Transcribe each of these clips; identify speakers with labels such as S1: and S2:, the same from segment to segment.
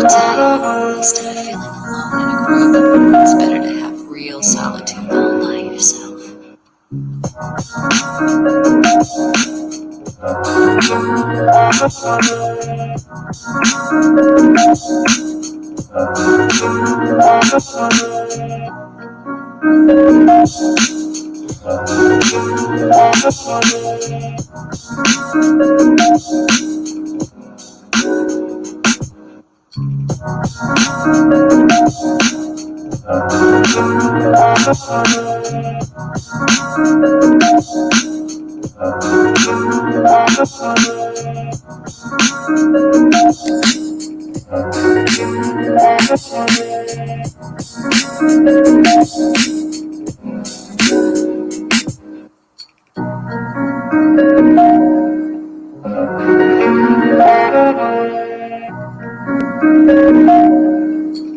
S1: I tell you, instead of feeling alone in a group, it's better to have real solitude all by yourself.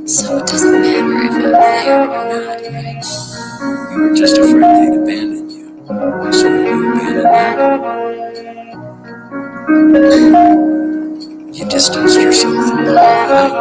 S1: So it doesn't matter if I'm there or not, right?
S2: You were just afraid they'd abandon you. So you abandoned them. You distanced yourself from them, right?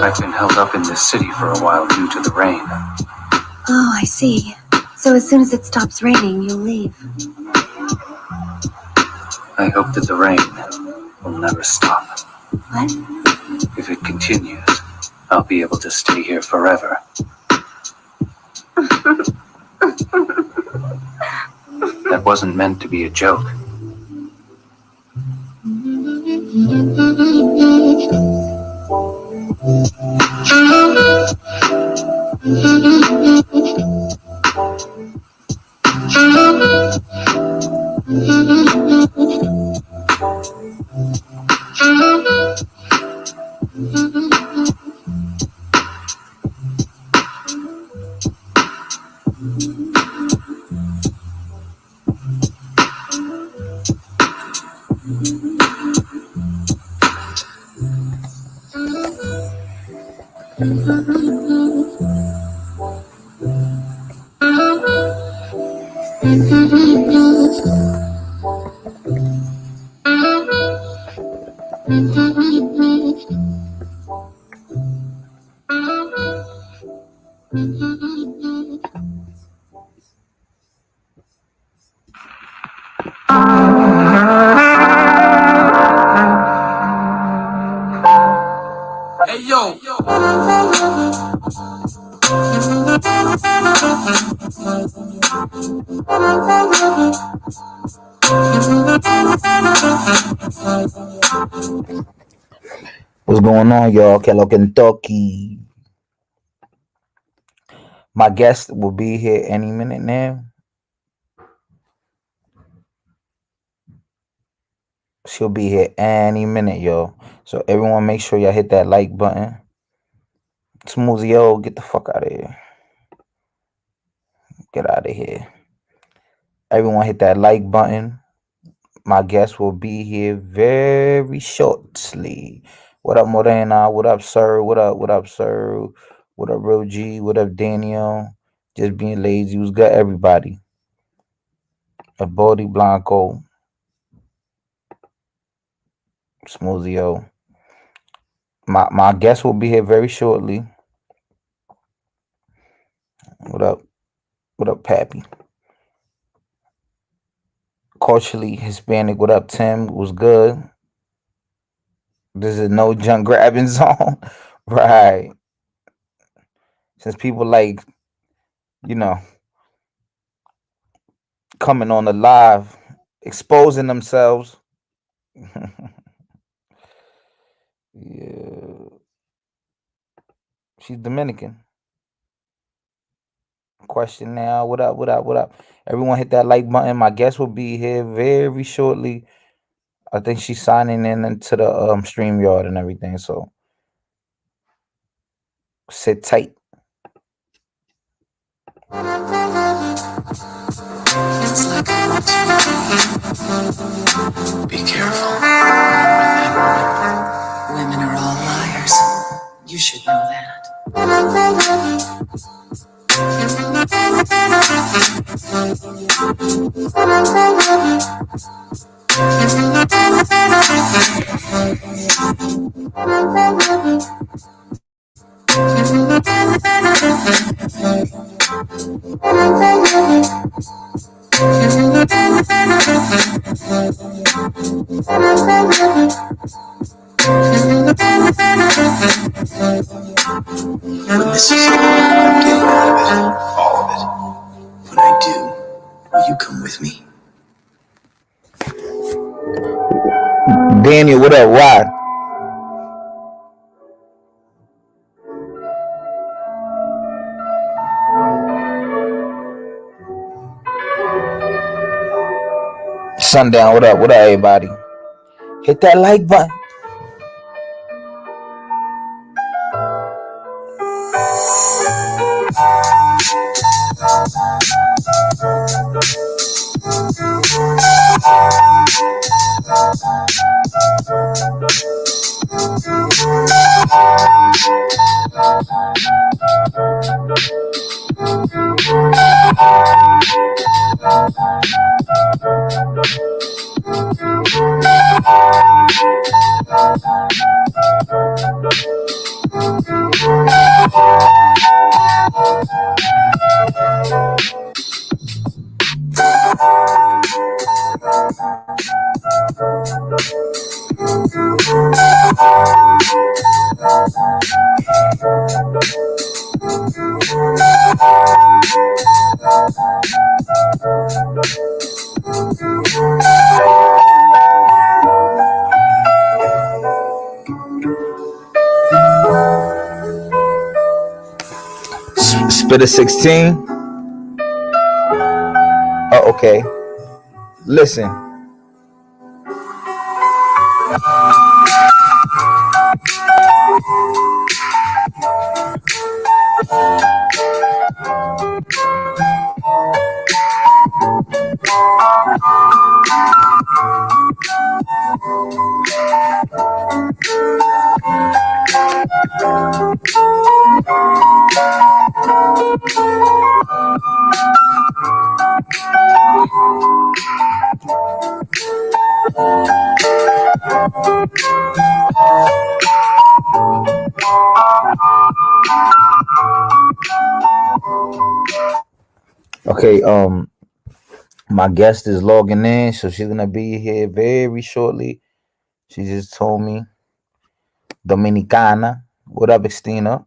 S3: I've been held up in this city for a while due to the rain.
S1: Oh, I see. So as soon as it stops raining, you'll leave.
S3: I hope that the rain will never stop.
S1: What?
S3: If it continues, I'll be able to stay here forever. That wasn't meant to be a joke.
S2: Hey, yo!
S4: What's going on, y'all? Hello, Kentucky. My guest will be here any minute now. She'll be here any minute, yo. So everyone make sure y'all hit that like button. Smoothie, yo, get the fuck out of here. Get out of here. Everyone hit that like button. My guest will be here very shortly. What up, Morena? What up, sir? What up? What up, sir? What up, Real G? What up, Daniel? Just being lazy. Was good, everybody. A Body Blanco, Smoothio. My guest will be here very shortly. What up? What up, Pappy? Culturally Hispanic. What up, Tim? Was good. This is no junk grabbing zone, right? Since people like, you know, coming on the live, exposing themselves. Yeah, she's Dominican. Question now. What up? What up? What up? Everyone hit that like button. My guest will be here very shortly. I think she's signing in into the StreamYard and everything. So sit tight.
S1: It's like I want you to
S2: Be careful.
S1: know. Women are all liars. You should know that.
S2: When this is over, I'm getting out of it. All of it. When I do, will you come with me?
S4: Daniel, what up? Why? Sundown, what up? What up, everybody? Hit that like button. Spit a 16. Oh, okay. Listen. Okay, my guest is logging in, so she's gonna be here very shortly. She just told me. Dominicana. What up, Estina?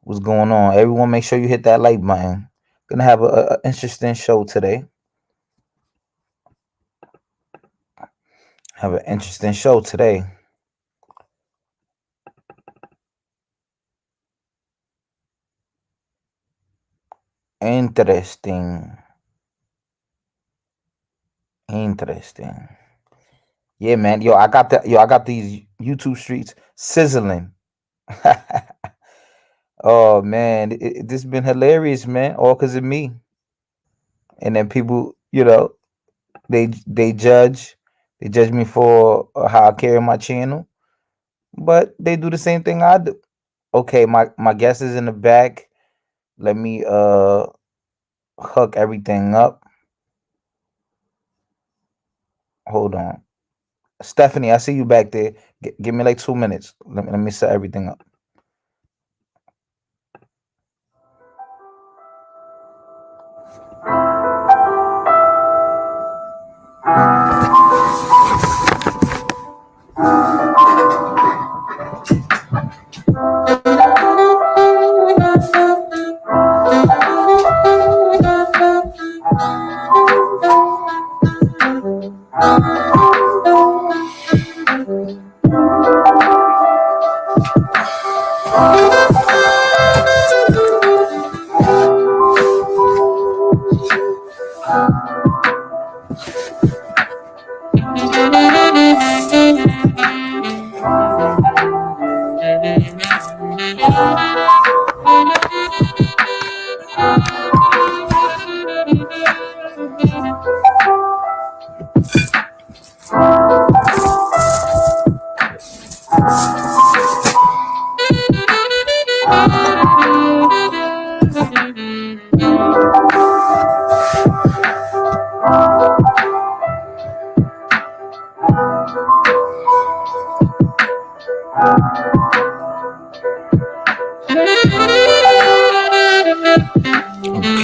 S4: What's going on? Everyone, make sure you hit that like button. Gonna have a interesting show today. Have an interesting show today. Interesting. Interesting. Yeah, man. I got these YouTube streets sizzling. Oh man, this been hilarious, man. All because of me. And then people, You know, they judge me for how I carry my channel, but they do the same thing I do. Okay, my guest is in the back. Let me hook everything up. Hold on. Stephanie, I see you back there. Give me like 2 minutes. Let me set everything up.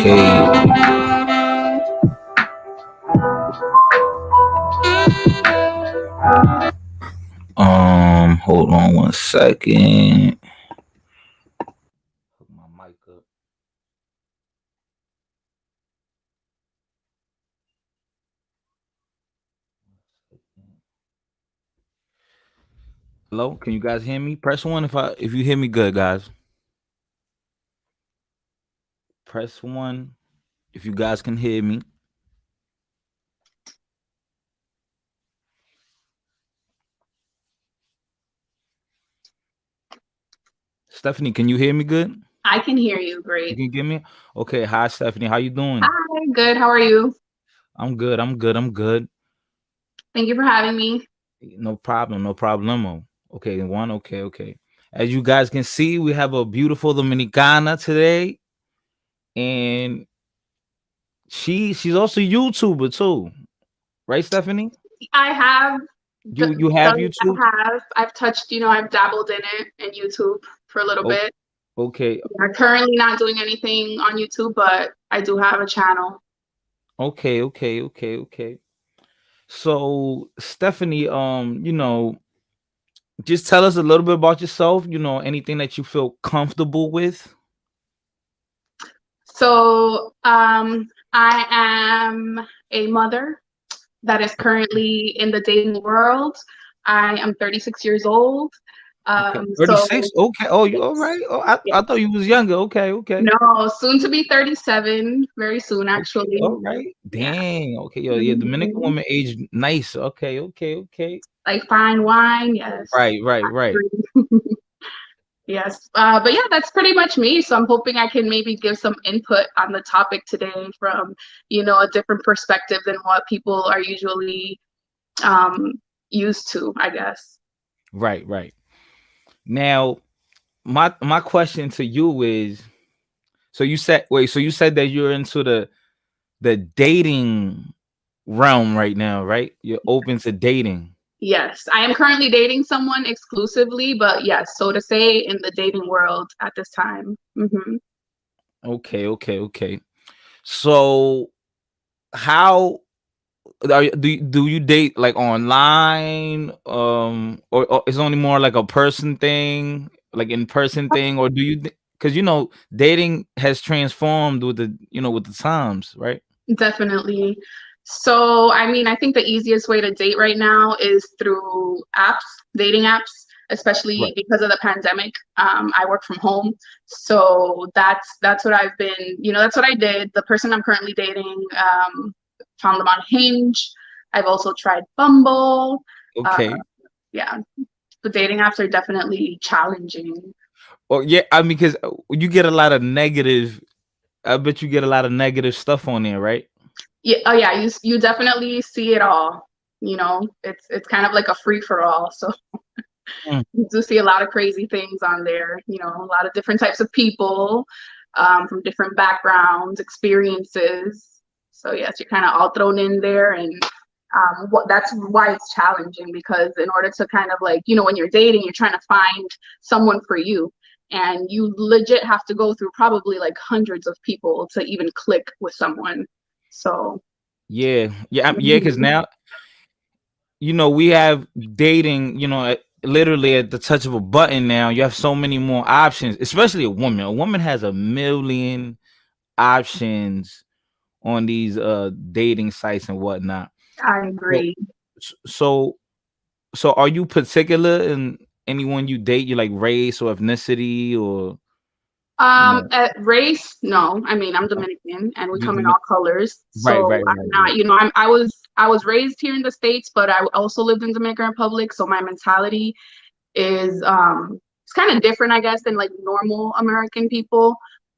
S4: Okay. Hold on 1 second. Hook my mic up. Hello, can you guys hear me? Press 1 if you hear me good, guys. Press 1 if you guys can hear me. Stephanie, can you hear me good?
S5: I can hear you.
S4: You
S5: Great.
S4: can get me? Okay. Hi, Stephanie. How you doing?
S5: Hi, good. How are you?
S4: I'm good. I'm good.
S5: Thank you for having me.
S4: No problem. No problemo. Okay, okay. As you guys can see, we have a beautiful Dominicana today, and she's also a YouTuber too, right, Stephanie?
S5: I have
S4: You have YouTube?
S5: I've touched, I've dabbled in it in YouTube for a little
S4: Oh,
S5: bit.
S4: okay,
S5: I'm currently not doing anything on YouTube, but I do have a channel.
S4: okay. So, Stephanie, just tell us a little bit about yourself. Anything that you feel comfortable with.
S5: So, I am a mother that is currently in the dating world. I am 36 years old.
S4: Okay,
S5: So
S4: 36. Okay. Oh, you all
S5: yes,
S4: right? Oh,
S5: yes.
S4: I thought you was younger. Okay.
S5: No, soon to be 37, very soon,
S4: Okay,
S5: actually.
S4: all right.
S5: Yeah.
S4: Dang. Okay, yo, yeah, Dominican
S5: Mhm.
S4: woman age nice. Okay.
S5: Like fine wine, yes.
S4: Right.
S5: I agree. Yes. But yeah, that's pretty much me. So I'm hoping I can maybe give some input on the topic today from, a different perspective than what people are usually um, used to, I guess.
S4: Right. Now, my question to you is, so you said that you're into the dating realm right now, right? You're open to dating.
S5: Yes, I am currently dating someone exclusively, but yes, so to say, in the dating world at this time.
S4: Okay. So how do you date like online, or it's only more like a person thing, like in person thing, or do you, because dating has transformed with the times, right?
S5: Definitely. So, I mean, I think the easiest way to date right now is through apps, dating apps, especially
S4: Right.
S5: because of the pandemic. I work from home, so that's what I've been. That's what I did. The person I'm currently dating, found them on Hinge. I've also tried Bumble. Uh,
S4: Okay.
S5: yeah, the dating apps are definitely challenging.
S4: Oh yeah, I mean, because you get a lot of negative. I bet you get a lot of negative stuff on there, right?
S5: Yeah, oh yeah, you definitely see it all. You know, it's kind of like a free for all. So
S6: Mm.
S5: you do see a lot of crazy things on there. You know, a lot of different types of people from different backgrounds, experiences. So yes, you're kind of all thrown in there, and that's why it's challenging, because in order to kind of like, you know, when you're dating, you're trying to find someone for you, and you legit have to go through probably like hundreds of people to even click with someone. So
S6: Yeah, because now, you know, we have dating, you know, literally at the touch of a button now. You have so many more options, especially a woman. A woman has a million options on these dating sites and whatnot.
S5: I
S6: So
S5: agree.
S6: so so are you particular in anyone you date? You like race or ethnicity or you know?
S5: At race, no. I mean, I'm Dominican, and we
S6: You
S5: come in
S6: do
S5: all colors.
S6: right,
S5: So
S6: right,
S5: I'm
S6: right, right.
S5: not, you know, I was raised here in the States, but I also lived in Dominican Republic. So my mentality is it's kind of different, I guess, than like normal American people.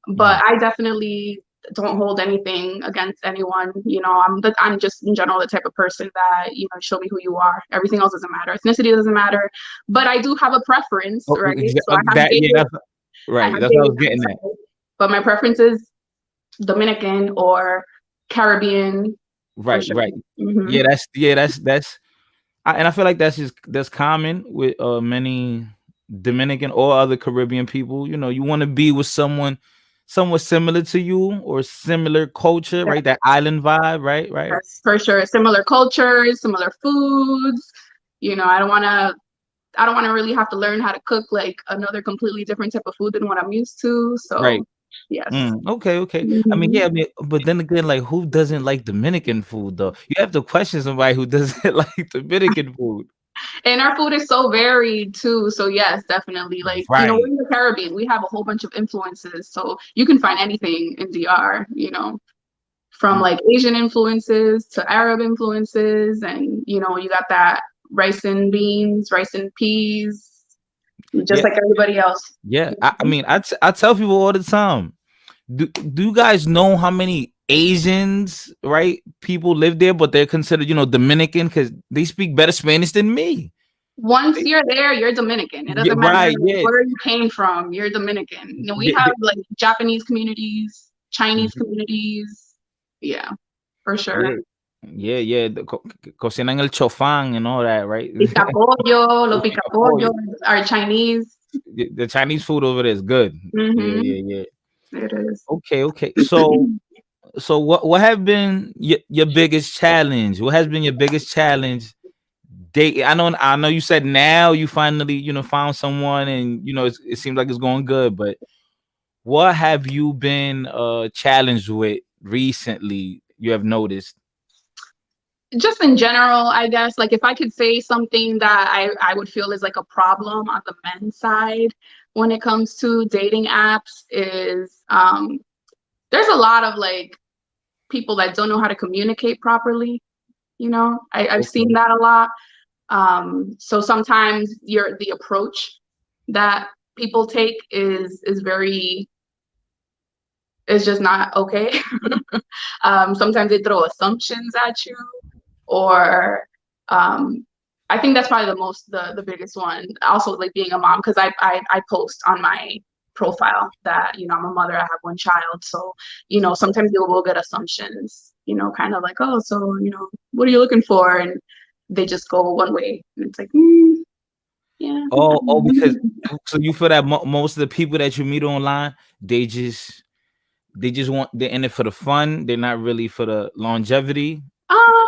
S6: Mm.
S5: But I definitely don't hold anything against anyone. You know, I'm just in general the type of person that, you know, show me who you are. Everything else doesn't matter. Ethnicity doesn't matter. But I do have a preference,
S6: Oh,
S5: right? So I have
S6: that yeah,
S5: dated
S6: that's
S5: I
S6: right.
S5: have
S6: That's what I
S5: dated
S6: was getting at.
S5: outside, but my preference is Dominican or Caribbean for
S6: Right,
S5: sure.
S6: right.
S5: Hmm.
S6: That's and I feel like that's common with many Dominican or other Caribbean people. You know, you want to be with someone somewhat similar to you or similar culture,
S5: Yeah,
S6: right? That island vibe, right? Right.
S5: yes, for sure. Similar cultures, similar foods. You know, I don't want to really have to learn how to cook like another completely different type of food than what I'm used to.
S6: Right.
S5: So, yes.
S6: Okay, okay. I mean,
S5: Mhm.
S6: yeah, I mean, but then again, like, who doesn't like Dominican food though? You have to question somebody who doesn't like Dominican food.
S5: And our food is so varied too. So, yes, definitely. Like, you know, we're
S6: Right.
S5: in the Caribbean. We have a whole bunch of influences. So, you can find anything in DR, you know, from
S6: Mm,
S5: like Asian influences to Arab influences. And, you know, you got that rice and beans, rice and peas, just
S6: yeah,
S5: like everybody else.
S6: yeah. I mean, I tell people all the time. Do you guys know how many Asians, right, people live there, but they're considered, you know, Dominican because they speak better Spanish than me.
S5: Once
S6: They,
S5: you're there, you're Dominican. It
S6: yeah,
S5: doesn't matter
S6: right, yeah.
S5: where you came from, you're Dominican. You know, we
S6: They,
S5: have
S6: they,
S5: like Japanese communities, Chinese communities. Yeah, for sure.
S6: yeah, yeah. Cocinan el chofán and all that, right?
S5: Pica pollo, los
S6: The
S5: pica
S6: pica pollo.
S5: pollo are Chinese.
S6: The Chinese food over there is good. Yeah,
S5: Mm-hmm.
S6: yeah, yeah.
S5: It is.
S6: Okay, okay. So what have been your biggest challenge? What has been your biggest challenge? Date. I know you said now you finally, you know, found someone and you know it seems like it's going good, but what have you been challenged with recently you have noticed?
S5: Just in general, I guess, like if I could say something that I would feel is like a problem on the men's side when it comes to dating apps is there's a lot of like people that don't know how to communicate properly. You know, I've seen
S6: Okay.
S5: that a lot. So sometimes the approach that people take is very is just not okay. Sometimes they throw assumptions at you, or um, I think that's probably the biggest one. Also, like being a mom, because I post on my profile that, you know, I'm a mother, I have one child, so, you know, sometimes you will get assumptions, you know, kind of like, oh, so, you know, what are you looking for, and they just go one way, and it's like, yeah.
S6: Because so you feel that most of the people that you meet online, they just want they're in it for the fun. They're not really for the longevity.
S5: um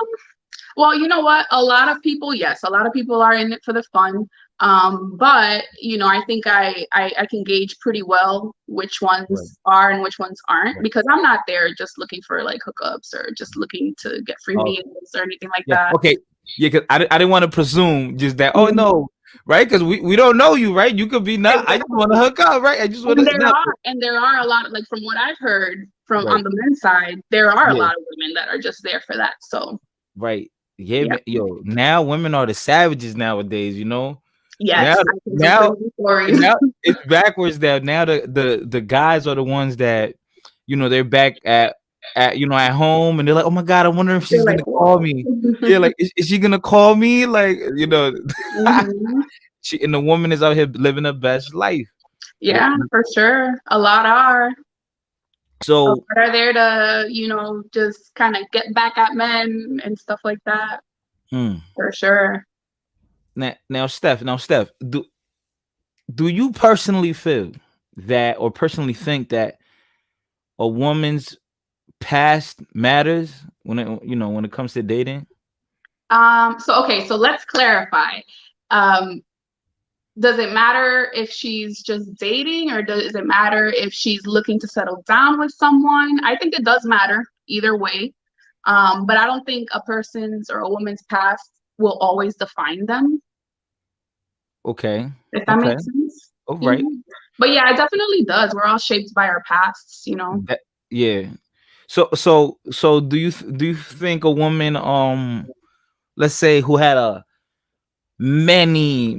S5: Well, you know what? A lot of people, yes, a lot of people are in it for the fun. But you know, I think I can gauge pretty well which
S6: Right.
S5: ones are and which ones aren't,
S6: Right.
S5: because I'm not there just looking for like hookups or just looking to get free
S6: Oh,
S5: meals or anything like
S6: yeah.
S5: that.
S6: Okay. Yeah, because I didn't want to presume just that. Oh
S5: Mhm.
S6: no, right? Because we don't know you, right? You could be not. I just want to hook up, right? I just want
S5: And
S6: to not.
S5: there are a lot, like from what I've heard from on
S6: Right.
S5: the men's side, there are a
S6: Yeah.
S5: lot of women that are just there for that. So
S6: Right. Yeah,
S5: yeah,
S6: man. Yo, now women are the savages nowadays, you know? Now
S5: yes, I think some
S6: now
S5: crazy stories.
S6: now it's backwards that now the guys are the ones that, you know, they're back at at home, and they're like, "Oh my God, I wonder if
S5: You're
S6: she's
S5: like,
S6: gonna call
S5: whoa.
S6: me." Yeah, like is she gonna call me? Like,
S5: Mhm.
S6: she and the woman is out here living her best life.
S5: Yeah, for sure. A lot are. A lot
S6: So
S5: are there to, just kind of get back at men and stuff like that.
S6: mm,
S5: For sure.
S6: now, Steph, do you personally feel that, or personally think that a woman's past matters when it comes to dating?
S5: So let's clarify. Um, does it matter if she's just dating, or does it matter if she's looking to settle down with someone? I think it does matter either way. But I don't think a person's or a woman's past will always define them,
S6: Okay.
S5: if that
S6: Okay.
S5: makes sense.
S6: All right.
S5: But yeah, it definitely does. We're all shaped by our pasts.
S6: That, yeah. So do you think a woman, let's say, who had a many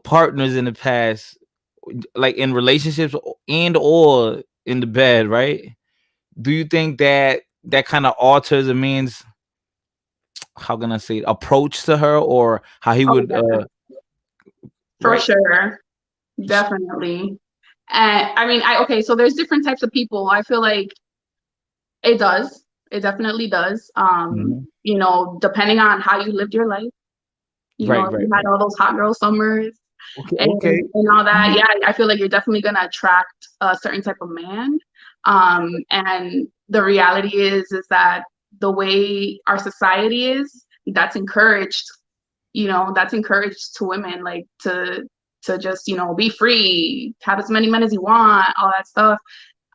S6: partners in the past, like in relationships and or in the bed, right? Do you think that kind of alters a man's, how can I say it, approach to her, or how he
S5: Oh,
S6: would
S5: yeah. For
S6: right?
S5: sure. Definitely. And I mean, okay, so there's different types of people. I feel like it does. It definitely does.
S6: Mhm.
S5: Depending on how you lived your life,
S6: Right,
S5: if
S6: right,
S5: you had all those hot girl summers
S6: okay,
S5: and,
S6: okay.
S5: and all that, yeah, I feel like you're definitely gonna attract a certain type of man. And the reality is that the way our society is, that's encouraged, that's encouraged to women, like to just, be free, have as many men as you want, all that stuff.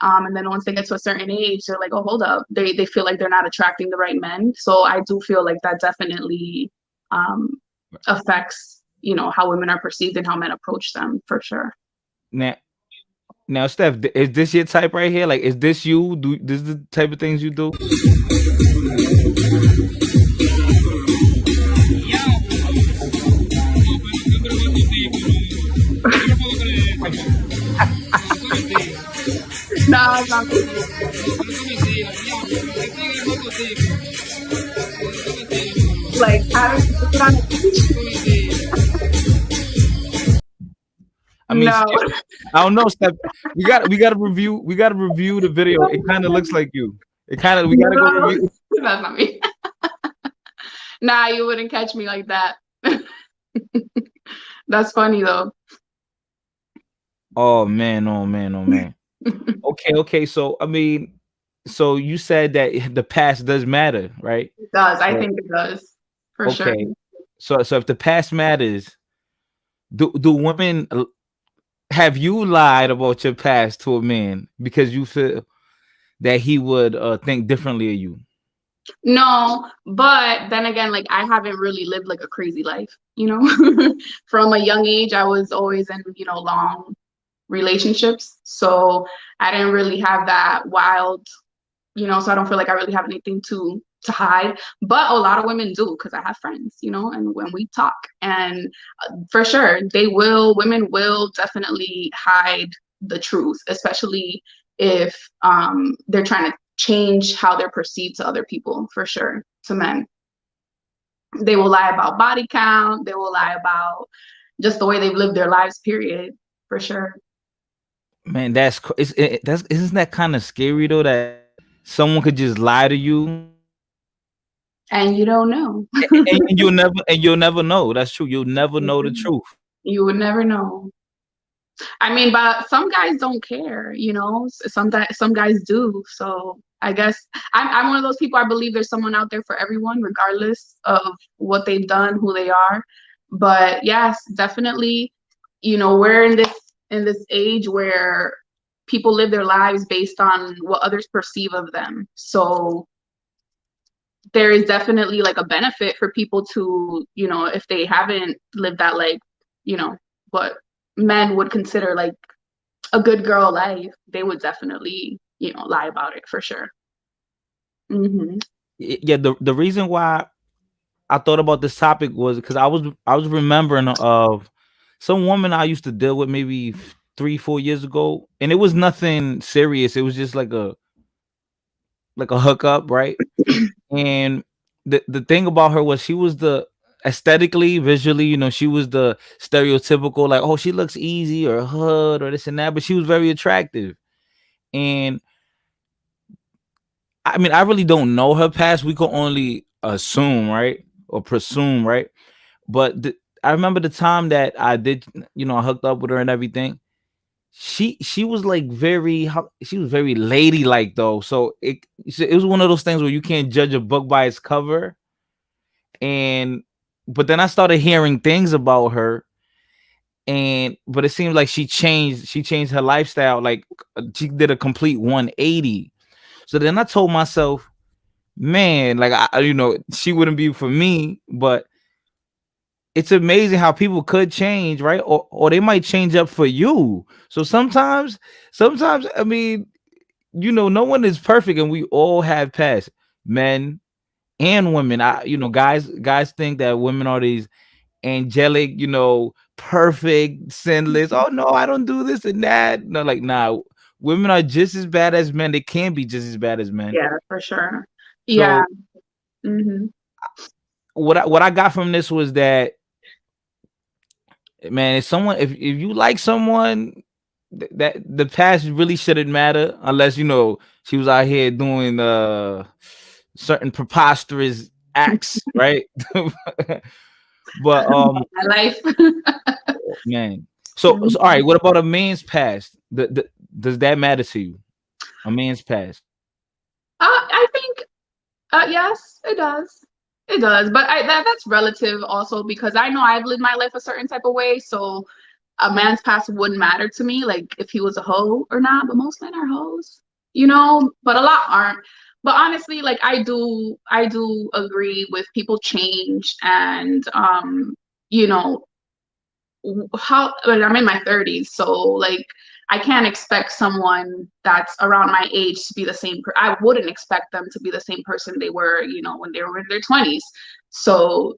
S5: And then once they get to a certain age, they're like, oh, hold up. They feel like they're not attracting the right men. So I do feel like that definitely um, affects, how women are perceived and how men approach them, for sure.
S6: Now, Steph, is this your type right here? Like, is this you? This is the type of things you do?
S5: No, it's not. Like, how do you put on
S6: I mean,
S5: no,
S6: I don't know, Steph. We gotta review the video. It kind of looks like you. We gotta go
S5: no,
S6: review.
S5: that's not me. Nah, you wouldn't catch me like that. That's funny though.
S6: Oh man, oh man, oh man. Okay. So I mean, so you said that the past does matter, right?
S5: It does. I
S6: So
S5: think it does, for sure.
S6: okay. So if the past matters, do women, have you lied about your past to a man because you feel that he would think differently of you?
S5: No, but then again, like I haven't really lived like a crazy life. From a young age, I was always in, long relationships. So I didn't really have that wild, so I don't feel like I really have anything to hide. But a lot of women do, because I have friends, and when we talk, and for sure, women will definitely hide the truth, especially if they're trying to change how they're perceived to other people, for sure, to men. They will lie about body count, they will lie about just the way they've lived their lives, period, for sure.
S6: Man, isn't that kind of scary though, that someone could just lie to you
S5: And you don't know.
S6: and you'll never know. That's true. You'll never know the truth.
S5: You would never know. I mean, but some guys don't care, some guys do. So I guess I'm one of those people. I believe there's someone out there for everyone, regardless of what they've done, who they are. But yes, definitely, we're in this age where people live their lives based on what others perceive of them. So there is definitely like a benefit for people to, if they haven't lived that, like, what men would consider like a good girl life, they would definitely, lie about it, for sure.
S6: Yeah, the reason why I thought about this topic was because I was remembering of some woman I used to deal with maybe 3-4 years ago, and it was nothing serious. It was just like like a hookup, right? And the thing about her was she was the aesthetically, visually, she was the stereotypical, like, oh, she looks easy or hood or this and that, but she was very attractive. And I mean, I really don't know her past. We could only assume, right? Or presume, right? But I remember the time that I did, I hooked up with her and everything. She was like she was very ladylike though. So it was one of those things where you can't judge a book by its cover. But then I started hearing things about her, but it seemed like she changed her lifestyle. Like she did a complete 180. So then I told myself, man, like she wouldn't be for me, but it's amazing how people could change, right? Or they might change up for you. So sometimes, I mean, no one is perfect, and we all have past, men and women. Guys think that women are these angelic, perfect, sinless. Oh no, I don't do this and that. No, like, nah, women are just as bad as men. They can be just as bad as men.
S5: Yeah, for sure.
S6: So,
S5: yeah. Mm-hmm.
S6: What I got from this was that, man, if you like someone, that the past really shouldn't matter unless she was out here doing certain preposterous acts, right? But
S5: My life.
S6: man. So all right, what about a man's past? Does that matter to you? A man's past?
S5: I think yes, it does. It does, but that's relative also, because I know I've lived my life a certain type of way, so a man's past wouldn't matter to me, like if he was a hoe or not. But most men are hoes, but a lot aren't. But honestly, like I do agree with people change, and I'm in my 30s, so like I can't expect someone that's around my age to be the same. I wouldn't expect them to be the same person they were, when they were in their 20s. So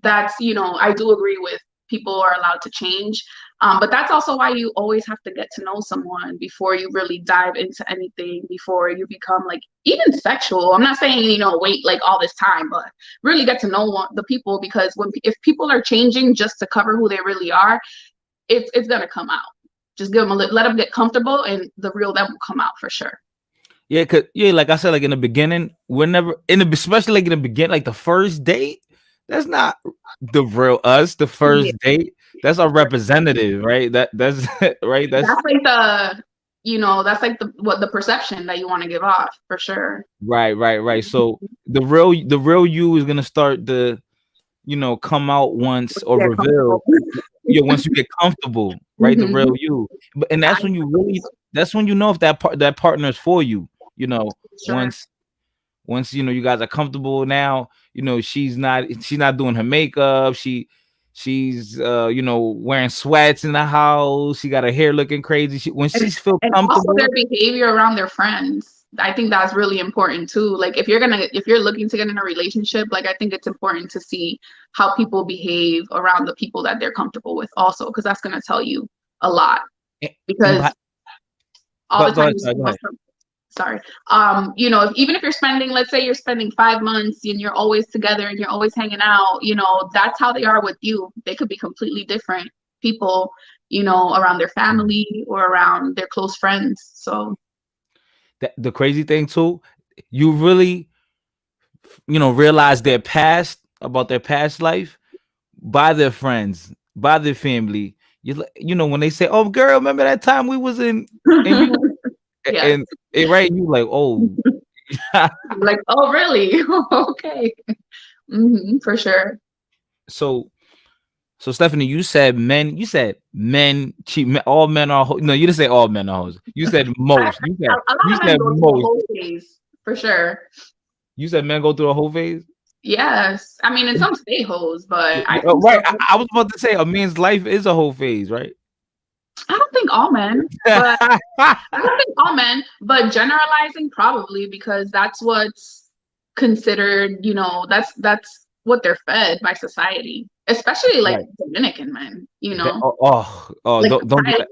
S5: that's, I do agree with people are allowed to change. But that's also why you always have to get to know someone before you really dive into anything, before you become like even sexual. I'm not saying, wait like all this time, but really get to know the people, because if people are changing just to cover who they really are, it's going to come out. Just give them let them get comfortable, and the real them will come out for sure.
S6: Yeah, like I said, like in the beginning, we're never especially like in the beginning, like the first date, that's not the real us. The first date, that's our representative, right? That's right. That's
S5: like that's like the perception that you want to give off for sure.
S6: Right. So the real you is gonna start to, come out once or reveal. Once you get comfortable, right?
S5: Mm-hmm.
S6: The real you, and that's when you know if that partner is for you.
S5: Sure.
S6: Once you guys are comfortable now. She's not doing her makeup. She's wearing sweats in the house. She got her hair looking crazy. She's feel comfortable.
S5: Also their behavior around their friends. I think that's really important too. Like if you're looking to get in a relationship, like I think it's important to see how people behave around the people that they're comfortable with also, because that's going to tell you a lot. Because all the time, sorry. Even if you're spending, let's say you're spending 5 months and you're always together and you're always hanging out, that's how they are with you. They could be completely different people, around their family or around their close friends. So
S6: the crazy thing too, you really, realize their past, about their past life, by their friends, by their family. When they say, "Oh, girl, remember that time we was in," and
S5: yes.
S6: and right, you like, oh,
S5: like, oh, really? Okay, for sure.
S6: So Stephanie, you said men cheat. All men are no. You didn't say all men are hoes. You said most. You said most.
S5: Phase, for sure.
S6: You said men go through a whole phase.
S5: Yes, I mean, and some stay hoes, but
S6: I was about to say a man's life is a whole phase, right?
S5: I don't think all men, but generalizing probably, because that's what's considered. That's what they're fed by society, especially like Dominican men.
S6: Like, don't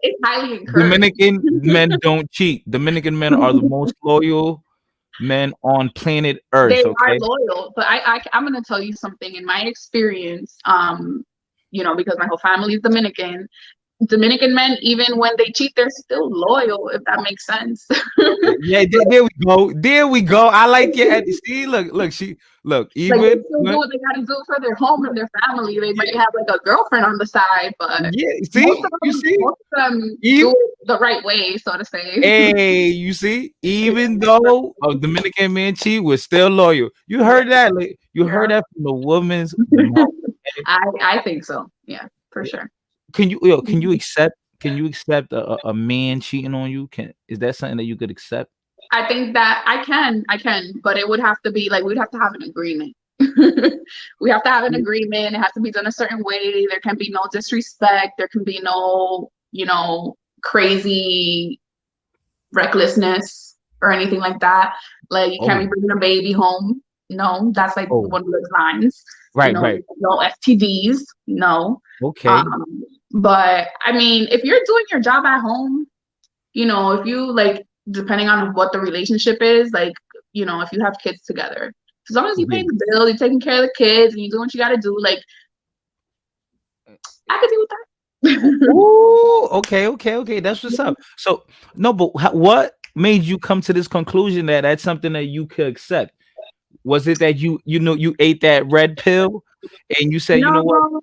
S5: it's highly encouraged.
S6: Dominican men don't cheat. Dominican men are the most loyal, men on planet Earth.
S5: They are
S6: Okay.
S5: loyal, but I'm gonna tell you something in my experience. You know, because my whole family is Dominican. Dominican men, even when they cheat, they're still loyal, if that makes sense.
S6: Yeah, there we go. There we go. I like your see. Look,
S5: Like they
S6: even
S5: still do what they gotta do for their home and their family. They might have like a girlfriend on the side, but
S6: yeah. See, you see,
S5: most of them
S6: even,
S5: do it the right way, so to say.
S6: hey, you see, even though a Dominican man cheat, we're still loyal. You heard that? Like, you heard that from the woman's mouth.
S5: I think so. Yeah, for sure.
S6: Can you accept a man cheating on you? Is that something that you could accept?
S5: I think that I can, but it would have to be like we'd have to have an agreement. We have to have an agreement. It has to be done a certain way. There can be no disrespect. There can be no, you know, crazy recklessness or anything like that. Like you can't be bringing a baby home. No, that's like one of those lines.
S6: Right,
S5: you know,
S6: right.
S5: No STDs. No.
S6: Okay.
S5: But I mean, if you're doing your job at home, you know, if you like, depending on what the relationship is, like, you know, if you have kids together, as long as you pay the bill, you're taking care of the kids, and you do what you got to do, like, I could deal with that.
S6: Ooh, okay. That's what's up. So no, but what made you come to this conclusion that that's something that you could accept? Was it that you ate that red pill and you said,
S5: No,
S6: you know what?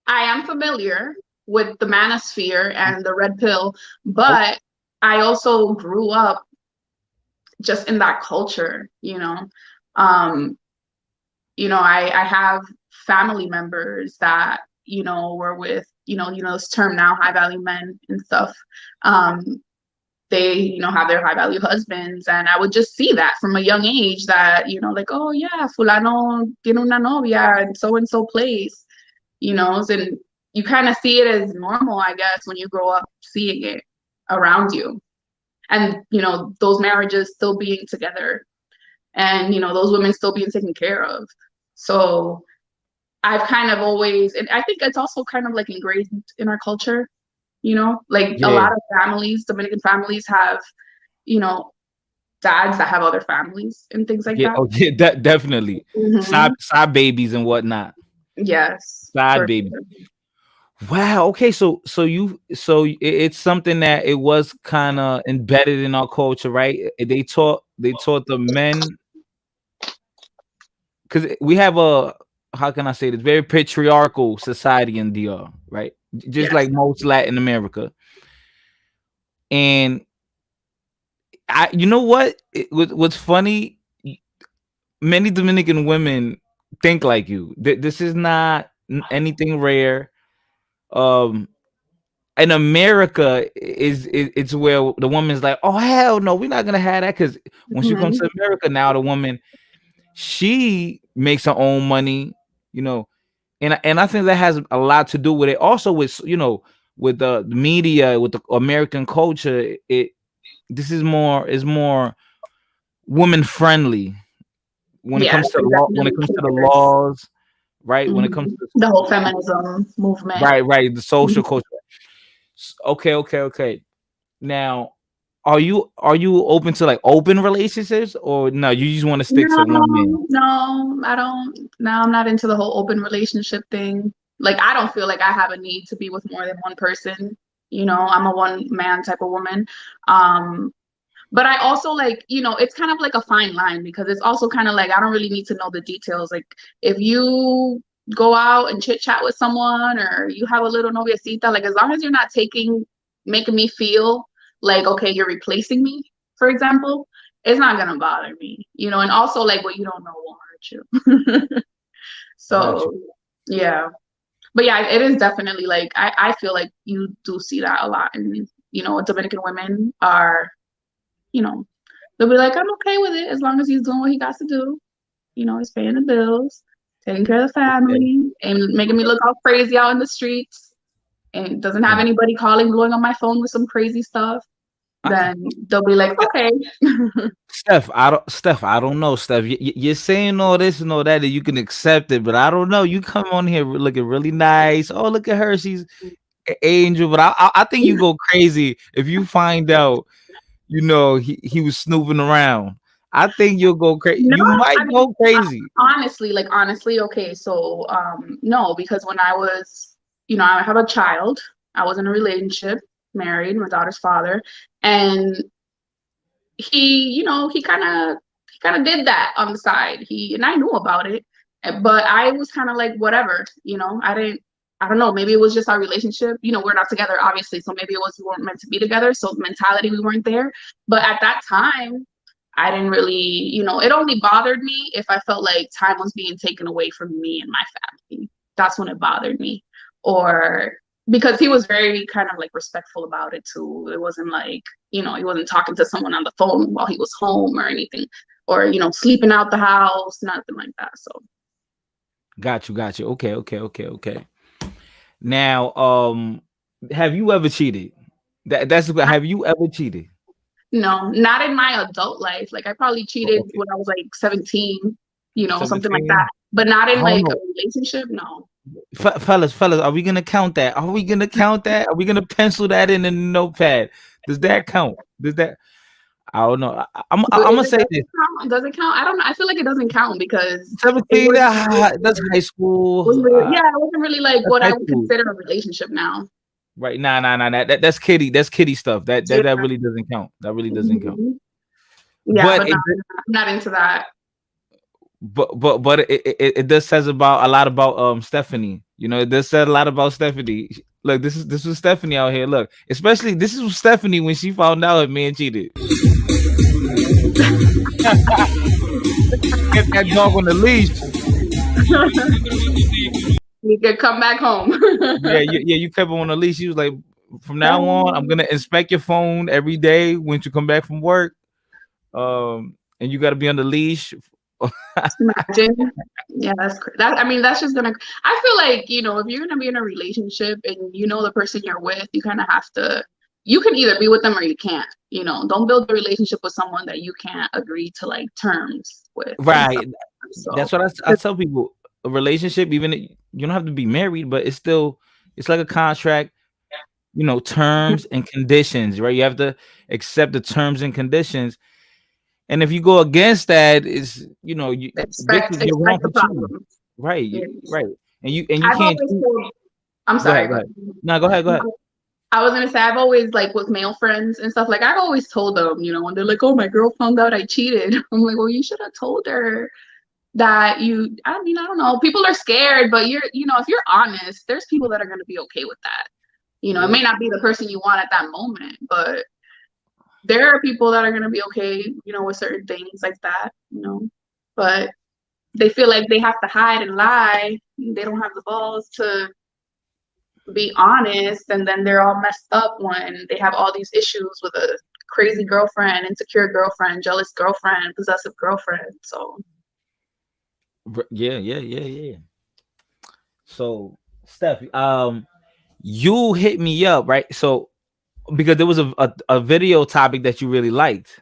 S5: I am familiar with the manosphere and the red pill, but I also grew up just in that culture, you know. You know, I have family members that, you know, were with, you know, this term now, high value men and stuff. They, you know, have their high value husbands, and I would just see that from a young age that, you know, like, oh yeah, fulano tiene una novia and so place, you know, and you kind of see it as normal, I guess, when you grow up seeing it around you. And, you know, those marriages still being together and, you know, those women still being taken care of. So I've kind of always, and I think it's also kind of like ingrained in our culture, you know, like a lot of families, Dominican families have, you know, dads that have other families and things like that.
S6: Oh, yeah, definitely. Side babies and whatnot.
S5: Yes.
S6: Side babies. Sure. Wow. Okay. So it's something that it was kind of embedded in our culture, right? They taught the men, because we have a, how can I say this, very patriarchal society in DR, right? Just like most Latin America. And you know what? What's funny? Many Dominican women think like you. This is not anything rare. In America it's where the woman's like, oh hell no, we're not gonna have that, because when she comes to America now, the woman, she makes her own money, you know, and I think that has a lot to do with it. Also with, you know, with the media, with the American culture, this is more woman friendly when it comes to the laws, right? When it comes to
S5: the whole feminism movement,
S6: right, the social culture. Okay. Now, are you open to like open relationships, or no? You just want to stick to one man?
S5: No, I don't. No, I'm not into the whole open relationship thing. Like, I don't feel like I have a need to be with more than one person. You know, I'm a one man type of woman. But I also, like, you know, it's kind of like a fine line, because it's also kind of like, I don't really need to know the details. Like, if you go out and chit chat with someone, or you have a little noviecita, like, as long as you're not making me feel like, okay, you're replacing me, for example, it's not gonna bother me, you know. And also, like, what you don't know won't hurt you. So yeah, but yeah, it is definitely like, I feel like you do see that a lot, and, you know, Dominican women are, you know, they'll be like, I'm okay with it as long as he's doing what he got to do, you know, he's paying the bills, taking care of the family, and making me look all crazy out in the streets, and doesn't have anybody blowing on my phone with some crazy stuff. Then they'll be like, okay.
S6: Steph, I don't know, Steph. You're saying all this and all that you can accept it, but I don't know. You come on here looking really nice. Oh, look at her, she's an angel. But I think you go crazy if you find out, you know, he was snooping around. I think you'll go crazy.
S5: No,
S6: You might
S5: I mean,
S6: go crazy.
S5: honestly, okay. So, no, because when I was, I have a child. I was in a relationship, married, my daughter's father, and he kind of did that on the side. And I knew about it, but I was kind of like, whatever, I don't know, maybe it was just our relationship. We're not together, obviously, so maybe we weren't meant to be together. So mentality, we weren't there. But at that time, I didn't really, it only bothered me if I felt like time was being taken away from me and my family. That's when it bothered me. Or because he was very kind of like respectful about it too. It wasn't like, he wasn't talking to someone on the phone while he was home or anything, or, sleeping out the house, nothing like that. So
S6: Got you. Okay. Now, have you ever cheated? Have you ever cheated?
S5: no, not in my adult life. Like I probably cheated
S6: Okay.
S5: when I was like 17, something like
S6: 17?
S5: that. But not
S6: I
S5: in
S6: don't
S5: like a
S6: know.
S5: relationship, no.
S6: Fellas, are we gonna count that? Are we gonna count that? Are we gonna pencil that in the notepad? Does that count? Does that? I don't know. I'm
S5: But
S6: gonna
S5: is
S6: say
S5: does
S6: this.
S5: it count? Does it count? I don't know. I feel like it doesn't count because it
S6: 17, that's high school.
S5: it wasn't really like
S6: That's
S5: what I
S6: high
S5: would
S6: school.
S5: consider a relationship now.
S6: Right. Nah. That's kiddie. That's kiddie stuff. That really doesn't count. That really doesn't count.
S5: Mhm. Yeah,
S6: But
S5: but
S6: it
S5: I'm not into that.
S6: it does says about a lot about Stephanie. It does say a lot about Stephanie. Look, this was Stephanie out here. Look, especially this is Stephanie when she found out her man cheated. Get that dog on the leash.
S5: You could come back home.
S6: Yeah, you kept him on the leash. She was like, from now on, I'm gonna inspect your phone every day when you come back from work. And you got to be on the leash.
S5: Imagine. Yeah, that. I mean, that's just gonna. I feel like if you're gonna be in a relationship and the person you're with, you kind of have to. You can either be with them or you can't. Don't build a relationship with someone that you can't agree to like terms with.
S6: Right.
S5: So,
S6: That's what I tell people. A relationship, even you don't have to be married, but it's like a contract. Terms and conditions, right? You have to accept the terms and conditions. And if you go against that, you
S5: expect
S6: you're wrong
S5: the
S6: for cheating.
S5: problem.
S6: Right,
S5: Yes.
S6: right. And you
S5: I've
S6: can't
S5: always
S6: cheat.
S5: told, I'm
S6: Go
S5: sorry.
S6: ahead, go ahead. No, go ahead.
S5: I was gonna say I've always like with male friends and stuff, like I've always told them, when they're like, "Oh, my girl found out I cheated." I'm like, "Well, you should have told her that you." I mean, I don't know. People are scared, but if you're honest, there's people that are gonna be okay with that. It may not be the person you want at that moment, but there are people that are gonna be okay, with certain things like that, But they feel like they have to hide and lie. They don't have the balls to be honest, and then they're all messed up when they have all these issues with a crazy girlfriend, insecure girlfriend, jealous girlfriend, possessive girlfriend. So
S6: Yeah. So, Steph, you hit me up, right? So, because there was a video topic that you really liked.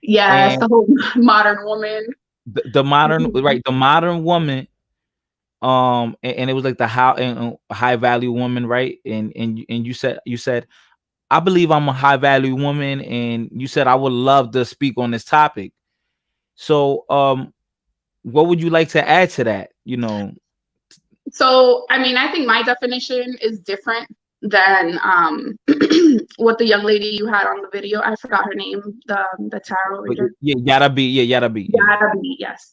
S5: yes,
S6: And
S5: the whole modern woman.
S6: the modern, right? The modern woman. And it was like the high value woman, right? And you said, I believe I'm a high value woman, and you said I would love to speak on this topic. So, what would you like to add to that?
S5: So I mean, I think my definition is different than what the young lady you had on the video. I forgot her name, the tarot reader.
S6: Yeah, Yada be.
S5: Yes.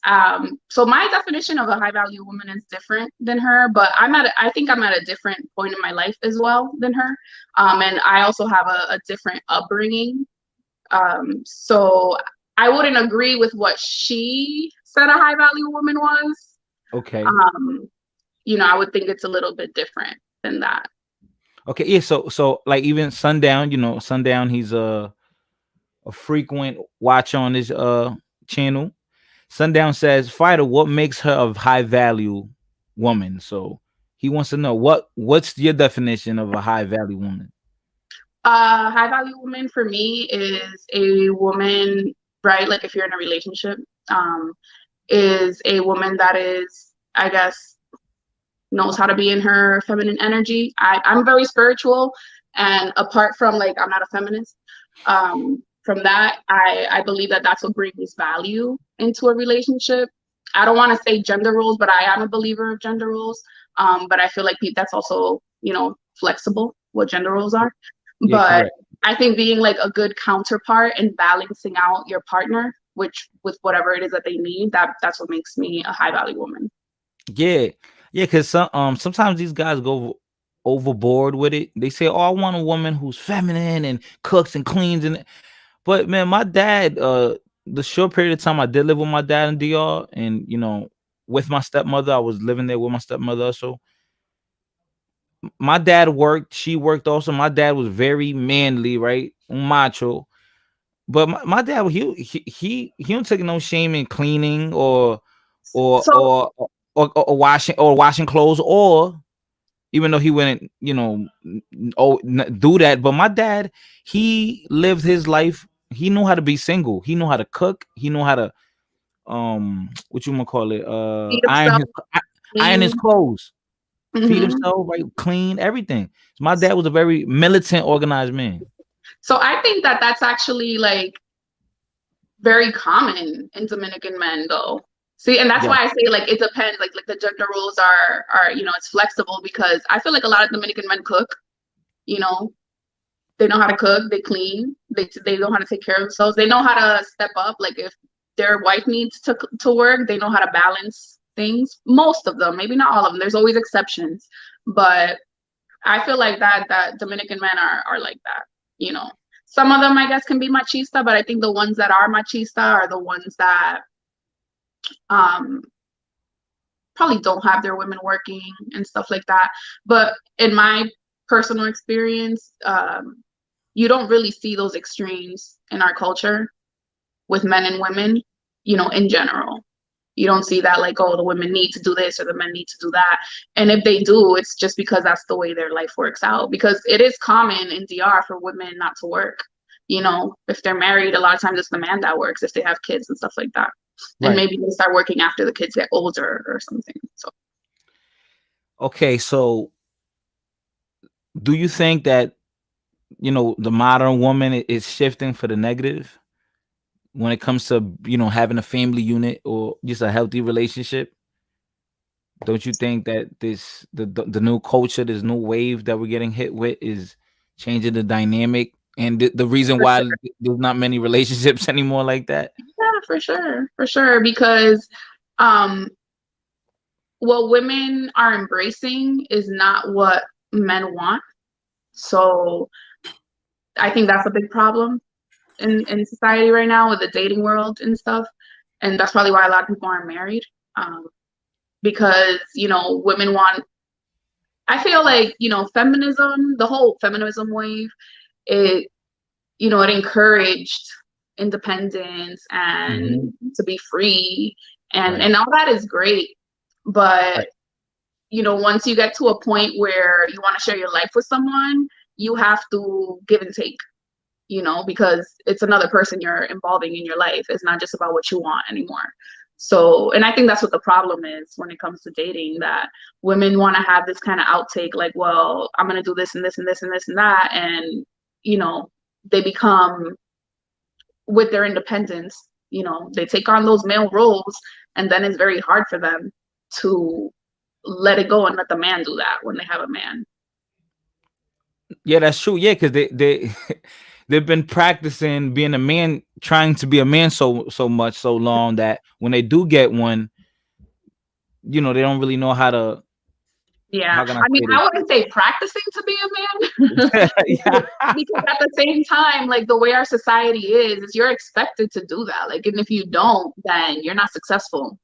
S5: So my definition of a high value woman is different than her, but I think I'm at a different point in my life as well than her. And I also have a different upbringing. So I wouldn't agree with what she said a high value woman was.
S6: Okay.
S5: I would think it's a little bit different than that.
S6: Okay. Yeah. So like even Sundown, he's a frequent watch on his channel. Sundown says, Fighter, what makes her a high value woman? So he wants to know what's your definition of a high value woman?
S5: High value woman for me is a woman, right? Like if you're in a relationship, is a woman that is, I guess, knows how to be in her feminine energy. I'm very spiritual, and apart from like, I'm not a feminist. from that, I believe that that's what brings value into a relationship. I don't want to say gender roles, but I am a believer of gender roles. But I feel like that's also, you know, flexible what gender roles are.
S6: Yeah,
S5: But
S6: correct.
S5: I think being like a good counterpart and balancing out your partner, which with whatever it is that they need, that's what makes me a high value woman.
S6: Yeah, yeah, because sometimes these guys go overboard with it. They say, "Oh, I want a woman who's feminine and cooks and cleans," and but man, my dad, the short period of time I did live with my dad in DR, and you know, with my stepmother, I was living there with my stepmother. So my dad worked, she worked also. My dad was very manly, right, macho. But my dad, he don't take no shame in cleaning or
S5: So
S6: or washing clothes, or even though he wouldn't, you know, do that. But my dad, he lived his life. He knew how to be single. He knew how to cook. He knew how to what you gonna call it?
S5: feed
S6: Iron
S5: himself.
S6: his clothes, feed
S5: Mhm.
S6: himself, right, clean everything. So my dad was a very militant, organized man.
S5: So I think that that's actually like very common in Dominican men, though. See, and that's
S6: Yeah,
S5: why I say like it depends. Like the gender roles are, you know, it's flexible, because I feel like a lot of Dominican men cook. You know, they know how to cook, they clean, they know how to take care of themselves. They know how to step up. Like if their wife needs to work, they know how to balance things. Most of them, maybe not all of them. There's always exceptions, but I feel like that Dominican men are like that. You know, some of them I guess can be machista, but I think the ones that are machista are the ones that um probably don't have their women working and stuff like that. But in my personal experience, you don't really see those extremes in our culture with men and women, you know, in general. You don't see that like, oh, the women need to do this or the men need to do that. And if they do, it's just because that's the way their life works out. Because it is common in DR for women not to work. You know, if they're married, a lot of times it's the man that works if they have kids and stuff like that. And
S6: right.
S5: maybe they start working after the kids get older or something. So
S6: Okay, so do you think that, you know, the modern woman is shifting for the negative when it comes to, you know, having a family unit or just a healthy relationship? Don't you think that the new culture, this new wave that we're getting hit with, is changing the dynamic and the reason
S5: for
S6: why
S5: sure.
S6: there's not many relationships anymore like that?
S5: Yeah, for sure. Because um what women are embracing is not what men want. So I think that's a big problem in society right now with the dating world and stuff. And that's probably why a lot of people aren't married. Because, you know, women want, I feel like, you know, feminism, the whole feminism wave, it, you know, it encouraged independence
S6: Mhm.
S5: and to be free,
S6: Right.
S5: and all that is great. But
S6: Right.
S5: you know, once you get to a point where you want to share your life with someone, you have to give and take, you know, because it's another person you're involving in your life. It's not just about what you want anymore. So, and I think that's what the problem is when it comes to dating, that women want to have this kind of outtake, like, well, I'm going to do this and this and this and this and that. And, you know, they become, with their independence, you know, they take on those male roles, and then it's very hard for them to let it go and let the man do that when they have a man.
S6: Yeah, that's true. Yeah, because they they've been practicing being a man, trying to be a man so much, so long, that when they do get one, you know, they don't really know how to,
S5: Yeah,
S6: how can I
S5: I mean,
S6: say
S5: I
S6: this?
S5: wouldn't say practicing to be a man,
S6: Yeah.
S5: because at the same time, like the way our society is you're expected to do that. Like, and if you don't, then you're not successful,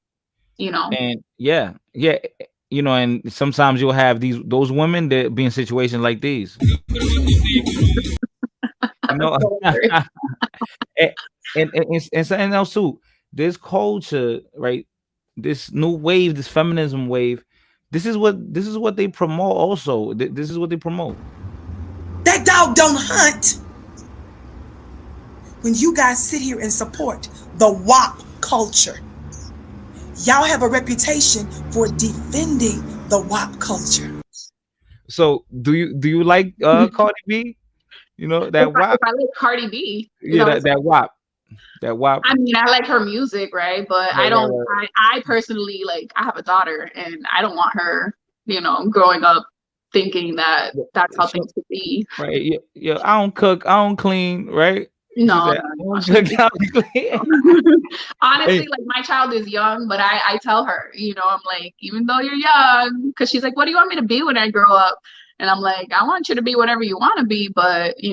S5: you know?
S6: And yeah, you know, and sometimes you'll have those women that be in situations like these, you know.
S5: So true.
S6: and, and something else too. This culture, right? This new wave, this feminism wave. This is what they promote. Also, this is what they promote.
S7: That dog don't hunt. When you guys sit here and support the WAP culture, y'all have a reputation for defending the WAP culture.
S6: So, do you like Cardi B? You know that WAP.
S5: If I like Cardi B,
S6: Yeah, that WAP. That WAP.
S5: I mean, I like her music, right? But
S6: Right,
S5: I don't.
S6: right,
S5: I personally like. I have a daughter, and I don't want her, growing up thinking that that's how things should be.
S6: right. Yeah, yeah. I don't cook. I don't clean. Right. She
S5: No,
S6: said,
S5: no,
S6: I
S5: she-
S6: don't cook. I don't clean.
S5: honestly,
S6: Hey.
S5: like my child is young, but I tell her, I'm like, even though you're young, because she's like, what do you want me to be when I grow up? And I'm like, I want you to be whatever you want to be, but do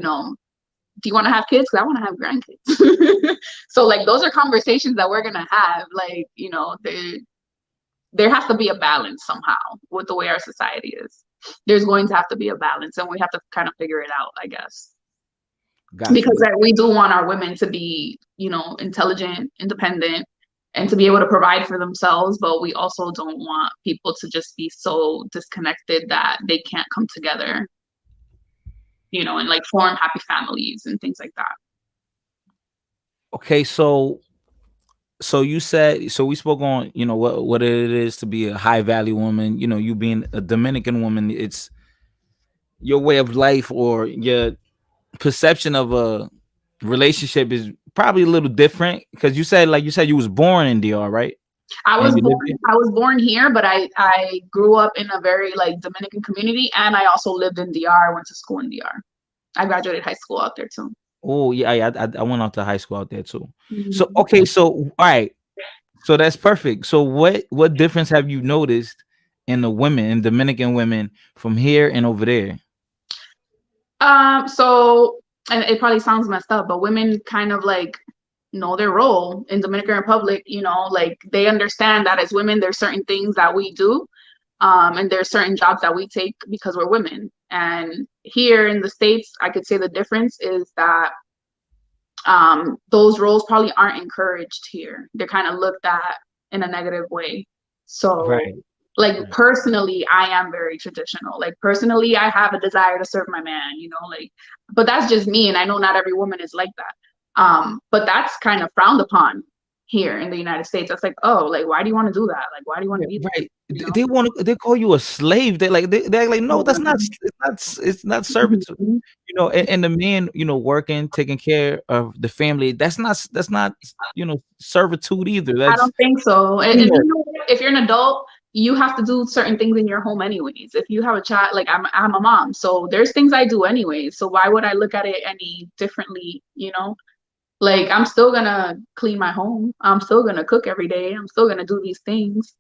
S5: you want to have kids? Because I want to have grandkids. So like those are conversations that we're gonna have. Like, there has to be a balance somehow with the way our society is. There's going to have to be a balance, and we have to kind of figure it out, I guess.
S6: Gotcha.
S5: Because we do want our women to be, intelligent, independent, and to be able to provide for themselves, but we also don't want people to just be so disconnected that they can't come together, and like form happy families and things like that.
S6: Okay, so you said, so we spoke on what it is to be a high value woman. You being a Dominican woman, it's your way of life or your perception of a relationship is probably a little different, because you said you was born in DR, right?
S5: I
S6: And
S5: was
S6: you
S5: born.
S6: lived
S5: I was born here, but I grew up in a very like Dominican community, and I also lived in DR. Went to school in DR. I graduated high school out there too.
S6: Oh yeah, I went out to high school out there too. So
S5: Mhm.
S6: okay, so all right, so that's perfect. So what difference have you noticed in the women, in Dominican women, from here and over there?
S5: So, and it probably sounds messed up, but women kind of like know their role in Dominican Republic. Like they understand that as women, there's certain things that we do, and there's certain jobs that we take because we're women. And here in the States, I could say the difference is that those roles probably aren't encouraged here. They're kind of looked at in a negative way. So
S6: Right.
S5: like personally, I am very traditional. Like personally, I have a desire to serve my man, but that's just me. And I know not every woman is like that. But that's kind of frowned upon here in the United States. That's like, oh, like, why do you want to do that? Like, why do you want to be there?
S6: Right.
S5: You know?
S6: They want to. They call you a slave. They're like, no, that's not. It's not servitude.
S5: Mhm.
S6: And the man, working, taking care of the family. That's not servitude either.
S5: I
S6: That's
S5: don't think so. And
S6: Yeah.
S5: if you're an adult, you have to do certain things in your home anyways. If you have a child, like I'm a mom, so there's things I do anyways. So why would I look at it any differently? Like I'm still gonna clean my home. I'm still gonna cook every day. I'm still gonna do these things.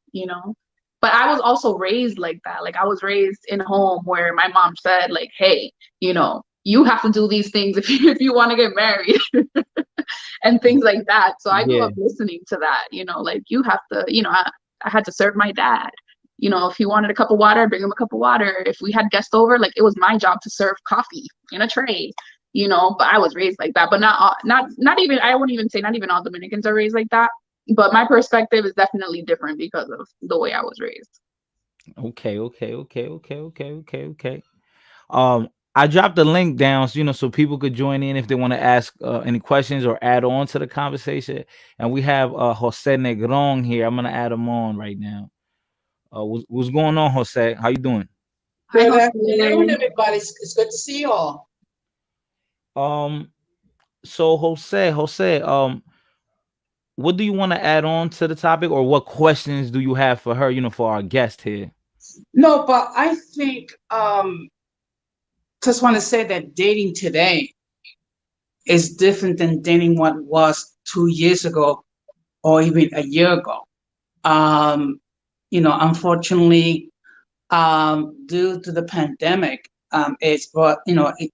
S5: But I was also raised like that. Like I was raised in a home where my mom said, like, hey, you have to do these things if you want to get married. And things like that. So I grew
S6: Yeah.
S5: up listening to that, like you have to, I had to serve my dad. If he wanted a cup of water, bring him a cup of water. If we had guests over, like it was my job to serve coffee in a tray, but I was raised like that. But not even, I wouldn't even say not even all Dominicans are raised like that. But my perspective is definitely different because of the way I was raised.
S6: Okay. I dropped the link down, so people could join in if they want to ask any questions or add on to the conversation. And we have Jose Negron here. I'm gonna add him on right now. What's going on, Jose? How you doing?
S5: Hi,
S8: Good
S5: Jose.
S8: afternoon, everybody. It's good to see you all.
S6: So Jose, what do you want to add on to the topic, or what questions do you have for her? For our guest here.
S8: No, but I think just want to say that dating today is different than dating what was 2 years ago or even a year ago. Unfortunately, due to the pandemic, it's brought it's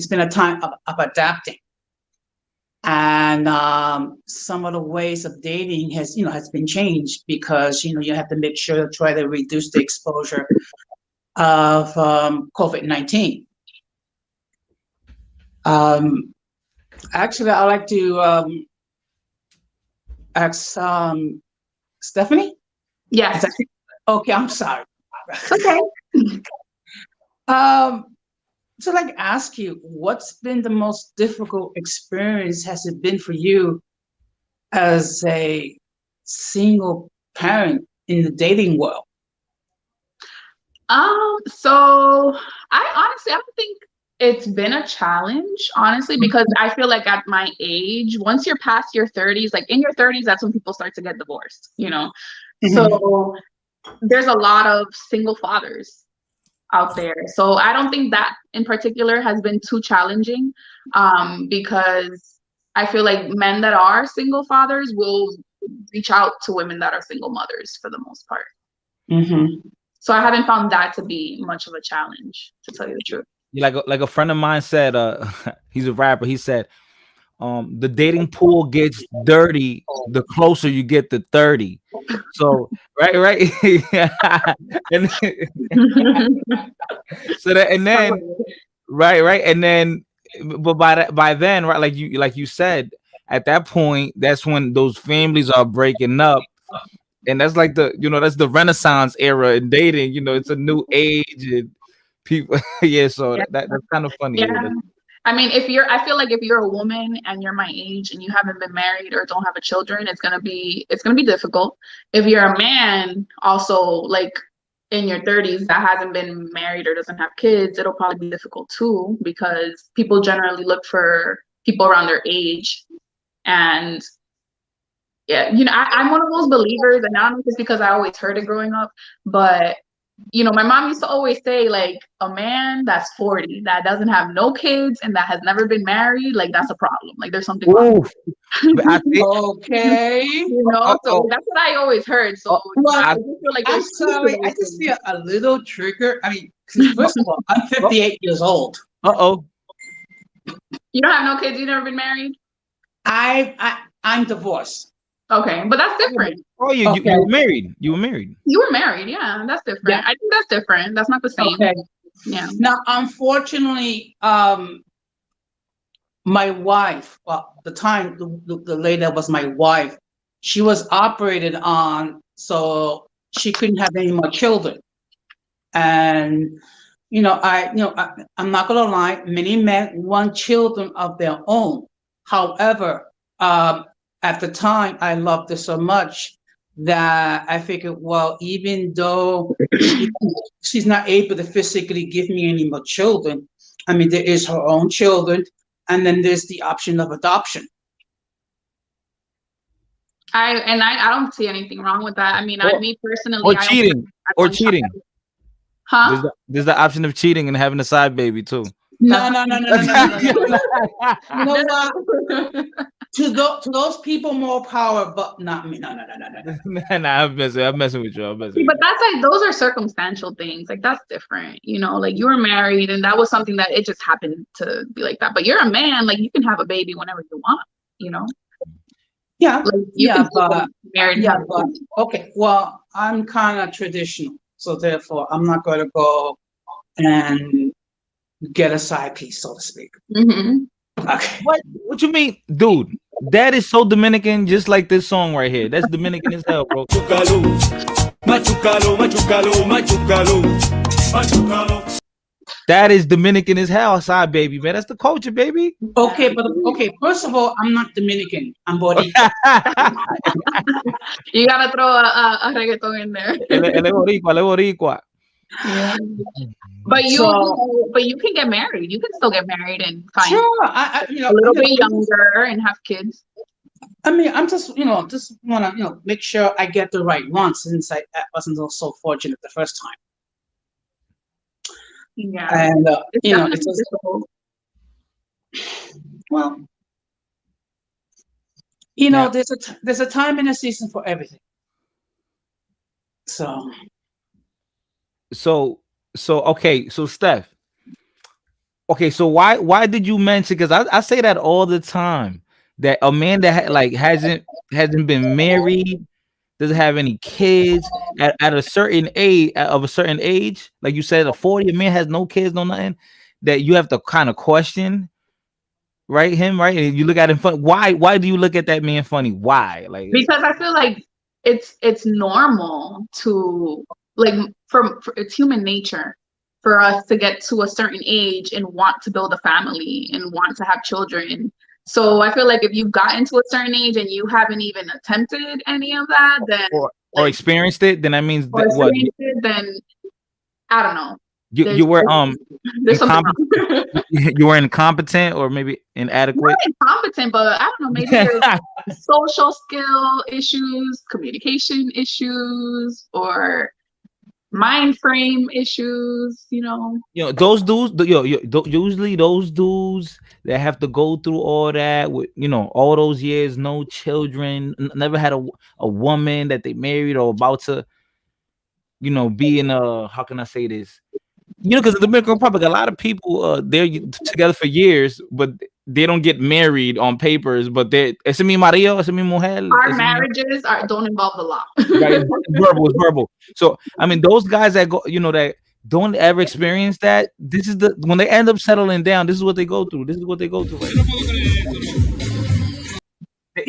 S8: been a time of adapting. And some of the ways of dating has been changed because, you have to make sure to try to reduce the exposure of COVID-19. Actually, I'd like to ask Stephanie?
S5: Yes.
S8: Okay, I'm sorry.
S5: Okay.
S8: So I'd like to ask you, what's been the most difficult experience has it been for you as a single parent in the dating world?
S5: So I don't think it's been a challenge, honestly, because I feel like at my age, once you're past your 30s, like in your 30s, that's when people start to get divorced, you know? So there's a lot of single fathers out there. So I don't think that in particular has been too challenging, because I feel like men that are single fathers will reach out to women that are single mothers for the most part. So I haven't found that to be much of a challenge, to tell you the truth.
S6: Like a friend of mine said, he's a rapper. He said, the dating pool gets dirty the closer you get to 30. So right. And so that, and then right, and then, but by then, right, like you said, at that point, that's when those families are breaking up. And that's like that's the Renaissance era in dating. It's a new age and people. Yeah, so that's kind of funny.
S5: Yeah. I mean, I feel like if you're a woman and you're my age and you haven't been married or don't have a children, it's gonna be difficult. If you're a man, also like in your 30s that hasn't been married or doesn't have kids, it'll probably be difficult too, because people generally look for people around their age. And yeah, I'm one of those believers, and I don't know if it's because I always heard it growing up, but my mom used to always say, like, a man that's 40 that doesn't have no kids and that has never been married, like, that's a problem. Like, there's something wrong.
S8: Okay.
S5: So that's what I always heard. So I just feel like
S8: I'm sorry, I just feel a little triggered. I mean, first of all, I'm 58 years old.
S5: You don't have no kids? You've never been married?
S8: I'm divorced.
S5: Okay, but that's different.
S6: Oh, you were married. You were married.
S5: You were married, yeah. That's different. Yeah. I think that's different. That's not the same.
S8: Okay.
S5: Yeah.
S8: Now, unfortunately, my wife, well, the time the lady that was my wife, she was operated on, so she couldn't have any more children. And I'm not gonna lie, many men want children of their own. However, at the time, I loved her so much that I figured, well, even though she's not able to physically give me any more children, I mean, there is her own children, and then there's the option of adoption.
S5: I don't see anything wrong with that. I mean, me personally,
S6: or cheating.
S5: Huh?
S6: There's the option of cheating and having a side baby too.
S8: No. You know what? To those people, more power, but not me. No.
S6: I'm messing with you.
S5: But that's like, those are circumstantial things. Like, that's different. Like, you were married and that was something that it just happened to be like that. But you're a man, like, you can have a baby whenever you want,
S8: Yeah.
S5: Like,
S8: but
S5: married.
S8: Yeah, but okay. Well, I'm kind of traditional, so therefore I'm not going to go and get a side piece, so to speak. Okay.
S6: What you mean, dude? That is so Dominican, just like this song right here. That's Dominican as hell, bro. That is Dominican as hell, side baby, man. That's the culture, baby.
S8: Okay, first of all, I'm not Dominican. I'm Boricua.
S5: You gotta throw a reggaeton in there.
S6: Boricua.
S5: Yeah. But you can get married. You can still get married and find
S8: a
S5: little bit younger and have kids.
S8: I mean, I'm just want to make sure I get the right one, since I wasn't so fortunate the first time.
S5: Yeah,
S8: and
S5: it's just difficult.
S8: Well, there's a time and a season for everything.
S6: So okay, so Steph. Okay, so why did you mention? Because I say that all the time, that a man that hasn't been married, doesn't have any kids at a certain age, like you said, a 40, a man has no kids, no nothing, that you have to kind of question, right? Him, right? And you look at him funny. Why do you look at that man funny? Why? Like,
S5: because I feel like it's normal to, like, for it's human nature for us to get to a certain age and want to build a family and want to have children. So I feel like if you've gotten to a certain age and you haven't even attempted any of that, then
S6: or experienced it, then that means
S5: then I don't know.
S6: You were
S5: There's something wrong.
S6: you were incompetent or maybe inadequate.
S5: Not incompetent, but I don't know, maybe there's social skill issues, communication issues, or mind frame issues, you know.
S6: Those dudes, usually those dudes that have to go through all that with, all those years, no children, never had a woman that they married or about to, be in a, how can I say this? Because in the Dominican Republic, a lot of people they're together for years, but they don't get married on papers. But ese mi marido, ese mi mujer.
S5: Our marriages don't involve the law.
S6: Right, it's verbal. So I mean, those guys that go, that don't ever experience that. This is when they end up settling down. This is what they go through. This is what they go through.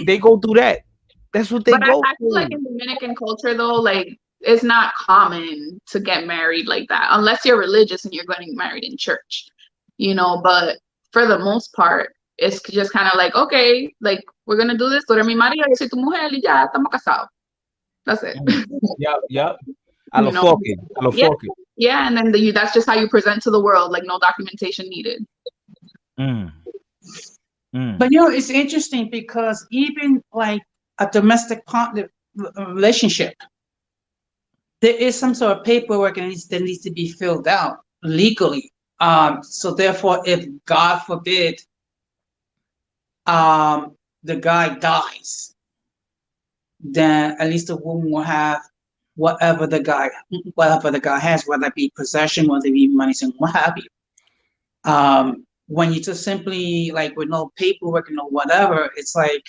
S6: They go through that. That's what they go
S5: I feel like in Dominican culture, though, like, it's not common to get married like that unless you're religious and you're getting married in church, but for the most part, it's just kind of like, okay, like, we're gonna do this. Tú eres mi marido, yo soy tu mujer, y ya estamos casados. That's it.
S6: Yep. A lo foque.
S5: Yeah, and then that's just how you present to the world, like, no documentation needed.
S8: But it's interesting because even like a domestic partner relationship, there is some sort of paperwork that needs to be filled out legally. So therefore, if God forbid, the guy dies, then at least the woman will have whatever the guy has, whether it be possession, whether it be money, and what have you. When you just simply, like, with no paperwork and no whatever, it's like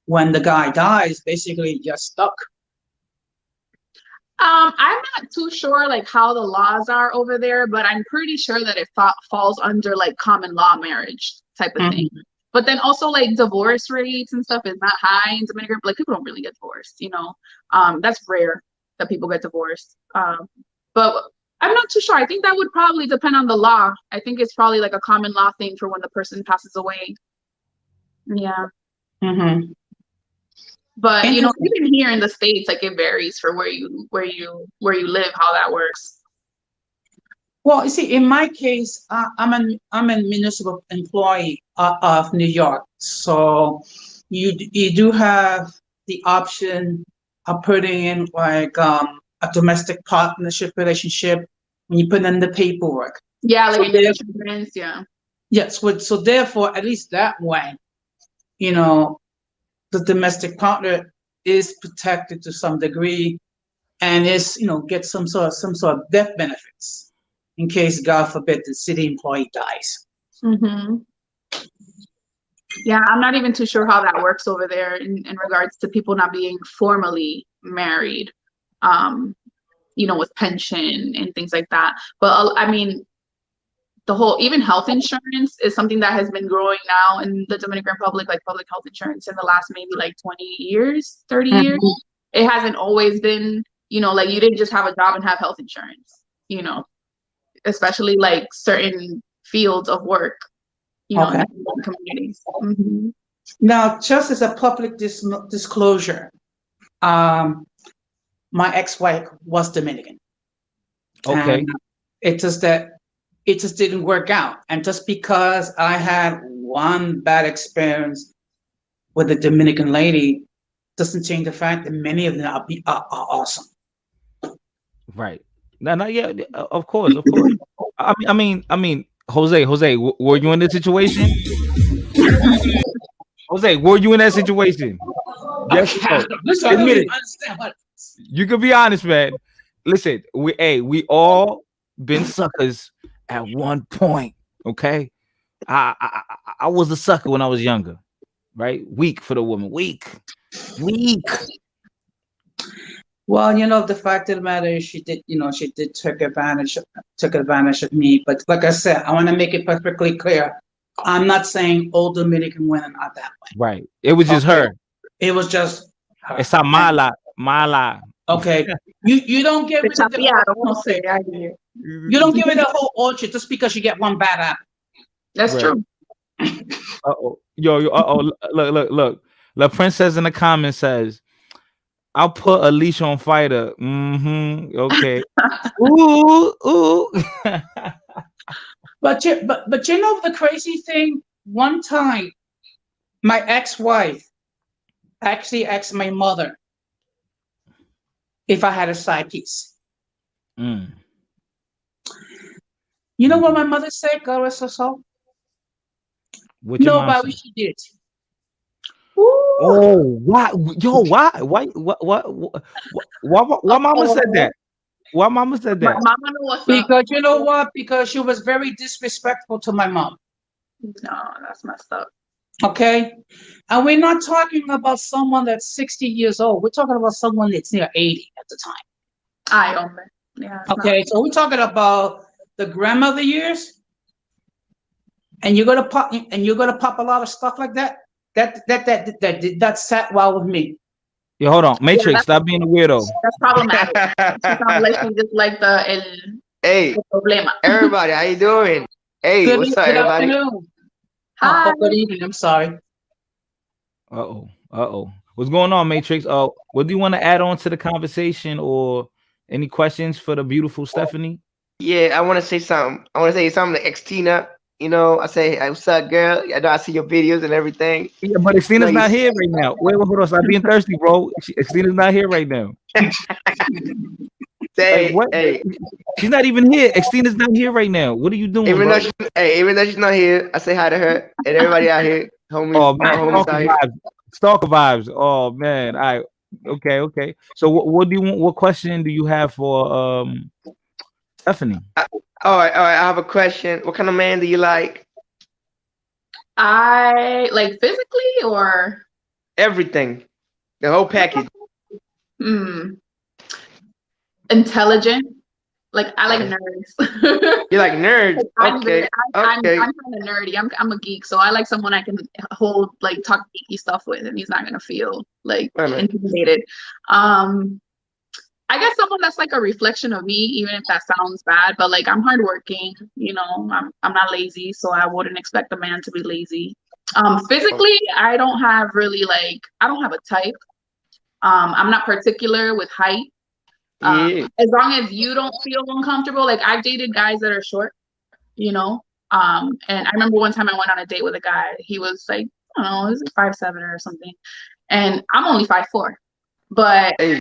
S8: when the guy dies, basically you're stuck.
S5: I'm not too sure like how the laws are over there, but I'm pretty sure that it falls under like common law marriage type of thing. But then also like divorce rates and stuff is not high in Dominican. Like, people don't really get divorced, that's rare that people get divorced. But I'm not too sure. I think that would probably depend on the law. I think it's probably like a common law thing for when the person passes away. Yeah. But even here in the States, like, it varies for where you live, how that works.
S8: Well, you see, in my case, I'm a municipal employee of New York, so you do have the option of putting in like a domestic partnership relationship when you put in the paperwork.
S5: Yeah, like insurance. Yeah.
S8: Yes. So therefore, at least that way, the domestic partner is protected to some degree, and is get some sort of death benefits in case, God forbid, the city employee dies.
S5: Yeah, I'm not even too sure how that works over there in regards to people not being formally married, with pension and things like that. But I mean, the whole, even health insurance is something that has been growing now in the Dominican Republic, like public health insurance in the last maybe like 20 years, 30 years. It hasn't always been, like, you didn't just have a job and have health insurance, especially like certain fields of work, in communities.
S8: Now, just as a public disclosure, my ex-wife was Dominican.
S6: Okay.
S8: And it just didn't work out. And just because I had one bad experience with a Dominican lady doesn't change the fact that many of them are awesome.
S6: Right. No, yeah, of course. I mean, Jose, were you in this situation? Jose, were you in that situation? Yes. Admit it. You can be honest, man. Listen, we all been suckers at one point. Okay, I was a sucker when I was younger, right? Weak for the woman, weak.
S8: Well, the fact of the matter is she did took advantage of me. But like I said, I want to make it perfectly clear. I'm not saying all Dominican women are that way.
S6: Right. It was just her.
S8: It was just her.
S6: Esa mala.
S8: Okay. You don't get rid of you don't give it a whole orchard just because you get one bad apple.
S5: That's true.
S6: Look. La Princess in the comments says, I'll put a leash on fighter. Okay. Ooh, ooh.
S8: But you know the crazy thing? One time, my ex-wife actually asked my mother if I had a side piece.
S6: Mm.
S8: You know what my mother said? God rest her soul.
S6: What your mom
S8: Nobody
S6: said?
S8: she did.
S6: Oh, why? Yo, why? Why mama said that? Why mama said
S5: My
S6: that?
S5: mama know what's up.
S8: Because you know what? Because she was very disrespectful to my mom.
S5: No, that's messed up.
S8: Okay? And we're not talking about someone that's 60 years old. We're talking about someone that's near 80 at the time.
S5: I own it. Yeah. it's
S8: Okay, so we're talking about the grandmother years, and you're gonna pop a lot of stuff like that. That sat well with me.
S6: Yo, hold on, Matrix,
S5: that's-
S6: stop being a weirdo.
S5: That's problematic. She sounds like she just like
S2: Hey,
S5: el problema.
S2: everybody, how you doing? Hey,
S8: Good,
S2: what's up,
S8: good
S2: everybody?
S8: afternoon.
S5: Hi.
S8: Oh, good evening. I'm sorry.
S6: Uh-oh. What's going on, Matrix? What do you want to add on to the conversation, or any questions for the beautiful Stephanie?
S2: Yeah, I want to say something. I want to say something to Xtina. You know, I say, hey, what's up, girl? I know I see your videos and everything.
S6: Yeah, but Xtina's
S2: No, you
S6: not
S2: s-
S6: here right now. Wait, hold on. Stop being thirsty, bro. Xtina's not here right now.
S2: Say,
S6: Like, what?
S2: hey,
S6: She's not even here. Xtina's not here right now. What are you doing,
S2: even
S6: bro?
S2: though she's not here, I say hi to her and everybody out here, homies,
S6: Oh man,
S2: homies
S6: stalker
S2: out here.
S6: vibes. Stalker vibes. Oh man. All right. Okay. So what do you want? What question do you have for Stephanie?
S2: All right. I have a question. What kind of man do you like?
S5: I like physically or
S2: Everything, the whole package.
S5: intelligent. Like I like nerds.
S2: You like nerds?
S5: I'm
S2: Okay.
S5: I'm
S2: Okay.
S5: kind of nerdy. I'm a geek, so I like someone I can hold, like talk geeky stuff with, and he's not gonna feel like
S2: Wait a minute.
S5: intimidated. I guess someone that's like a reflection of me, even if that sounds bad, but like I'm hardworking, you know, I'm not lazy, so I wouldn't expect a man to be lazy. Physically, I don't have a type. I'm not particular with height.
S2: Yeah.
S5: As long as you don't feel uncomfortable, like I've dated guys that are short, you know. And I remember one time I went on a date with a guy. He was like, I don't know, he was like 5'7" or something, and I'm only 5'4". But
S2: Hey.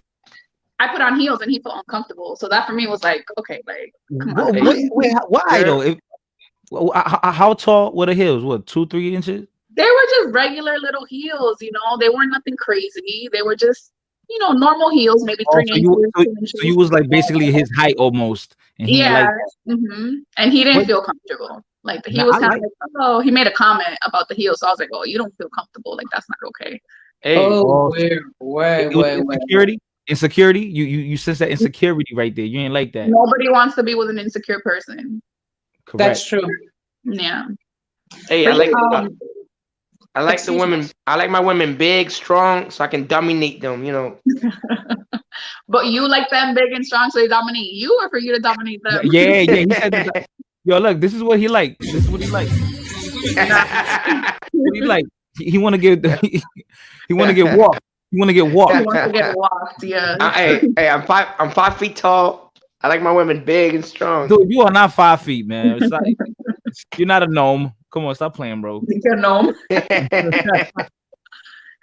S5: I put on heels and he felt uncomfortable. So that for me was like, okay, like come on.
S6: Wait, why though? How tall were the heels? What, 2-3 inches?
S5: They were just regular little heels, you know. They weren't nothing crazy. They were just, you know, normal heels, maybe 3
S6: So
S5: inches. 2
S6: so
S5: inches.
S6: you was like basically his height almost, and he
S5: Yeah.
S6: like.
S5: And he didn't
S6: What?
S5: feel comfortable. Like he
S6: Nah,
S5: was
S6: I
S5: kind
S6: like-
S5: of like, oh, he made a comment about the heels. So I was like, oh, you don't feel comfortable. Like that's not okay.
S2: Hey.
S8: Oh,
S6: It was
S8: wait.
S6: insecurity. You sense that insecurity right there. You ain't like that.
S5: Nobody wants to be with an insecure person.
S6: Correct.
S8: That's true.
S5: Yeah.
S2: Hey,
S5: But
S2: I like
S5: yeah,
S2: I like the
S8: excuse me.
S2: women. I like my women big, strong, so I can dominate them. You know.
S5: but you like them big and strong, so they dominate you, or for you to dominate them?
S6: Yeah. He said that. Yo, look, this is what he like. This is what he like. What he like. He want to get. He want to get walked. He want to get
S5: He
S6: walked.
S5: wants to get walked. Yeah.
S2: Hey, I'm 5 feet tall. I like my women big and strong.
S6: Dude, you are not 5 feet, man. It's like, you're not a gnome. Come on, stop playing, bro.
S5: You know.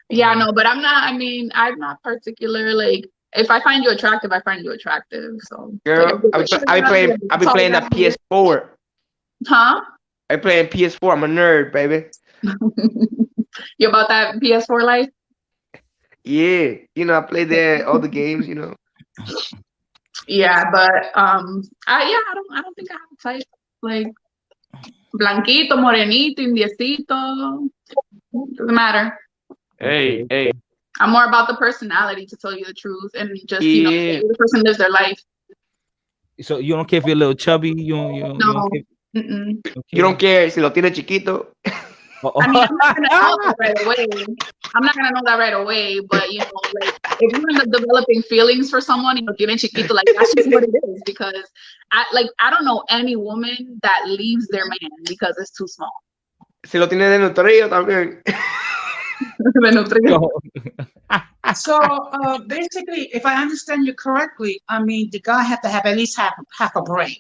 S5: Yeah, no, but I'm not. I mean, I'm not particular. Like, if I find you attractive, I find you attractive. So,
S2: Girl, I be playing that PS4.
S5: Huh?
S2: I playing PS4. I'm a nerd, baby.
S5: You about that PS4 life?
S2: Yeah, you know I play there all the games. You know.
S5: Yeah, but I don't think I have a type. Like blanquito, morenito, indiecito. Doesn't matter.
S2: Hey.
S5: I'm more about the personality, to tell you the truth, and just you know,
S2: Yeah.
S5: the person lives their life.
S6: So you don't care if you're a little chubby. You don't
S5: No.
S6: care.
S5: Mm-mm.
S2: You don't care si lo tiene chiquito.
S5: I mean, I'm not gonna know that right away. I'm not gonna know that right away, but you know, like if you're in the developing feelings for someone, you know, tiene chiquito, like that's just what it is. Because I don't know any woman that leaves their man because it's too small.
S2: Si lo tiene de nutrillo también.
S5: The nutrition.
S8: So basically, if I understand you correctly, I mean the guy had to have at least half a brain.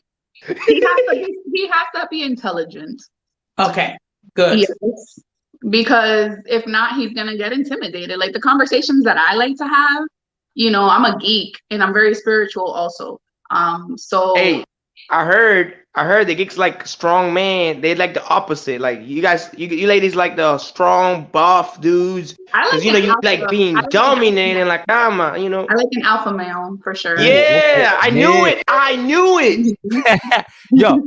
S5: He has to be intelligent.
S8: Okay, good.
S5: Yes. Because if not, he's gonna get intimidated. Like the conversations that I like to have, you know, I'm a geek and I'm very spiritual also. So
S9: Hey, I heard the geeks like strong man. They like the opposite. Like you guys, you ladies like the strong buff dudes.
S5: I
S9: Cause
S5: like
S9: you know
S5: an
S9: you like
S5: alpha.
S9: being
S5: I like an
S9: dominated
S5: alpha.
S9: like cama. You know.
S5: I like an alpha male for sure.
S9: Yeah, I knew
S6: Yeah.
S9: it. I knew it.
S6: Yo,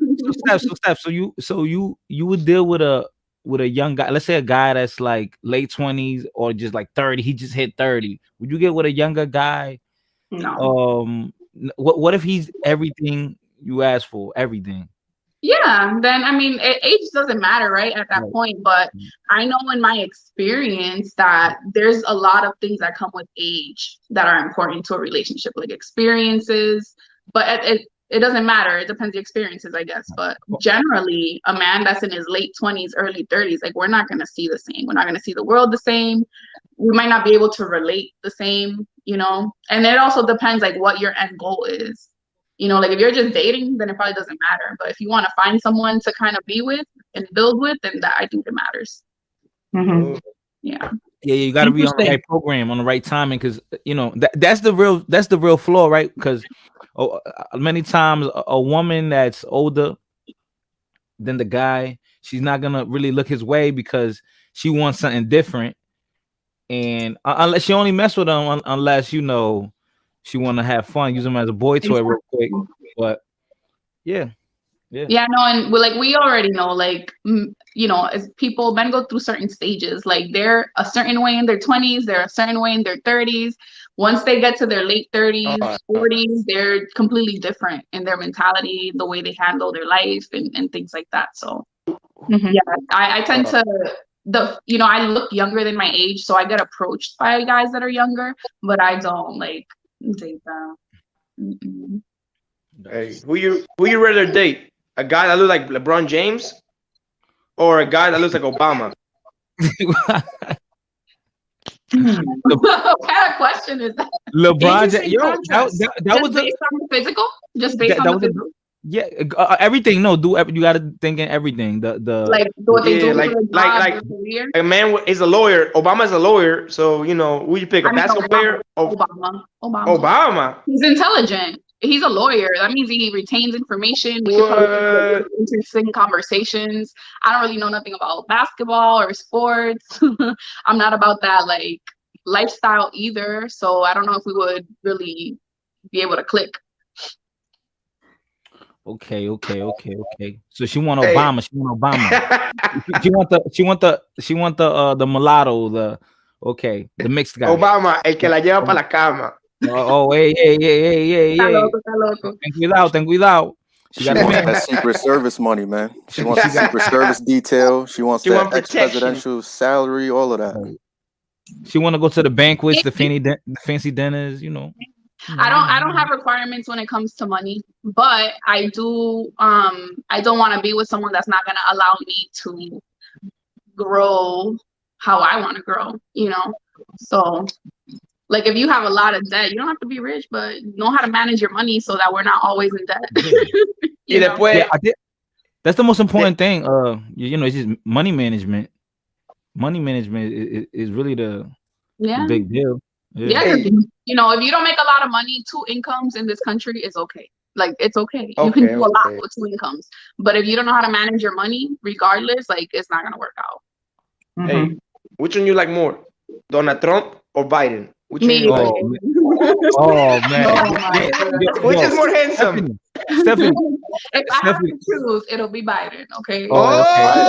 S6: so you would deal with a young guy, let's say a guy that's like late 20s or just like 30, he just hit 30. Would you get with a younger guy?
S5: No.
S6: What if he's everything you ask for, everything?
S5: Yeah, then I mean, age doesn't matter, right, at that
S6: Right.
S5: point. But I know in my experience that there's a lot of things that come with age that are important to a relationship, like experiences. But it doesn't matter. It depends the experiences, I guess. But generally, a man that's in his late 20s, early 30s, like we're not gonna see the same. We're not gonna see the world the same. We might not be able to relate the same, you know. And it also depends like what your end goal is. You know, like if you're just dating, then it probably doesn't matter. But if you want to find someone to kind of be with and build with, then that I think it matters.
S8: Mhm.
S5: Yeah.
S6: Yeah, you got to be on the right program, on the right timing, because you know that's the real flaw, right? Because many times a woman that's older than the guy, she's not gonna really look his way because she wants something different, and unless she only mess with him unless you know she want to have fun, use him as a boy toy real quick. But yeah.
S5: Yeah, no, and we already know, like, you know, as people, men go through certain stages. Like they're a certain way in their 20s, they're a certain way in their 30s. Once they get to their late 30s, 40s, they're completely different in their mentality, the way they handle their life and things like that. So yeah, I tend to I look younger than my age, so I get approached by guys that are younger, but I don't like date them. Mm-mm.
S9: Hey, who you rather date? A guy that looks like LeBron James, or a guy that looks like Obama?
S5: What kind of question is that?
S6: LeBron James, yo, that was
S5: based on the physical, just based on the physical.
S6: Yeah, everything. No, you got to think in everything. The
S5: like what they do,
S9: like a man is a lawyer. Obama is a lawyer, so you know, would you pick a basketball player? Obama.
S5: He's intelligent. He's a lawyer. That means he retains information. We can probably interesting conversations. I don't really know nothing about basketball or sports. I'm not about that like lifestyle either. So I don't know if we would really be able to click.
S6: Okay. So she want Obama. She want Obama. she want the mulatto. The mixed guy.
S9: Obama, el que la lleva para la cama.
S6: Hey.
S5: Está loco.
S6: Ten cuidado.
S10: She wants that Secret Service money, man. She wants the Secret Service detail. She wants that ex-presidential salary, all of that.
S6: She want to go to the banquets, the fancy dinners, you know.
S5: I don't have requirements when it comes to money, but I do I don't want to be with someone that's not gonna allow me to grow how I want to grow, you know. So like if you have a lot of debt, you don't have to be rich, but know how to manage your money so that we're not always in debt.
S6: That's the most important thing. You know, it's just money management. Money management is really the big deal.
S5: Yeah, you know, if you don't make a lot of money, 2 incomes in this country is okay. Like it's okay. You can do a lot with 2 incomes. But if you don't know how to manage your money, regardless, like it's not gonna work out.
S9: Hey, which one you like more? Donald Trump or Biden? Which
S5: Me.
S9: one you like?
S6: Oh man.
S9: Which is more handsome?
S6: Stephanie.
S5: If I have to choose, it'll be Biden, okay?
S6: Biden.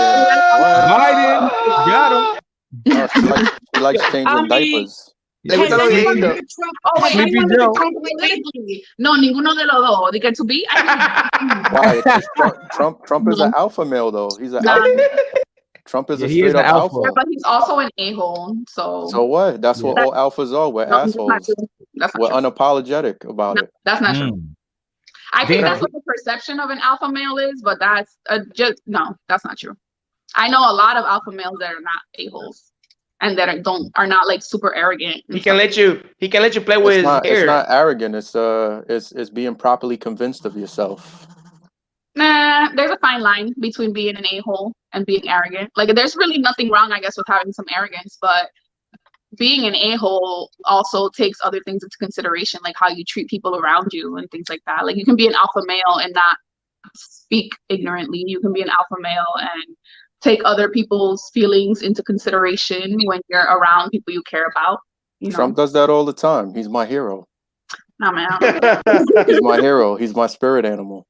S6: Got him.
S10: She likes changing diapers.
S6: Sleepy Joe.
S5: No, ninguno de los dos. De que to be.
S10: Why? Trump is an alpha male though. He's an alpha. Trump is a straight up alpha.
S5: Yeah, but he's also an a-hole. So
S10: what? That's what all alphas are. We're assholes. We're unapologetic about it.
S5: That's not true. I think that's what the perception of an alpha male is, but that's that's not true. I know a lot of alpha males that are not a-holes. and that are not like super arrogant.
S9: He can let you play with his hair.
S10: It's not arrogant. It's being properly convinced of yourself.
S5: Nah, there's a fine line between being an a-hole and being arrogant. Like, there's really nothing wrong, I guess, with having some arrogance, but being an a-hole also takes other things into consideration, like how you treat people around you and things like that. Like, you can be an alpha male and not speak ignorantly. You can be an alpha male and take other people's feelings into consideration when you're around people you care about. You know?
S10: Trump does that all the time. He's my hero.
S5: Nah, man.
S10: He's my hero. He's my spirit animal.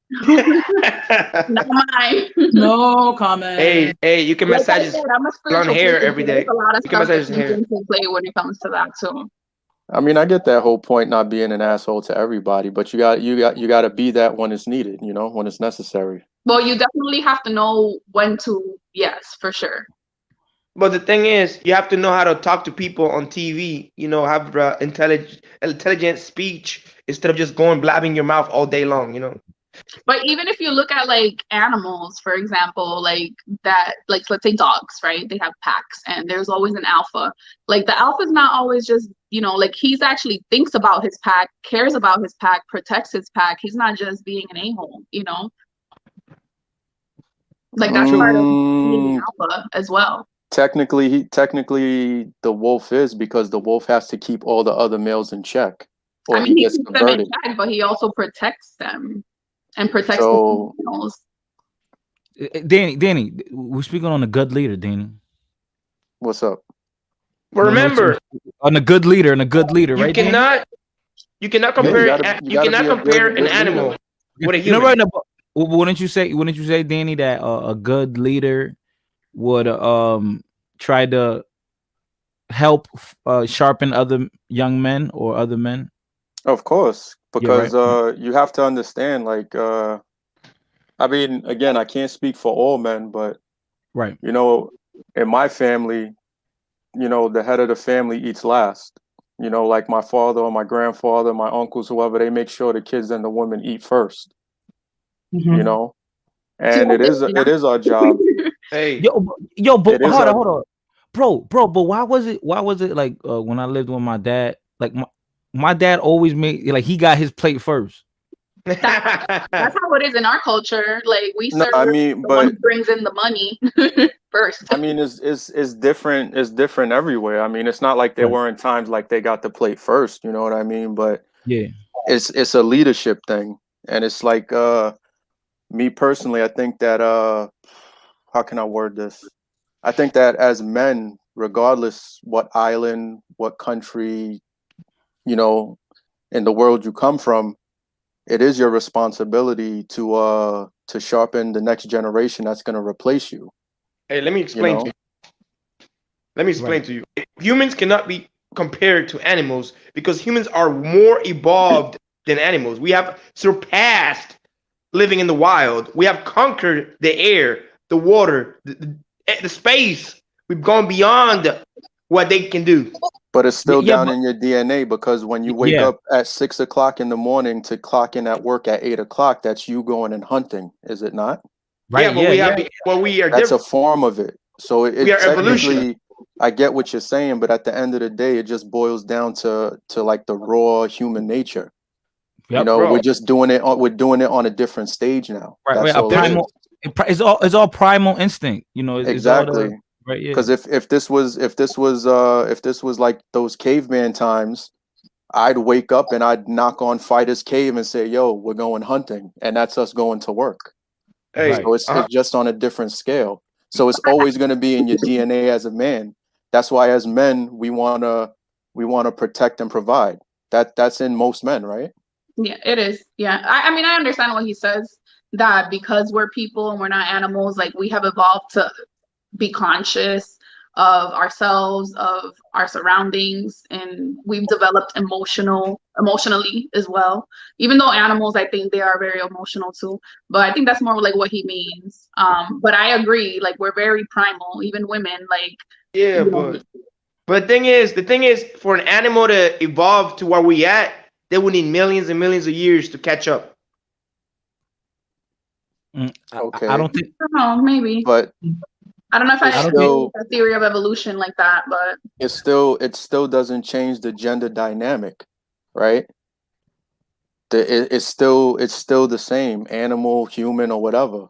S5: Not mine.
S8: No comment.
S9: Hey, you can
S5: Like I
S9: massage his
S5: said, I'm a
S9: blonde
S5: spiritual
S9: hair
S5: person,
S9: every
S5: so
S9: day.
S5: there's a lot of
S9: You can
S5: stuff
S9: massage
S5: that
S9: his hair.
S5: you can play when it comes to that too.
S10: I mean, I get that whole point, not being an asshole to everybody, but you got to be that when it's needed, you know, when it's necessary.
S5: Well, you definitely have to know when to, yes, for sure.
S9: But the thing is, you have to know how to talk to people on TV. You know, have intelligent speech instead of just going blabbing your mouth all day long. You know.
S5: But even if you look at like animals, for example, like that, like let's say dogs, right? They have packs and there's always an alpha. Like the alpha is not always just, you know, like he's actually thinks about his pack, cares about his pack, protects his pack. He's not just being an a-hole, you know? Like that's part of being an alpha as well.
S10: Technically, the wolf is, because the wolf has to keep all the other males in check, or
S5: I mean, he
S10: gets
S5: keeps them in
S10: converted.
S5: check, but he also protects them and protects
S10: So-
S5: the females.
S6: Danny, we're speaking on a good leader, Danny.
S10: What's up?
S9: But remember,
S6: on a good leader and a good leader,
S9: you
S6: right? Danny?
S9: cannot compare
S10: you gotta
S9: cannot
S10: be a
S9: compare
S10: good
S9: an
S10: leader.
S9: animal with a
S6: You know,
S9: human.
S6: right? Wouldn't you say, Danny, that a good leader would try to help sharpen other young men or other men?
S10: Of course, because
S6: right.
S10: you have to understand, like, I mean, again, I can't speak for all men, but
S6: Right.
S10: you know, in my family, you know, the head of the family eats last. You know, like my father or my grandfather, my uncles, whoever, they make sure the kids and the women eat first. You know, and it is our job.
S9: Hey,
S6: Yo, but
S10: It is
S6: hold
S10: our-
S6: on, bro. But why was it like when I lived with my dad? Like my dad always made, like, he got his plate first.
S5: That's how it is in our culture. Like we
S10: No,
S5: serve
S10: I mean,
S5: the one who
S10: but
S5: brings in the money first.
S10: I mean, it's different. It's different everywhere. I mean, it's not like there
S6: Right.
S10: weren't times like they got the plate first. You know what I mean? But
S6: Yeah.
S10: it's a leadership thing, and it's like me personally, I think that how can I word this? I think that as men, regardless what island, what country, you know, in the world you come from, it is your responsibility to sharpen the next generation that's going to replace you.
S9: Hey, let me explain
S10: know?
S9: to you. Let me explain to you. Humans cannot be compared to animals because humans are more evolved than animals. We have surpassed living in the wild. We have conquered the air, the water, the space. We've gone beyond what they can do.
S10: But it's still
S6: Yeah,
S10: down
S6: but-
S10: in your DNA, because when you wake
S6: Yeah.
S10: up at 6 o'clock in the morning to clock in at work at 8 o'clock, that's you going and hunting, is it not?
S6: Right.
S9: Yeah, but we are
S10: That's
S9: different.
S10: a form of it. So it
S9: We are
S10: technically,
S9: evolution.
S10: I get what you're saying, but at the end of the day, it just boils down to like the raw human nature.
S6: Yep.
S10: You know,
S9: Bro.
S10: we're just doing it on a different stage now.
S6: Right.
S10: That's
S6: Right.
S10: all it is.
S6: It's all primal instinct. You know. It's all
S10: Exactly.
S6: right. Yeah.
S10: Because if this was like those caveman times, I'd wake up and I'd knock on Fighter's Cave and say, "Yo, we're going hunting," and that's us going to work.
S9: Hey,
S6: Right.
S10: So it's just on a different scale. So it's always going to be in your DNA as a man. That's why as men we wanna protect and provide. That's in most men, right?
S5: Yeah, it is. Yeah. I mean, I understand what he says, that because we're people and we're not animals, like we have evolved to be conscious of ourselves, of our surroundings, and we've developed emotionally as well. Even though animals, I think they are very emotional too, but I think that's more like what he means. But I agree, like we're very primal, even women, like
S9: yeah,
S5: you know,
S9: but the thing is, for an animal to evolve to where we at, they would need millions and millions of years to catch up.
S10: Okay.
S6: I don't think.
S5: I don't know, maybe.
S10: But
S5: I don't know if I
S10: It's
S5: agree
S10: still
S5: with the theory of evolution like that, but
S10: it still doesn't change the gender dynamic, right? It's still the same, animal, human, or whatever.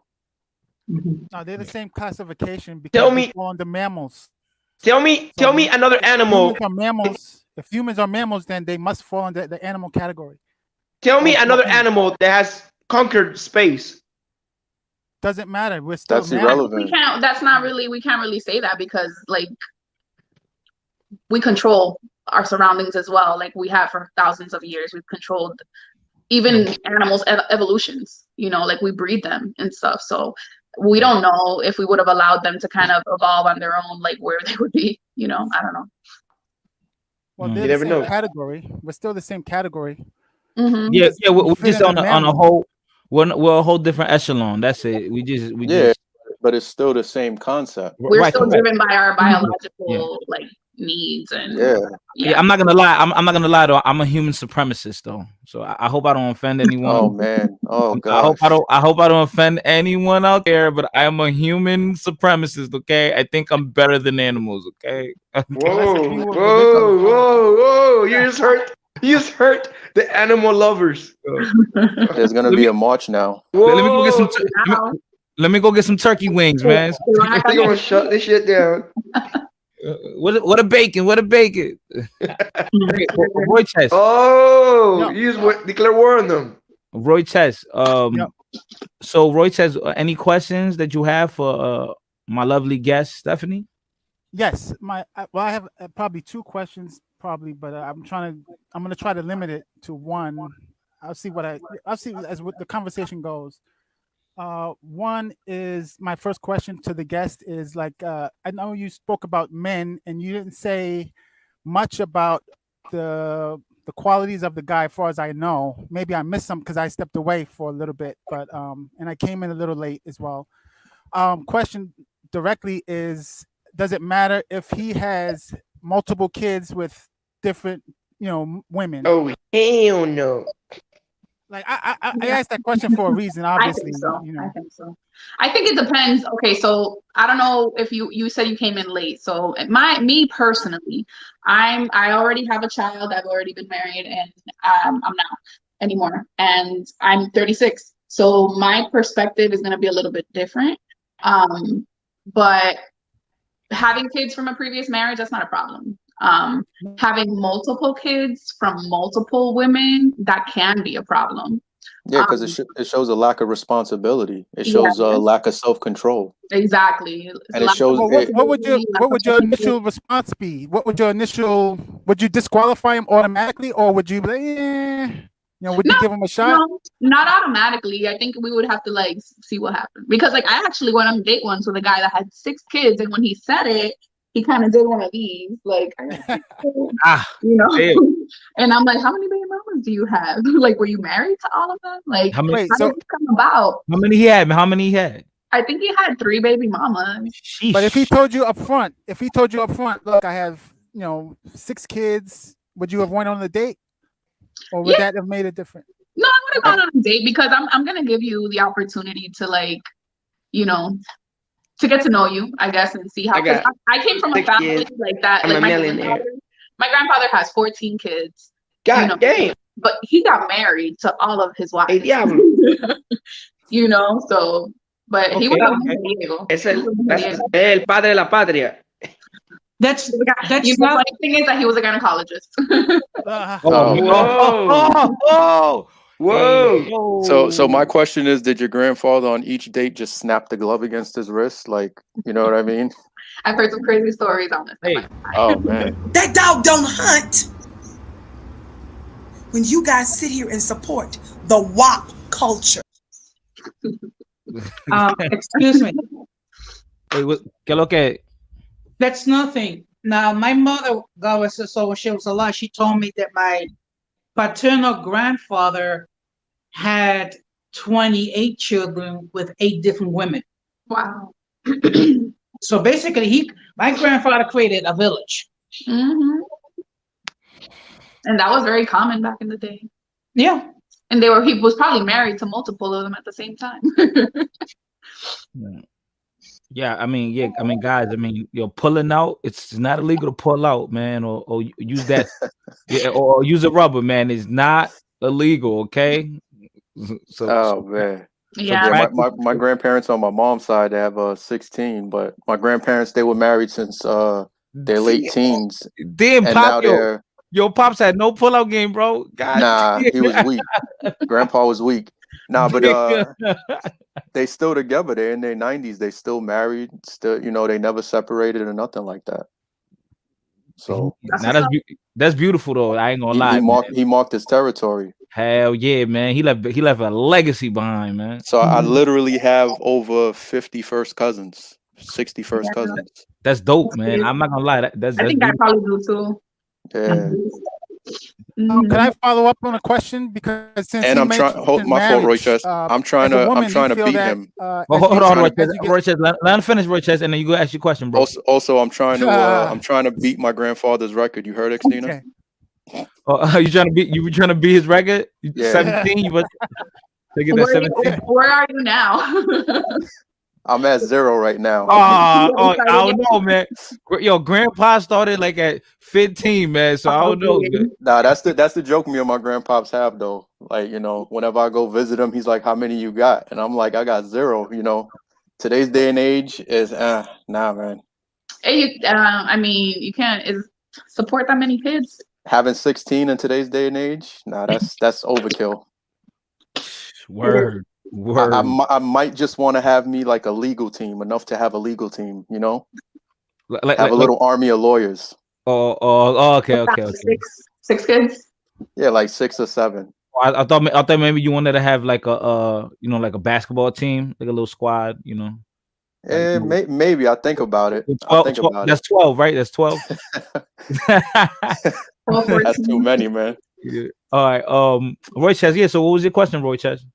S11: No, they're the same classification
S9: Tell
S11: because we
S9: me,
S11: fall under mammals.
S9: tell me,
S11: So
S9: tell me another
S11: if
S9: animal.
S11: humans are mammals, if humans are mammals, then they must fall under the animal category.
S9: Tell me
S11: Or
S9: another
S11: animal.
S9: animal that has conquered space.
S11: Doesn't matter. We're still
S10: That's
S11: mammals.
S10: irrelevant.
S5: we can't. That's not really. We can't really say that because like we control our surroundings as well. Like we have for thousands of years. We've controlled even animals' evolutions. You know, like we breed them and stuff. So we don't know if we would have allowed them to kind of evolve on their own, like where they would be. You know, I don't know.
S11: Well,
S6: Mm.
S11: they're
S9: You
S11: the
S9: never
S11: same
S9: know.
S11: category. We're still the same category.
S5: Mhm.
S6: Yeah,
S11: Just-
S6: yeah,
S11: we
S6: we're
S11: fit
S6: just
S11: in
S6: on
S11: the
S6: a
S11: mammal.
S6: whole, we're a whole different echelon. That's it. We
S10: Yeah,
S6: just
S10: but it's still the same concept.
S5: We're
S6: right,
S5: still
S6: correct.
S5: driven by our biological like needs and
S10: Yeah.
S6: Yeah, I'm not gonna lie. I'm not gonna lie though. I'm a human supremacist though, so I hope I don't offend anyone.
S10: Oh man. Oh
S6: I hope
S10: gosh.
S6: I hope I don't offend anyone out there. But I am a human supremacist. Okay, I think I'm better than animals. Okay.
S9: Whoa,
S11: Unless if you were
S9: whoa,
S11: religious.
S9: whoa, whoa! You just hurt the animal lovers.
S10: There's gonna be a march now.
S6: Let me go get some.
S5: Now,
S6: Let me go get some turkey wings, man.
S9: They gonna shut this shit down.
S6: What a bacon! What a bacon! Okay, Roy Chess.
S9: Oh,
S11: Yeah.
S9: you just declare war on them.
S6: Roy Chess.
S11: Yeah.
S6: So Roy Chess, any questions that you have for my lovely guest, Stephanie?
S11: Yes, well, I have probably two questions, probably, but I'm gonna try to limit it to one. I'll see as what the conversation goes. One is my first question to the guest is like, I know you spoke about men and you didn't say much about the qualities of the guy, as far as I know. Maybe I missed some because I stepped away for a little bit, but and I came in a little late as well. Question directly is, does it matter if he has multiple kids with different, women?
S9: Oh hell no!
S11: Like I asked that question for a reason,
S5: I
S11: obviously.
S5: think so. I think so. I think it depends. Okay, so I don't know if you said you came in late. So me personally, I already have a child. I've already been married, and I'm not anymore, and I'm 36. So my perspective is going to be a little bit different. But having kids from a previous marriage, that's not a problem. Having multiple kids from multiple women, that can be a problem.
S10: Yeah, because it shows a lack of responsibility. It shows a lack of self-control.
S5: Exactly.
S10: And it shows.
S11: Well, what would your initial response be? Would you disqualify him automatically, or would you be like, would you give him a shot?
S5: No, not automatically. I think we would have to like see what happened, because like I actually went on a date once with a guy that had 6 kids, and when he said it, he kind of did one of these, like, and I'm like, how many baby mamas do you have? Like, were you married to all of them? Like, how did this come about?
S6: How many he had?
S5: I think he had 3 baby mamas.
S6: Sheesh.
S11: But if he told you up front, look, I have 6 kids, would you have went on the date, or would that have made it different?
S5: No, I would have gone on a date, because I'm gonna give you the opportunity to like, to get to know you, I guess, and see how. I came from a family like that.
S9: I'm
S5: like
S9: a
S5: my grandfather has 14 kids.
S9: God damn.
S5: But he got married to all of his wives. So, but he was Diego.
S9: That's el padre de la patria.
S8: That's
S5: the funny thing is that he was a gynecologist.
S9: Whoa.
S10: So my question is, did your grandfather on each date just snap the glove against his wrist? Like, you know what I mean?
S5: I've heard some crazy stories on this.
S10: Oh man.
S7: That dog don't hunt. When you guys sit here and support the WAP culture.
S8: Excuse me.
S6: ¿Qué lo que?
S8: That's nothing. Now, my mother, God rest her soul, when she was alive, she told me that my paternal grandfather had 28 children with 8 different women.
S5: Wow.
S8: So basically, my grandfather created a village.
S5: Mm-hmm. And that was very common back in the day.
S8: Yeah.
S5: And he was probably married to multiple of them at the same time.
S6: Yeah, I mean, guys, I mean, you're pulling out. It's not illegal to pull out, man, or use that, yeah, or use a rubber, man. It's not illegal, okay? So,
S10: Oh man.
S6: so
S10: Yeah,
S5: Yeah.
S6: practice.
S10: my grandparents on my mom's side, they have 16, but my grandparents, they were married since their late teens,
S6: Damn,
S10: and
S6: pop,
S10: now they're
S6: yo, pops had no pull out game, bro. God
S10: nah, he was
S6: damn.
S10: weak. Grandpa was weak. Nah, but they still together. They're in their 90s. They still married. Still, you know, they never separated or nothing like that. So
S6: Now that's beautiful though. I ain't gonna lie,
S10: he marked his territory.
S6: Hell yeah, man. He left a legacy behind, man.
S10: So I literally have over 50 first cousins, 60 first cousins.
S6: That's dope, man. I'm not gonna lie. That's
S5: I think I
S6: beautiful.
S5: probably do too.
S10: Yeah.
S11: Can I follow up on a question? Because since
S10: And
S11: he
S10: I'm trying.
S11: mentioned
S10: my fault,
S11: marriage,
S10: Roychest. I'm trying
S11: as a
S10: to.
S11: woman,
S10: I'm
S11: do
S10: trying
S11: you
S10: to
S11: feel
S10: beat
S11: that,
S10: him.
S6: Oh,
S11: as
S6: hold
S11: you-
S6: on,
S11: as
S6: Roychest.
S11: you get-
S6: Roychest, let him finish, Roychest, and then you go ask your question, bro.
S10: Also, I'm trying to. I'm trying to beat my grandfather's record. You heard, Xtina?
S11: Okay.
S6: You trying to beat his record?
S10: Yeah.
S6: 17. You was to get that 17.
S5: Where are you now?
S10: I'm at 0 right now.
S6: I don't know, man. Yo, grandpa started like at 15, man. So I don't know, man.
S10: Nah, that's the joke me and my grandpops have though. Like, you know, whenever I go visit him, he's like, "How many you got?" And I'm like, "I got 0." You know, today's day and age is nah, man.
S5: Hey, I mean, you can't support that many kids.
S10: Having 16 in today's day and age, nah, that's overkill.
S6: Word.
S10: I might just want to have me like a legal team, enough to have a legal team, you know, have a little army of lawyers.
S6: Oh, okay.
S5: Six kids.
S10: Yeah, like 6 or 7.
S6: I thought maybe you wanted to have like a like a basketball team, like a little squad, you know.
S10: Yeah, maybe I think about it.
S6: 12, that's 12, right? That's 12.
S10: That's too many, man.
S6: Yeah. All right. Roy Chess, yeah. So what was your question, Roy Chess?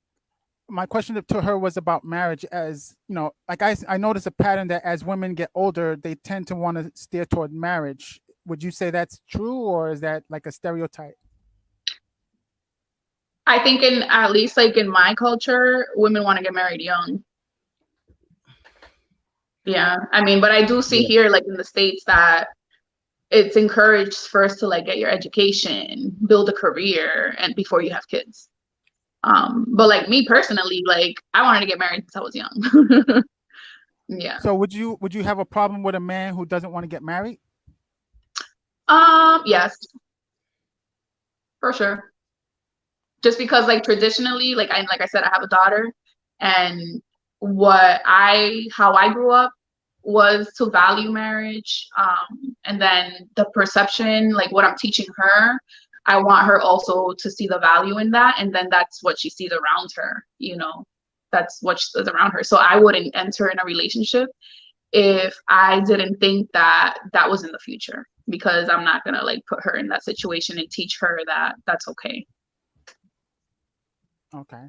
S11: My question to her was about marriage. As you know, like I notice a pattern that as women get older, they tend to want to steer toward marriage. Would you say that's true, or is that like a stereotype?
S5: I think at least like in my culture, women want to get married young. Yeah, I mean, but I do see here, like in the States, that it's encouraged first to like get your education, build a career, and before you have kids. But like me personally, like I wanted to get married since I was young. Yeah.
S11: So would you have a problem with a man who doesn't want to get married?
S5: Yes, for sure. Just because like traditionally, like I said, I have a daughter, and how I grew up was to value marriage. And then the perception, like what I'm teaching her, I want her also to see the value in that. And then that's what she sees around her, you know, that's what she sees around her. So I wouldn't enter in a relationship if I didn't think that that was in the future, because I'm not going to like put her in that situation and teach her that that's okay.
S11: Okay.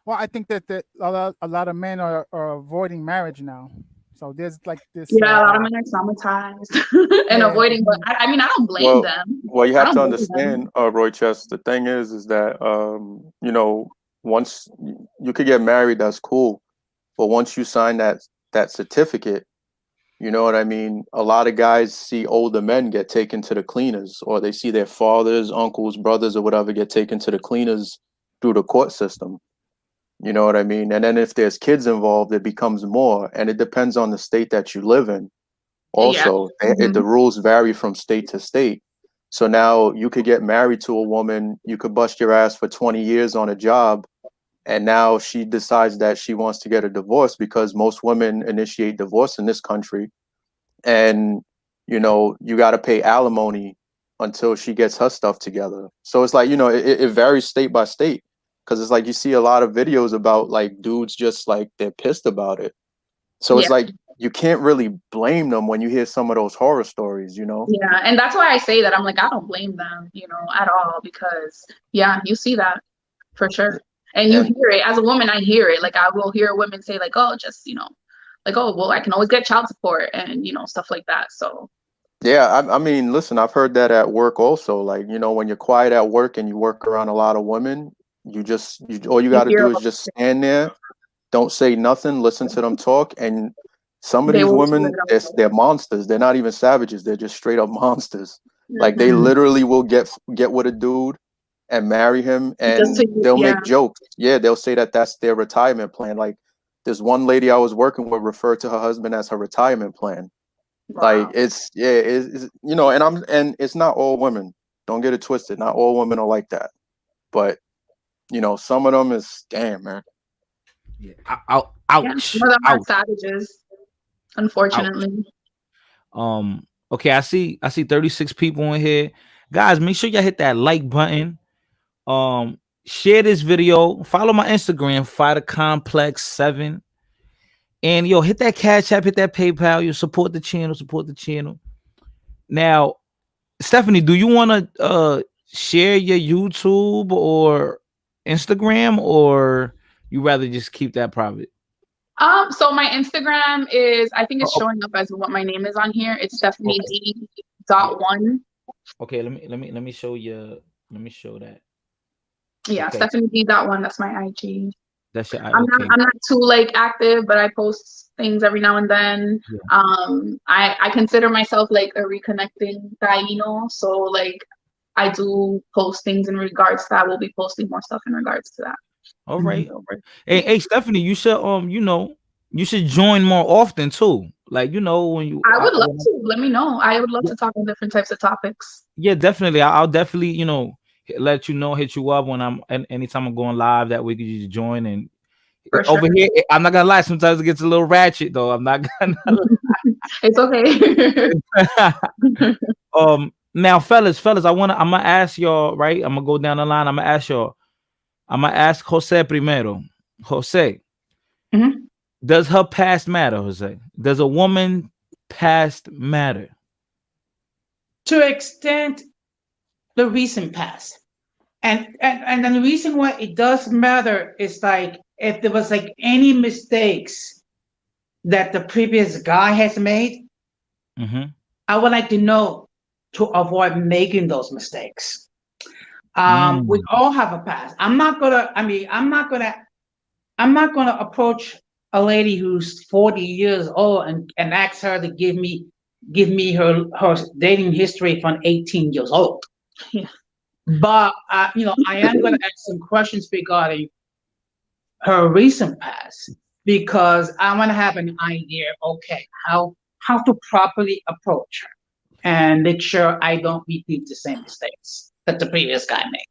S11: Well, I think that a lot of men are avoiding marriage now. So there's like this.
S5: Yeah, a lot of men are traumatized and avoiding. But I mean, I don't blame them.
S10: Well, you have to understand, Roychest. The thing is that you know, once you could get married, that's cool, but once you sign that certificate, you know what I mean. A lot of guys see older men get taken to the cleaners, or they see their fathers, uncles, brothers, or whatever get taken to the cleaners through the court system. You know what I mean? And then if there's kids involved, it becomes more. And it depends on the state that you live in. Also, the rules vary from state to state. So now you could get married to a woman, you could bust your ass for 20 years on a job, and now she decides that she wants to get a divorce, because most women initiate divorce in this country. And, you know, you got to pay alimony until she gets her stuff together. So it's like, you know, it varies state by state. Because it's like you see a lot of videos about like dudes just like they're pissed about it. So it's like you can't really blame them when you hear some of those horror stories, you know?
S5: Yeah, and that's why I say that. I'm like, I don't blame them, you know, at all, because you see that for sure. And you hear it as a woman. I hear it. Like I will hear women say like, oh, just, you know, like, oh, well, I can always get child support and, you know, stuff like that. So
S10: yeah, I mean, listen, I've heard that at work also. Like, you know, when you're quiet at work and you work around a lot of women, all you got to do is just stand there, don't say nothing, listen to them talk, and Some of
S5: They
S10: these
S5: will
S10: women,
S5: split it up.
S10: they're monsters. They're not even savages. They're just straight up monsters. Like they
S5: Mhm.
S10: literally will get with a dude and marry him, and
S5: Just to,
S10: they'll
S5: yeah.
S10: make jokes. Yeah, they'll say that that's their retirement plan. Like this one lady I was working with referred to her husband as her retirement plan. Like
S5: Wow.
S10: it's you know, and it's not all women. Don't get it twisted. Not all women are like that. But you know, some of them is damn, man.
S6: Yeah.
S5: Yeah,
S6: Ouch.
S5: some of them are
S6: Ouch.
S5: savages, unfortunately.
S6: Okay, I see 36 people in here. Guys, make sure y'all hit that like button. Share this video. Follow my Instagram, Fighter Complex 7. And yo, hit that Cash App, hit that PayPal. You support the channel. Now, Stephanie, do you want to share your YouTube or Instagram, or you rather just keep that private?
S5: So my Instagram is, I think it's
S6: Oh,
S5: showing up as what my name is on here. It's Stephanie
S6: okay.
S5: D.1.
S6: Okay, let me show you. Let me show that.
S5: Yeah,
S6: Okay,
S5: Stephanie D.1. That's my IG.
S6: that's your
S5: I'm
S6: okay.
S5: not too like active, but I post things every now and then.
S6: Yeah.
S5: I consider myself like a reconnecting taino, so like I do post things in regards to that. We'll be posting more stuff in regards to that.
S6: All right. Hey, Stephanie, you should you should join more often too. Like, when you
S5: I would love to. Let me know. I would love to talk on different types of topics.
S6: yeah, definitely. I'll definitely, let you know, hit you up when anytime I'm going live, that we could just join. And
S5: For
S6: over
S5: sure.
S6: here, I'm not gonna lie, sometimes it gets a little ratchet though. I'm not gonna
S5: It's okay.
S6: Now fellas, I'm gonna ask y'all, right? I'm gonna go down the line. I'm gonna ask Jose primero. Jose, does her past matter, Jose? Does a woman past matter?
S8: To extent the recent past. And then the reason why it does matter is like if there was like any mistakes that the previous guy has made, I would like to know to avoid making those mistakes. We all have a past. I'm not gonna approach a lady who's 40 years old and ask her to give me her dating history from 18 years old.
S5: Yeah.
S8: But I am going to ask some questions regarding her recent past, because I want to have an idea, okay, how to properly approach her and make sure I don't repeat the same mistakes that the previous guy made.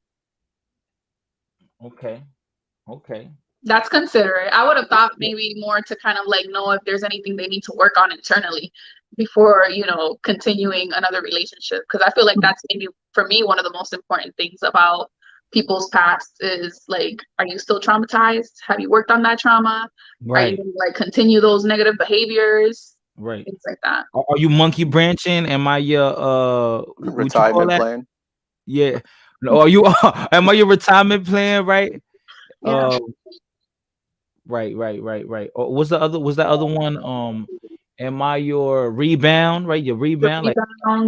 S6: Okay.
S5: That's considerate. I would have thought maybe more to kind of like know if there's anything they need to work on internally before, continuing another relationship. Because I feel like that's maybe for me one of the most important things about people's past is like, are you still traumatized? Have you worked on that trauma?
S6: Right.
S5: Are you gonna like continue those negative behaviors?
S6: Right.
S5: Things like that.
S6: Are you monkey branching? Am I your
S10: retirement plan?
S6: Yeah. No, am I your retirement plan? Right.
S5: Yeah.
S6: Right. Was that other one? Am I your rebound? Right, your rebound.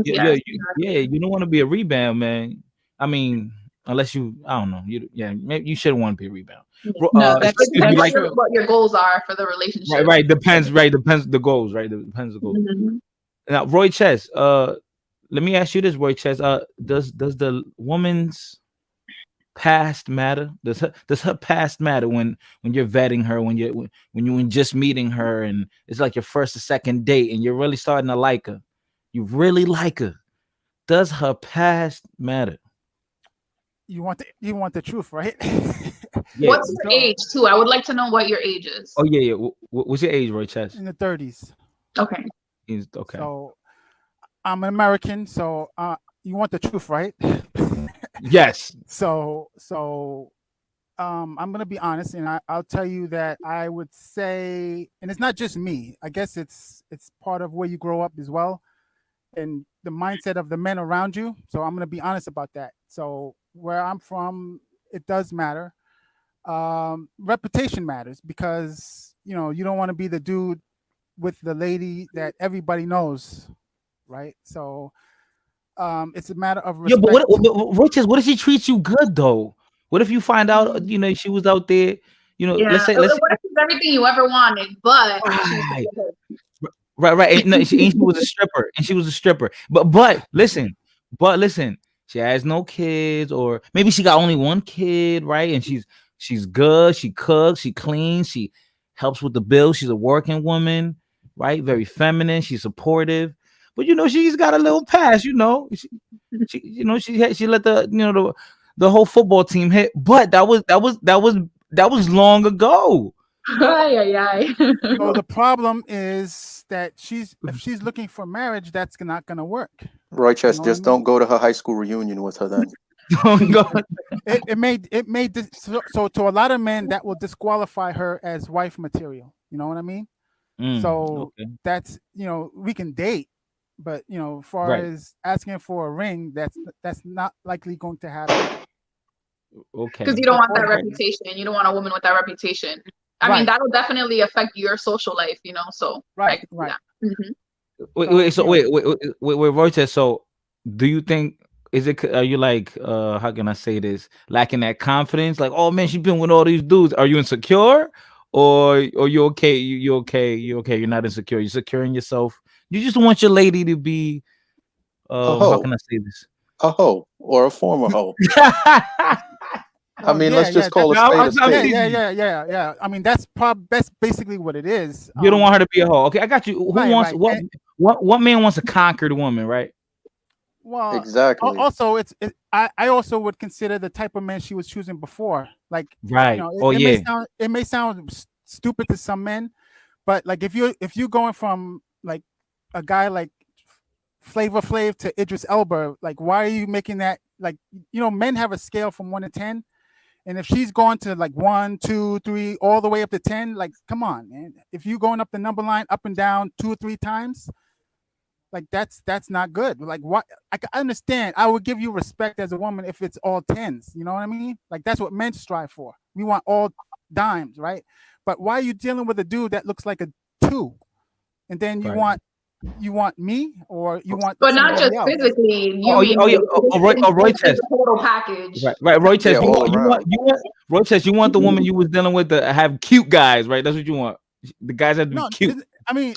S5: Yes.
S6: You don't want to be a rebound, man. I mean, unless I don't know. Maybe you shouldn't want to be a rebound.
S5: No, that's what your goals are for the relationship.
S6: Right. Depends the goals. Right, depends the goals. Now, Roy Chess. Let me ask you this, Roy Chess. Does the woman's past matter? Does her past matter when you're vetting her, when you're just meeting her and it's like your first or second date and you're really starting to like her? You really like her. Does her past matter?
S11: You want the truth, right?
S6: Yeah.
S5: What's your age too? I would like to know what your age is.
S6: Oh yeah. What's your age, Roy Chess?
S11: In the 30s.
S5: Okay.
S6: Okay.
S11: So I'm an American, so you want the truth, right?
S6: Yes.
S11: So I'm gonna be honest, and I'll tell you that I would say, and it's not just me. I guess it's part of where you grow up as well, and the mindset of the men around you. So I'm gonna be honest about that. So where I'm from, it does matter. Reputation matters, because you don't want to be the dude with the lady that everybody knows, right? So it's a matter of respect.
S6: Yeah, but Roaches, what if she treats you good though? What if you find out, she was out there, let's say
S5: what if it's everything you ever wanted, but
S6: Right. And, no, she was a stripper, and she was a stripper. But listen, she has no kids, or maybe she got only one kid, right? And she's good. She cooks. She cleans. She helps with the bills. She's a working woman, right? Very feminine. She's supportive. But she's got a little past. She let the whole football team hit. But that was long ago.
S11: So the problem is that if she's looking for marriage, that's not gonna work.
S10: Roy Chess, just don't go to her high school reunion with her then.
S6: Don't go.
S11: It made this, so to a lot of men that will disqualify her as wife material. You know what I mean? So
S6: okay.
S11: that's we can date, but as far as asking for a ring, that's not likely going to happen.
S6: Okay.
S5: Because you don't want that reputation. You don't want a woman with that reputation. I mean, that'll definitely affect your social life, so.
S11: Right.
S6: Wait, Royce. So do you think, are you like, how can I say this, lacking that confidence? Like, oh man, she's been with all these dudes. Are you insecure? Or you okay? You okay? You're not insecure. You're secure in yourself. You just want your lady to be, how can I say this?
S10: A hoe or a former hoe. I mean, let's just call it a spade.
S11: Yeah. I mean, that's basically what it is.
S6: You don't want her to be a hoe. Okay, I got you. Who wants what man wants a conquered woman, right?
S11: Well,
S10: exactly.
S11: Also, I also would consider the type of man she was choosing before. Like,
S6: right.
S11: It may sound stupid to some men, but like if you're going from like a guy like Flavor Flav to Idris Elba, like why are you making that? Like, men have a scale from 1 to 10. And if she's going to like 1, 2, 3, all the way up to 10, like, come on, man. If you're going up the number line up and down 2 or 3 times, like that's not good. Like, what? I understand. I would give you respect as a woman if it's all 10s. You know what I mean? Like, that's what men strive for. We want all dimes, right? But why are you dealing with a dude that looks like a 2? And then you want me, or you want,
S5: but not just
S11: else?
S5: Physically.
S6: Roy Chess.
S5: Total package.
S6: Right. Roy Chess. Roy Chess. You want the woman you was dealing with to have cute guys, right? That's what you want. The guys have to be cute.
S11: I mean,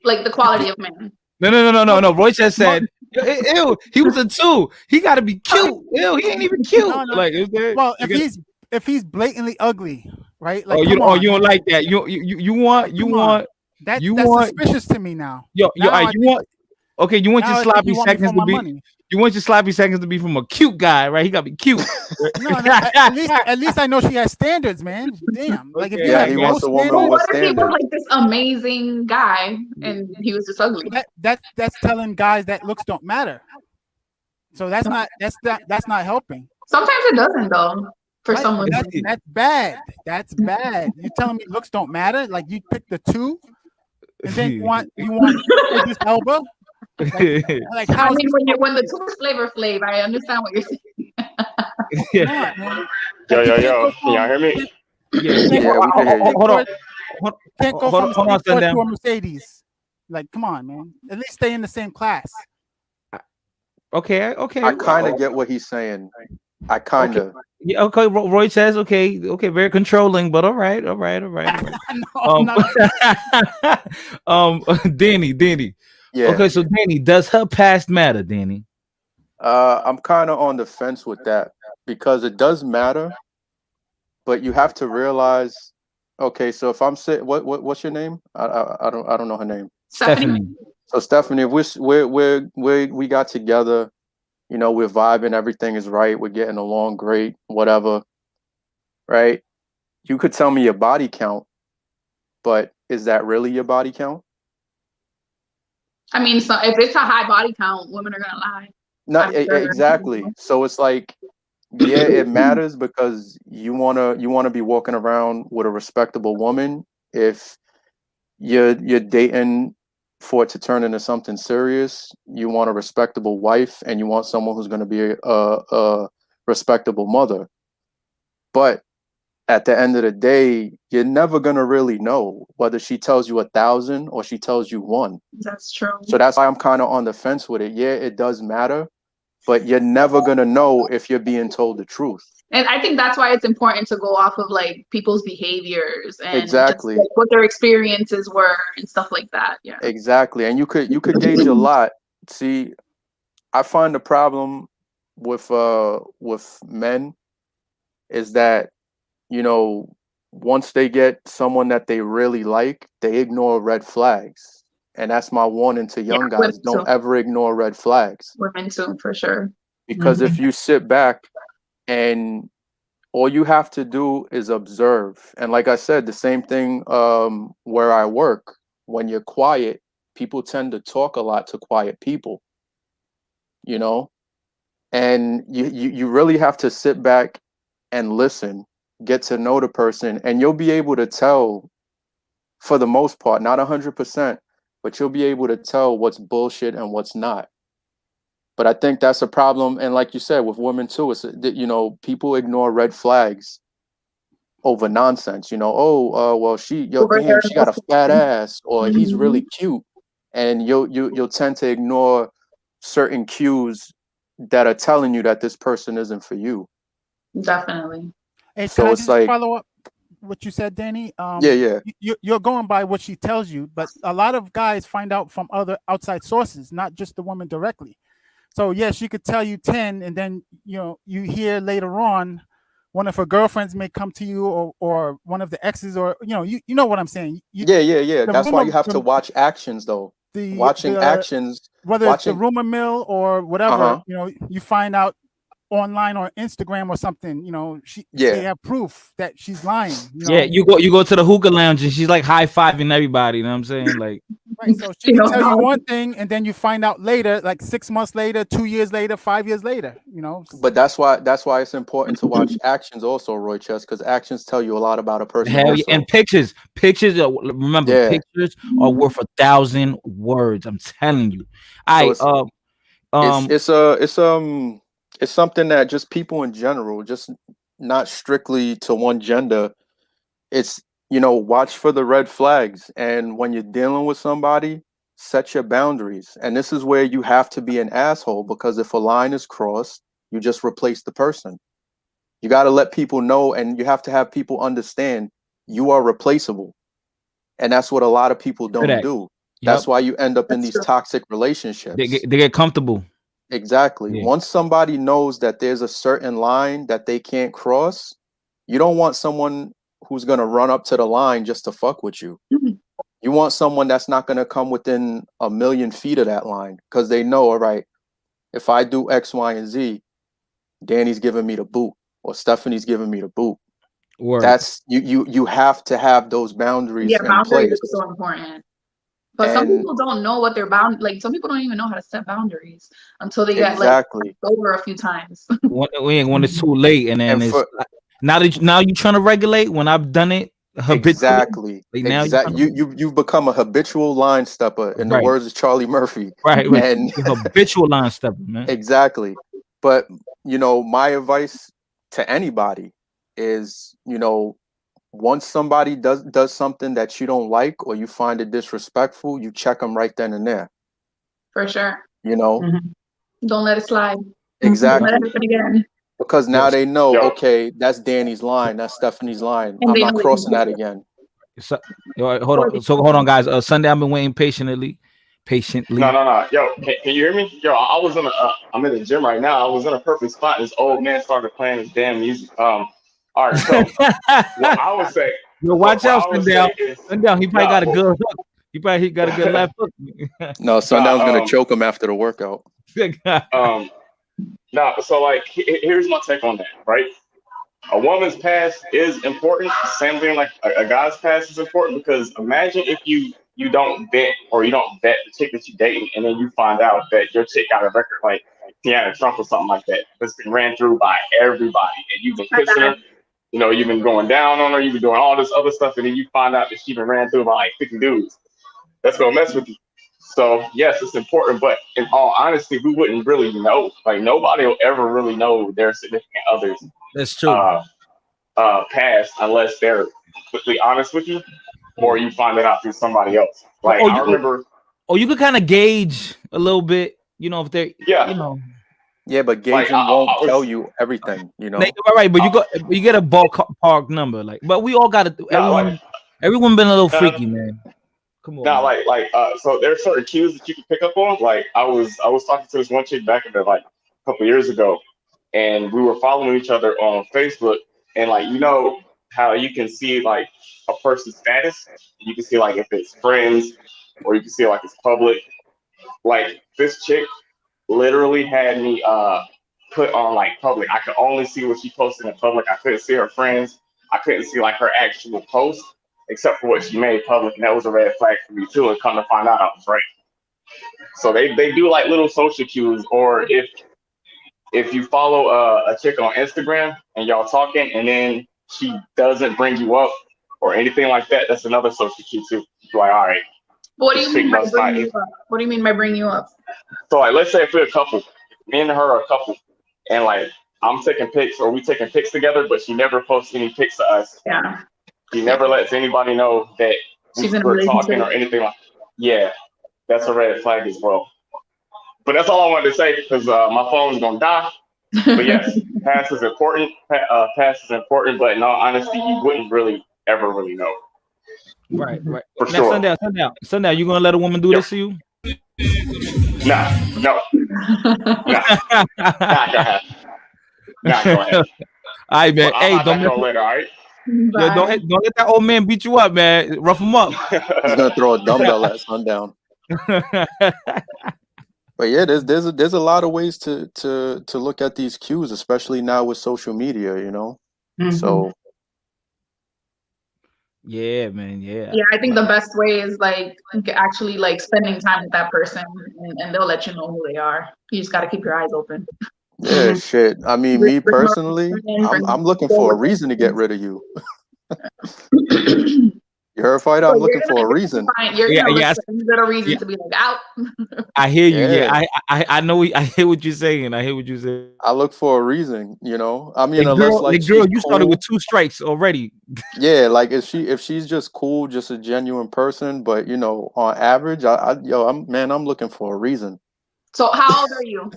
S5: like the quality of man.
S6: No. Roy Chess said, ew, he was a 2. He got to be cute. Ew, he ain't even cute.
S11: No.
S6: Like,
S11: well, if he's blatantly ugly, right? Like,
S6: you don't like that. You want.
S11: That's suspicious to me now.
S6: You want your sloppy seconds to be. You want your sloppy seconds to be from a cute guy, right? He got to be cute.
S11: At least I know she has standards, man. Damn. Like, if you have
S10: he wants a woman with
S5: what if he
S10: standards.
S5: was like this amazing guy and he was just ugly?
S11: That's telling guys that looks don't matter. So that's not helping.
S5: Sometimes it doesn't though. For someone,
S11: that's bad. That's bad. You're telling me looks don't matter? Like, you pick the 2, and then you want Idris Elba? Like
S5: I mean, when the 2 is Flavor Flav, I understand what you're saying.
S12: Yo, can y'all hear me?
S11: Hold on. Can't go from
S6: hold on,
S11: to a Mercedes. Like, come on, man. At least stay in the same class.
S6: Okay.
S10: I kind of get what he's saying. I kind of.
S6: Yeah, okay. Roy says, okay, very controlling, but all right. Danny.
S10: Yeah.
S6: Okay, so Danny, does her past matter, Danny?
S10: I'm kind of on the fence with that because it does matter, but you have to realize. Okay, so if I'm saying, what's your name? I don't know her name.
S6: Stephanie.
S10: So Stephanie, if we got together. We're vibing, everything is right, we're getting along great, whatever, right? You could tell me your body count, but is that really your body count?
S5: I mean, so if it's a high body count, women are gonna lie.
S10: Not exactly. So it's like, yeah, it matters because you wanna be walking around with a respectable woman. If you're dating for it to turn into something serious, you want a respectable wife and you want someone who's going to be a respectable mother. But at the end of the day, you're never going to really know whether she tells you 1,000 or she tells you 1.
S5: That's true.
S10: So that's why I'm kind of on the fence with it. Yeah, it does matter, but you're never going to know if you're being told the truth.
S5: And I think that's why it's important to go off of like people's behaviors and
S10: Exactly.
S5: just like, what their experiences were and stuff like that. Yeah.
S10: Exactly. And you could gauge a lot. See, I find the problem with men is that, you know, once they get someone that they really like, they ignore red flags. And that's my warning to young guys. Don't ever ignore red flags.
S5: Women too, for sure.
S10: Because if you sit back and all you have to do is observe. And like I said, the same thing where I work. When you're quiet, people tend to talk a lot to quiet people, you know? And you really have to sit back and listen, get to know the person, and you'll be able to tell, for the most part, not 100%, but you'll be able to tell what's bullshit and what's not. But I think that's a problem. And like you said, with women too, it's, you know, people ignore red flags over nonsense. You know, well, she got a fat ass, or he's really cute. And you'll tend to ignore certain cues that are telling you that this person isn't for you.
S5: Definitely.
S11: Hey,
S10: So
S11: can I
S10: it's
S11: just
S10: like,
S11: follow up what you said, Danny?
S10: Yeah.
S11: You're going by what she tells you, but a lot of guys find out from other outside sources, not just the woman directly. So yes, she could tell you 10, and then you hear later on one of her girlfriends may come to you, or one of the exes, or you know what I'm saying.
S10: Yeah. That's why you have to watch actions, though. Watching actions,
S11: whether it's the rumor mill or whatever, you find out online or Instagram or something, they have proof that she's lying.
S6: Yeah, you go to the hookah lounge and she's like high-fiving everybody, you know what I'm saying? Like,
S11: right, so she can tell you one thing and then you find out later, like 6 months later, 2 years later, 5 years later,
S10: But that's why it's important to watch actions also, Roy Chess, because actions tell you a lot about a person.
S6: Hell
S10: also.
S6: Yeah. And pictures, remember, pictures are worth 1,000 words. I'm telling you.
S10: It's something that just people in general, just not strictly to one gender, it's, watch for the red flags. And when you're dealing with somebody, set your boundaries. And this is where you have to be an asshole, because if a line is crossed, you just replace the person. You got to let people know, and you have to have people understand you are replaceable. And that's what a lot of people don't do. That's why you end up in these toxic relationships.
S6: They get comfortable.
S10: Exactly. Yeah. Once somebody knows that there's a certain line that they can't cross, you don't want someone who's going to run up to the line just to fuck with you. You want someone that's not going to come within 1,000,000 feet of that line, because they know, all right, if I do X, Y, and Z, Danny's giving me the boot, or Stephanie's giving me the boot.
S6: Word.
S10: That's you have to have those boundaries in
S5: boundaries
S10: place.
S5: are so important. But some people don't know what they're bound. Like, some people don't even know how to set boundaries until they get like over a few times.
S6: when it's too late, and then now you're trying to regulate. When I've done it,
S10: exactly.
S6: Like
S10: you've become a habitual line stepper, in the words of Charlie Murphy.
S6: Right. And habitual line stepper, man.
S10: Exactly. But my advice to anybody is, once somebody does something that you don't like, or you find it disrespectful, you check them right then and there.
S5: For sure.
S10: Don't
S5: let it slide.
S10: Exactly.
S5: Don't let it happen again.
S10: Because now they know, okay, that's Danny's line, that's Stephanie's line. I'm not crossing that again.
S6: So, hold on, guys. Sunday, I've been waiting patiently.
S12: No. Yo, can you hear me? Yo, I'm in the gym right now. I was in a perfect spot. This old man started playing his damn music. All right, so what I would say.
S6: Yo, watch out, Sundown. He probably got a good hook. He got a good left hook.
S10: No, Sundown's gonna choke him after the workout.
S12: So like, here's my take on that. Right, a woman's past is important. Same thing like a guy's past is important, because imagine if you don't vet, or you don't vet the chick that you're dating, and then you find out that your chick got a record like Tiana Trump or something like that, that's been ran through by everybody, and you've been kissing her. You've been going down on her, you've been doing all this other stuff, and then you find out that she's been ran through by like 50 dudes. That's gonna mess with you. So yes, it's important, but in all honesty, we wouldn't really know. Like, nobody will ever really know their significant others.
S6: That's true.
S12: Past, unless they're completely honest with you, or you find it out through somebody else. Like, I remember.
S6: You could kind of gauge a little bit, if they're,
S10: Yeah, but
S12: Like,
S10: gauging won't tell you everything, you know.
S6: Right, but you get a ballpark number, like. But we all got to. Everyone been a little freaky, man. Come on.
S12: Nah, so there's certain cues that you can pick up on. Like I was talking to this one chick back in the like a couple years ago, and we were following each other on Facebook, and like you know how you can see like a person's status, you can see like if it's friends or you can see like it's public. Like this chick literally had me put on like public. I could only see what she posted in public. I couldn't see her friends. I couldn't see like her actual post, except for what she made public, and that was a red flag for me too. And come to find out, I was right. So they do like little social cues, or if you follow a chick on Instagram and y'all talking, and then she doesn't bring you up or anything like that, that's another social cue too. You're like, all right.
S5: What do you mean by bringing you up? What do you mean by bringing you up?
S12: So like, let's say if we're a couple, me and her are a couple, and like I'm taking pics or we taking pics together, but she never posts any pics to us.
S5: Yeah.
S12: She never lets anybody know that we're talking or anything like that. Yeah, that's a red flag as well. But that's all I wanted to say because my phone's gonna die. But yes, past is important. Past is important, but in all honesty, you wouldn't really ever really know.
S6: Right.
S12: For
S6: Now,
S12: sure.
S6: Sundown, you gonna let a woman do this to you?
S12: No. Not gonna happen. Not gonna happen.
S6: All right, man.
S12: Well,
S6: Hey,
S12: don't let her. All right.
S6: Yeah, don't let that old man beat you up, man. Rough him up.
S10: He's gonna throw a dumbbell at Sundown. But yeah, there's a lot of ways to look at these cues, especially now with social media, you know.
S5: Mm-hmm.
S10: So
S6: yeah, man. Yeah,
S5: I think the best way is like actually like spending time with that person, and they'll let you know who they are. You just got to keep your eyes open.
S10: yeah, shit. I mean, me personally, I'm looking for a reason to get rid of you. You heard, Fighter? I'm looking for a reason.
S5: You're gonna look for a little reason to be like out.
S6: I hear you. Yeah, I know. I hear what you're saying.
S10: I look for a reason, you know. I mean,
S6: unless girl, you started with 2 strikes already.
S10: Yeah, like if she's just cool, just a genuine person, but you know, on average, I'm looking for a reason.
S5: So how old are you?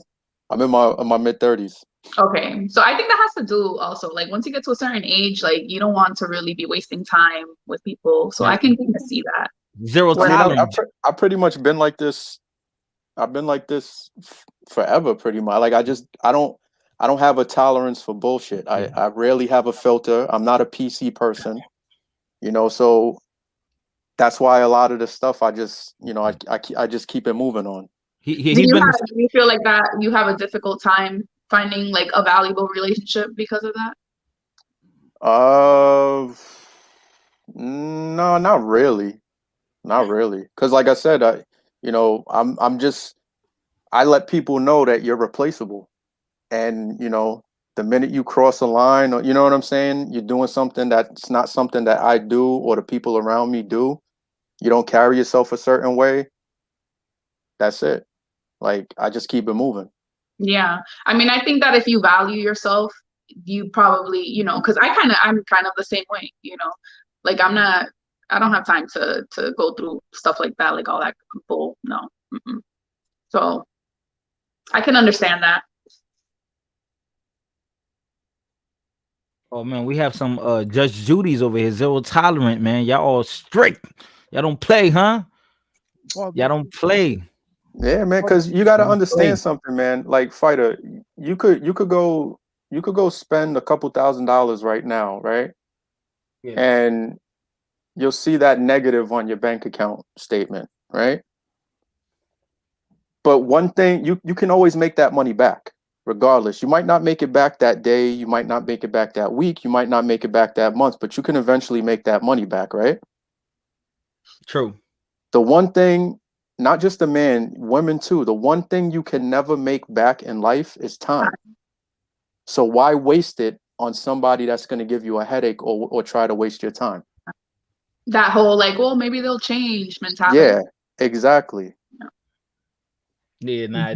S10: I'm in my mid-30s.
S5: Okay, so I think that has to do also like once you get to a certain age, like you don't want to really be wasting time with people. So I can kind of see that.
S6: Zero tolerance.
S10: I've pretty much been like this. I've been like this forever, pretty much. Like I don't have a tolerance for bullshit. I rarely have a filter. I'm not a PC person, you know. So that's why a lot of the stuff I just, you know, I just keep it moving on.
S5: Do you feel like that you have a difficult time finding like a valuable relationship because of that?
S10: No, not really. Because like I said, I let people know that you're replaceable. And, you know, the minute you cross a line, or you know what I'm saying, you're doing something that's not something that I do or the people around me do, you don't carry yourself a certain way, that's it. Like, I just keep it moving.
S5: Yeah. I mean, I think that if you value yourself, you probably, you know, because I'm kind of the same way, you know, like I don't have time to go through stuff like that, like all that bull. No. Mm-mm. So I can understand that.
S6: Oh man, we have some Judge Judy's over here, zero tolerant, man. Y'all all strict. Y'all don't play, huh?
S11: Well,
S6: y'all don't play.
S10: Yeah, man, because you got to understand something, man. Like, Fighter, you could go spend a couple $1,000s right now, right? Yeah. And you'll see that negative on your bank account statement, right? But one thing, you can always make that money back, regardless. You might not make it back that day, you might not make it back that week, you might not make it back that month, but you can eventually make that money back, right?
S6: True.
S10: The one thing, not just the man, women too, the one thing you can never make back in life is time. So why waste it on somebody that's going to give you a headache or try to waste your time?
S5: That whole like, well, maybe they'll change mentality.
S10: Yeah, exactly.
S6: Yeah, nah,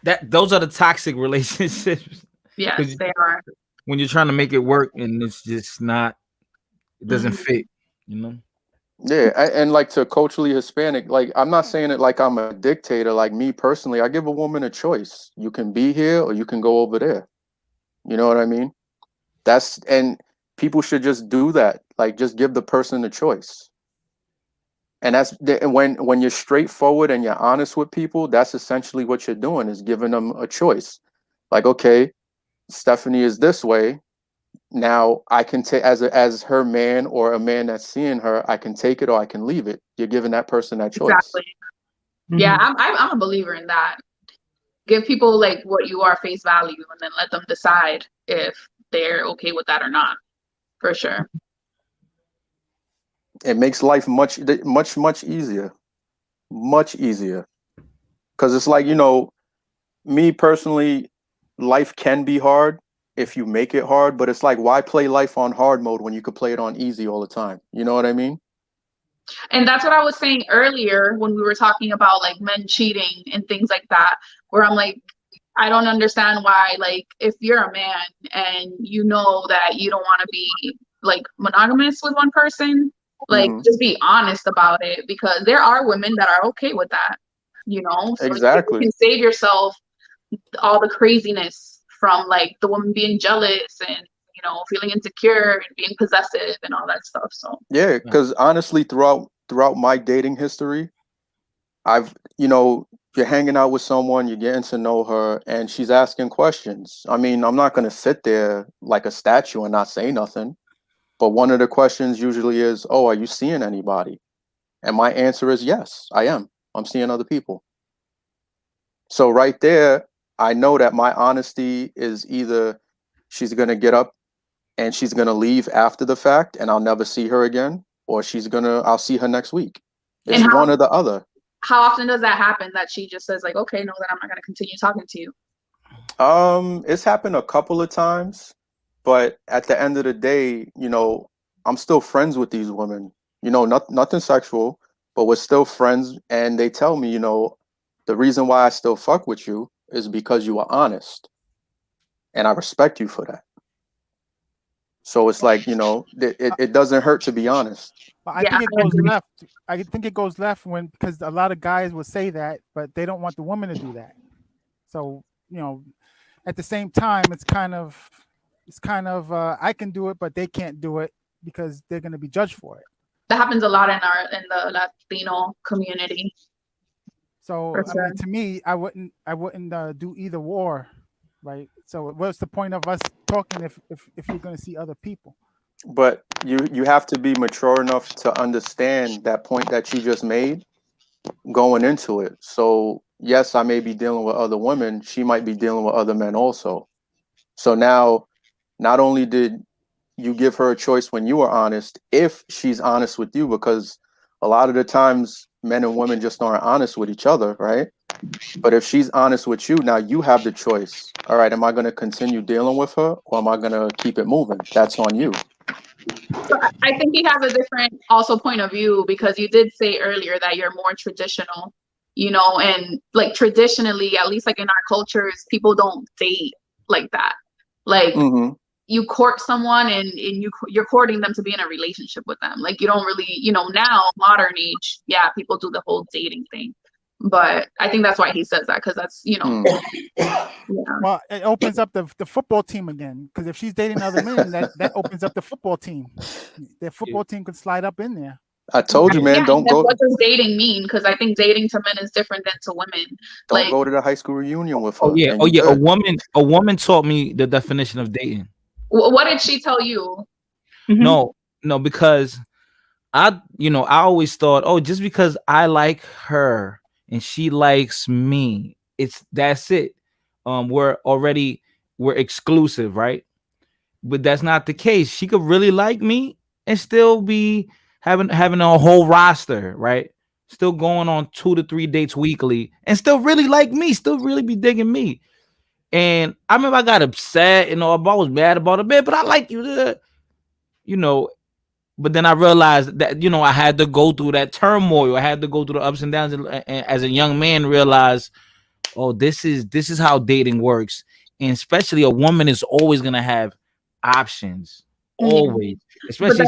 S6: that those are the toxic relationships.
S5: Yes, they are.
S6: When you're trying to make it work and it's just not, it doesn't fit, you know?
S10: Yeah, and like to culturally Hispanic, like I'm not saying it like I'm a dictator. Like me personally, I give a woman a choice. You can be here or you can go over there. You know what I mean? And people should just do that. Like just give the person a choice. And when you're straightforward and you're honest with people, that's essentially what you're doing, is giving them a choice. Like, okay, Stephanie is this way. Now I can take, as her man or a man that's seeing her, I can take it or I can leave it. You're giving that person that choice.
S5: Exactly. Yeah, I'm a believer in that. Give people like what you are face value, and then let them decide if they're okay with that or not. For sure.
S10: It makes life much easier. Much easier. Because it's like, me personally, life can be hard if you make it hard, but it's like, why play life on hard mode when you could play it on easy all the time? You know what I mean?
S5: And that's what I was saying earlier when we were talking about like men cheating and things like that, where I'm like, I don't understand why, like, if you're a man and you know that you don't want to be like monogamous with one person, like just be honest about it, because there are women that are okay with that, So
S10: exactly.
S5: you can save yourself all the craziness from like the woman being jealous and feeling insecure and being possessive and all that stuff. So
S10: yeah, because honestly, throughout my dating history, I've you're hanging out with someone, you're getting to know her, and she's asking questions. I mean, I'm not going to sit there like a statue and not say nothing. But one of the questions usually is, oh, are you seeing anybody? And my answer is yes, I am. I'm seeing other people. So right there, I know that my honesty is either she's going to get up and she's going to leave after the fact and I'll never see her again, or I'll see her next week. It's one or the other.
S5: How often does that happen, that she just says like, okay, no, then I'm not going to continue talking to you?
S10: It's happened a couple of times, but at the end of the day, I'm still friends with these women, nothing sexual, but we're still friends. And they tell me, the reason why I still fuck with you is because you are honest. And I respect you for that. So it's like, it doesn't hurt to be honest.
S11: But I think it goes left. I think it goes left because a lot of guys will say that, but they don't want the woman to do that. So, at the same time, it's kind of I can do it, but they can't do it because they're going to be judged for it.
S5: That happens a lot in the Latino community.
S11: So I mean, to me, I wouldn't do either war, right? So what's the point of us talking if you're going to see other people?
S10: But you have to be mature enough to understand that point that you just made going into it. So yes, I may be dealing with other women. She might be dealing with other men also. So now, not only did you give her a choice when you were honest, if she's honest with you, because a lot of the times men and women just aren't honest with each other, right? But if she's honest with you, now you have the choice. All right, am I going to continue dealing with her or am I going to keep it moving? That's on you.
S5: So I think he has a different also point of view, because you did say earlier that you're more traditional, and like traditionally, at least like in our cultures, people don't date like that. Like you court someone and you're courting them to be in a relationship with them. Like you don't really, now modern age, yeah, people do the whole dating thing. But I think that's why he says that, because that's, yeah.
S11: Well, it opens up the football team again, because if she's dating other men, that opens up the football team. The football team could slide up in there.
S10: I told you, man, don't go.
S5: What does dating mean? Because I think dating to men is different than to women.
S10: Don't go to the high school reunion with her.
S6: Oh yeah. A woman taught me the definition of dating.
S5: What did she tell you?
S6: No, because I always thought, just because I like her and she likes me, that's it. We're exclusive, right? But that's not the case. She could really like me and still be having a whole roster, right? Still going on 2 to 3 dates weekly and still really like me, still really be digging me. And I remember I got upset, I was mad about it, but I like you, but then I realized that, I had to go through that turmoil. I had to go through the ups and downs, and as a young man realize, this is how dating works. And especially a woman is always going to have options, always. Especially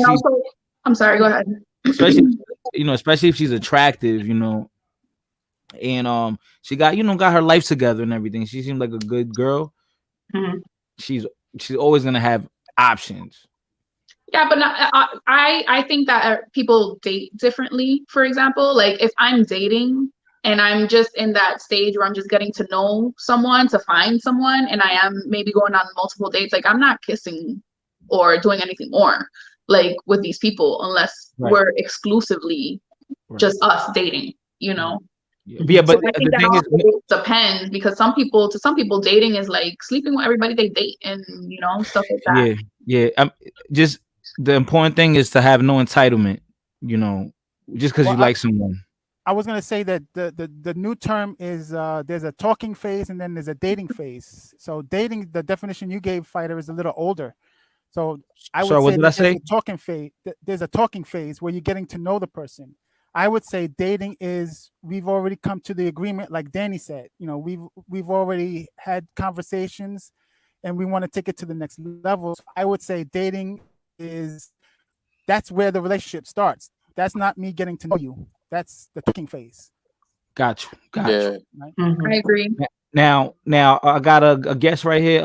S5: I'm sorry, go ahead.
S6: especially especially if she's attractive, and she got got her life together and everything. She seemed like a good girl.
S8: Mhm.
S6: She's always gonna have options.
S5: Yeah, but I think that people date differently. For example, like if I'm dating and I'm just in that stage where I'm just getting to know someone, to find someone, and I am maybe going on multiple dates, like I'm not kissing or doing anything more like with these people unless
S6: Right.
S5: we're exclusively just us dating,
S6: Yeah, but
S5: So I think
S6: the
S5: that
S6: thing is,
S5: also depends, because to some people dating is like sleeping with everybody they date and stuff like that.
S6: yeah. Just the important thing is to have no entitlement. Just because
S11: Well,
S6: you like someone.
S11: I was gonna say that the new term is there's a talking phase and then there's a dating phase. So dating, the definition you gave, Fighter, is a little older. So I would
S6: Sorry, what
S11: say
S6: did I
S11: that there's
S6: say?
S11: a talking phase. There's a talking phase where you're getting to know the person. I would say dating is we've already come to the agreement, like Danny said. We've already had conversations, and we want to take it to the next level. So I would say dating that's where the relationship starts. That's not me getting to know you. That's the talking phase.
S6: Got you.
S10: Yeah.
S11: Right?
S5: I agree.
S6: Now, I got a guest right here.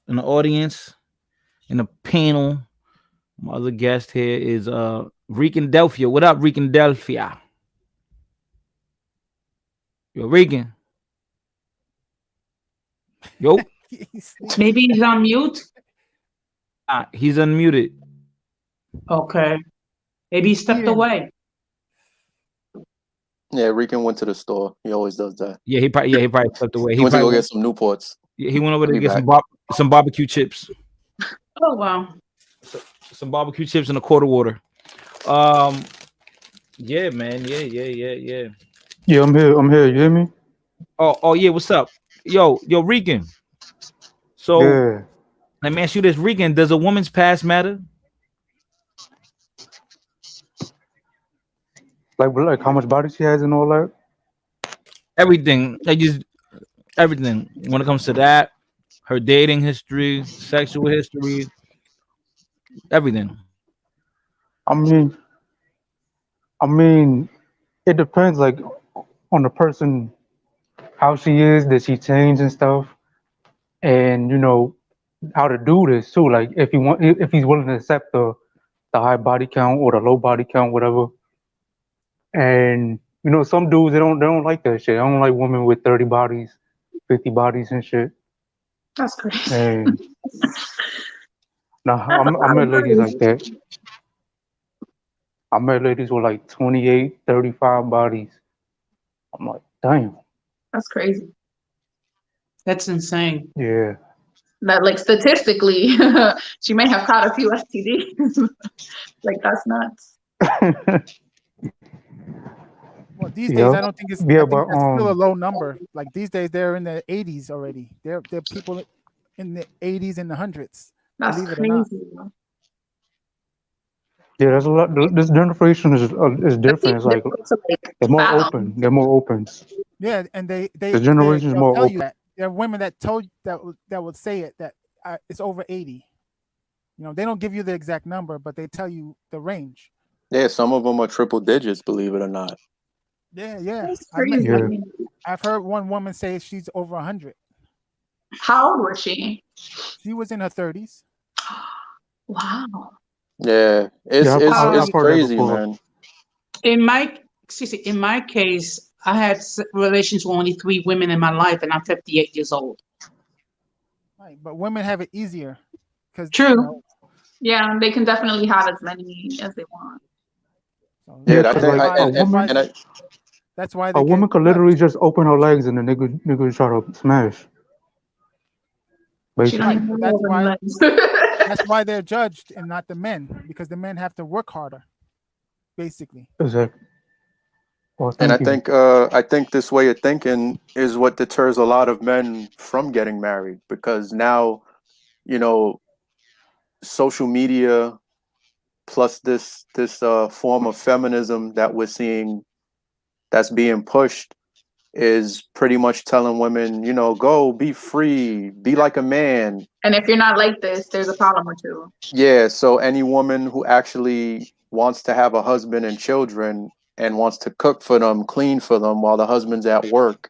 S6: In the audience, in the panel. My other guest here is Rican Delphia. What up, Rican Delphia? Yo, Rican. Yo.
S8: Maybe he's on mute.
S6: He's unmuted.
S8: Okay. Maybe he stepped away.
S10: Yeah, Rican went to the store. He always does that.
S6: Yeah, he probably slipped away.
S10: He went to go
S6: probably
S10: get some Newports.
S6: Yeah, he went over there to
S10: He'll
S6: get
S10: be
S6: some barbecue chips.
S8: Oh wow.
S6: Some barbecue chips and a quart of water. Yeah, man. Yeah.
S13: Yeah, I'm here. You hear me?
S6: Oh yeah, what's up? Yo, Rican. So
S13: Yeah.
S6: let me ask you this, Rican, does a woman's past matter?
S13: Like how much body she has and all that?
S6: Everything. Everything. When it comes to that, her dating history, sexual history, everything.
S13: I mean, it depends like on the person, how she is, did she change and stuff, and how to do this too. Like if he's willing to accept the high body count or the low body count, whatever. And some dudes they don't like that shit. I don't like women with 30 bodies, 50 bodies and shit.
S5: That's crazy.
S13: And I met ladies like that. I met ladies with like 28, 35 bodies. I'm like, damn.
S5: That's crazy.
S8: That's insane.
S13: Yeah.
S5: That like statistically, she may have caught a few STDs. Like that's nuts.
S11: Well, these days I don't think it's.
S13: Yeah,
S11: I think
S13: but
S11: that's still a low number. Like these days they're in the 80s already. They're people in the 80s and the hundreds.
S5: That's
S11: believe it or not.
S5: crazy.
S13: Yeah, there's a lot. This generation is different. It's like they're more
S5: fathom.
S13: open. They're more open.
S11: Yeah, and they
S13: The generation is
S11: they'll
S13: more
S11: tell you
S13: open.
S11: that. There are women that told that would say it that it's over 80. They don't give you the exact number, but they tell you the range.
S10: Yeah, some of them are triple digits, believe it or not.
S11: Yeah.
S5: That's
S11: I've met-
S5: crazy.
S11: I've heard one woman say she's over 100.
S5: How old was she?
S11: She was in her 30s.
S5: Wow.
S10: Yeah, it's
S13: Yeah, I've heard that
S10: crazy,
S13: before.
S10: man.
S8: In my case, I had relations with only 3 women in my life, and I'm 58 years old.
S11: Right, but women have it easier because
S8: True.
S5: Yeah, they can definitely have as many as they want.
S10: Yeah,
S13: Yeah,
S10: I
S13: 'cause,
S10: think,
S13: like,
S11: that's why
S13: a woman could literally just open her legs and the nigga try to smash.
S5: She don't
S13: Basically.
S5: even
S11: That's
S5: know
S11: why.
S5: them.
S11: That's why they're judged and not the men, because the men have to work harder, basically.
S13: Exactly. Well,
S10: And
S13: thank you.
S10: I think this way of thinking is what deters a lot of men from getting married, because now, social media plus this form of feminism that we're seeing that's being pushed is pretty much telling women, go be free, be like a man.
S5: And if you're not like this, there's a problem or two.
S10: Yeah, so any woman who actually wants to have a husband and children and wants to cook for them, clean for them while the husband's at work,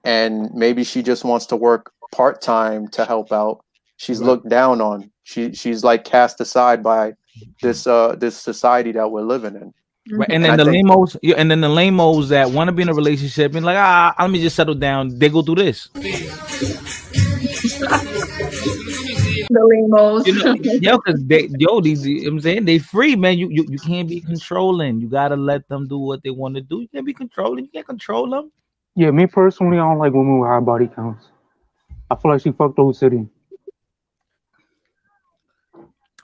S10: and maybe she just wants to work part-time to help out, she's looked down on. She's like cast aside by this society that we're living in.
S6: Right. And then the lamos, and then the lamos that want to be in a relationship and like, let me just settle down. They go through this.
S5: The lamos.
S6: Because I'm saying they free, man. You can't be controlling. You gotta let them do what they want to do. You can't be controlling. You can't control them.
S13: Yeah, me personally, I don't like women with high body counts. I feel like she fucked the whole city.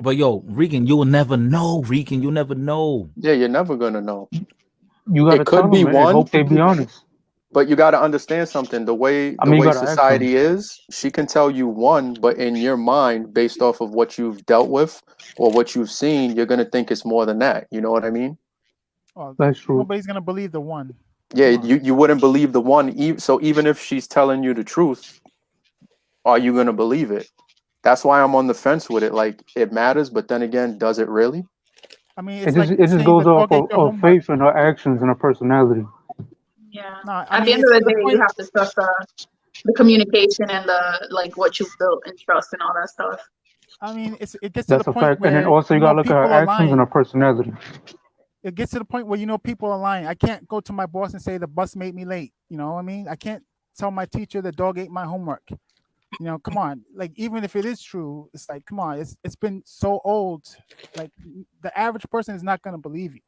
S6: But yo, Regan, you'll never know. Regan, you'll never know.
S10: Yeah, you're never gonna know.
S13: You gotta
S10: it could be
S13: them,
S10: one.
S13: Hope they be honest.
S10: But you gotta understand something. The way society is, she can tell you one, but in your mind, based off of what you've dealt with or what you've seen, you're gonna think it's more than that. You know what I mean?
S11: Oh,
S13: that's true.
S11: Nobody's gonna believe the one.
S10: Yeah, you wouldn't believe the one. So even if she's telling you the truth, are you gonna believe it? That's why I'm on the fence with it. Like, it matters, but then again, does it really?
S11: I mean,
S13: it just goes off of faith and her actions and her personality.
S5: Yeah.
S11: No,
S5: At the end of the day, you have to trust the communication and the like what you've built and trust and all that stuff.
S11: I mean, it gets to
S13: That's
S11: the
S13: a
S11: point
S13: fact.
S11: where
S13: And then also you gotta look at her
S11: people are
S13: actions
S11: lying.
S13: and her personality.
S11: It gets to the point where people are lying. I can't go to my boss and say the bus made me late. You know what I mean? I can't tell my teacher the dog ate my homework. You know, come on. Like, even if it is true, it's like, come on. It's been so old. Like, the average person is not gonna believe you.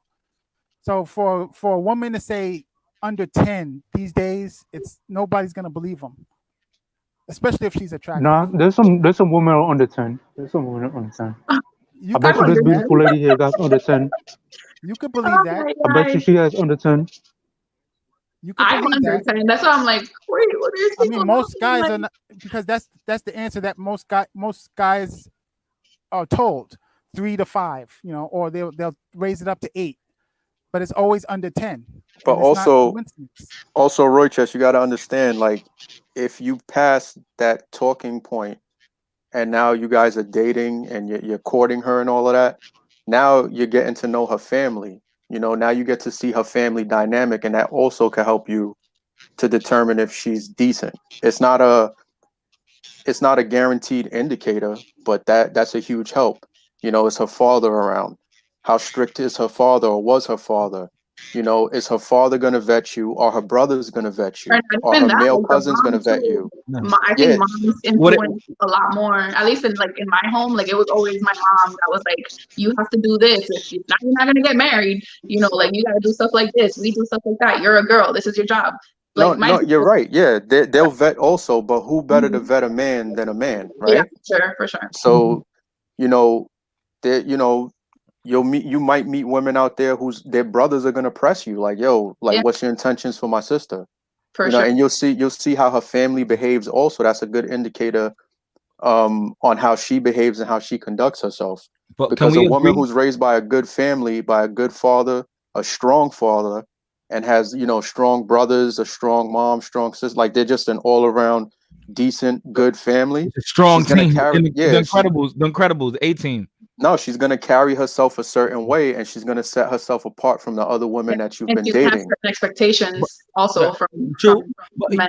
S11: So for a woman to say under 10 these days, nobody's gonna believe them, especially if she's attractive.
S13: Nah, there's some women under 10. There's some women under 10. I bet you this beautiful lady here got under 10.
S11: You could believe that.
S13: I bet you she has under 10.
S11: You could
S5: I'm
S11: believe
S5: under
S11: that.
S5: 10. That's why I'm like, wait, what is?
S11: I mean, most guys are not, because that's the answer that most guys are told, 3 to 5, you know, or they'll raise it up to 8, but it's always under 10.
S10: But also, Roychess, you got to understand, like, if you pass that talking point and now you guys are dating and you're courting her and all of that, now you're getting to know her family. You know, now you get to see her family dynamic, and that also can help you to determine if she's decent. It's not a guaranteed indicator, but that's a huge help. You know, is her father around? How strict is her father, or was her father? You know, is her father going to vet you? Are her brothers going to vet you? Are her male cousins going to vet you?
S5: I think mom's influenced a lot more, at least in my home. Like, it was always my mom that was like, you have to do this. If you're not going to get married, you know, like, you got to do stuff like this. We do stuff like that. You're a girl. This is your job. Like,
S10: no, you're right. Yeah, they'll vet also, but who better to vet a man than a man, right?
S5: Yeah, for sure.
S10: So, you know, you might meet women out there whose their brothers are gonna press you, like, yo, like, what's your intentions for my sister?
S5: For
S10: you know,
S5: sure.
S10: and you'll see how her family behaves. Also, that's a good indicator on how she behaves and how she conducts herself.
S6: But
S10: because a woman who's raised by a good family, by a good father, a strong father, and has, you know, strong brothers, a strong mom, strong sister, like, they're just an all around decent, good family.
S6: Strong team.
S10: The
S6: Incredibles, 18.
S10: No, she's gonna carry herself a certain way, and she's gonna set herself apart from the other women that you've been dating.
S5: Have certain expectations also from men.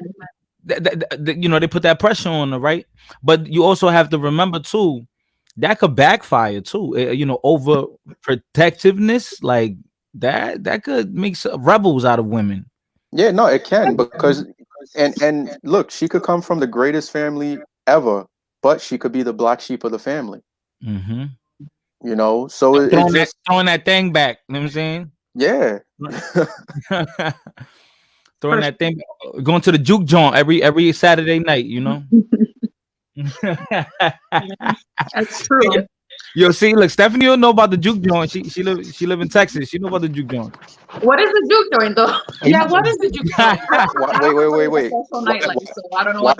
S6: You know, they put that pressure on her, right? But you also have to remember too, that could backfire too. You know, over protectiveness, like that could make rebels out of women.
S10: Yeah, no, it can, because and look, she could come from the greatest family ever, but she could be the black sheep of the family.
S6: Mm-hmm.
S10: You know, so
S6: throwing that thing back. You know what I'm saying?
S10: Yeah.
S6: Throwing that thing, going to the juke joint every Saturday night. You know.
S5: That's true.
S6: Yo, see, look, Stephanie don't know about the juke joint. She live in Texas. She know about the juke joint.
S5: What is the juke joint though? Yeah, what is the juke joint?
S10: Wait.
S5: I don't know.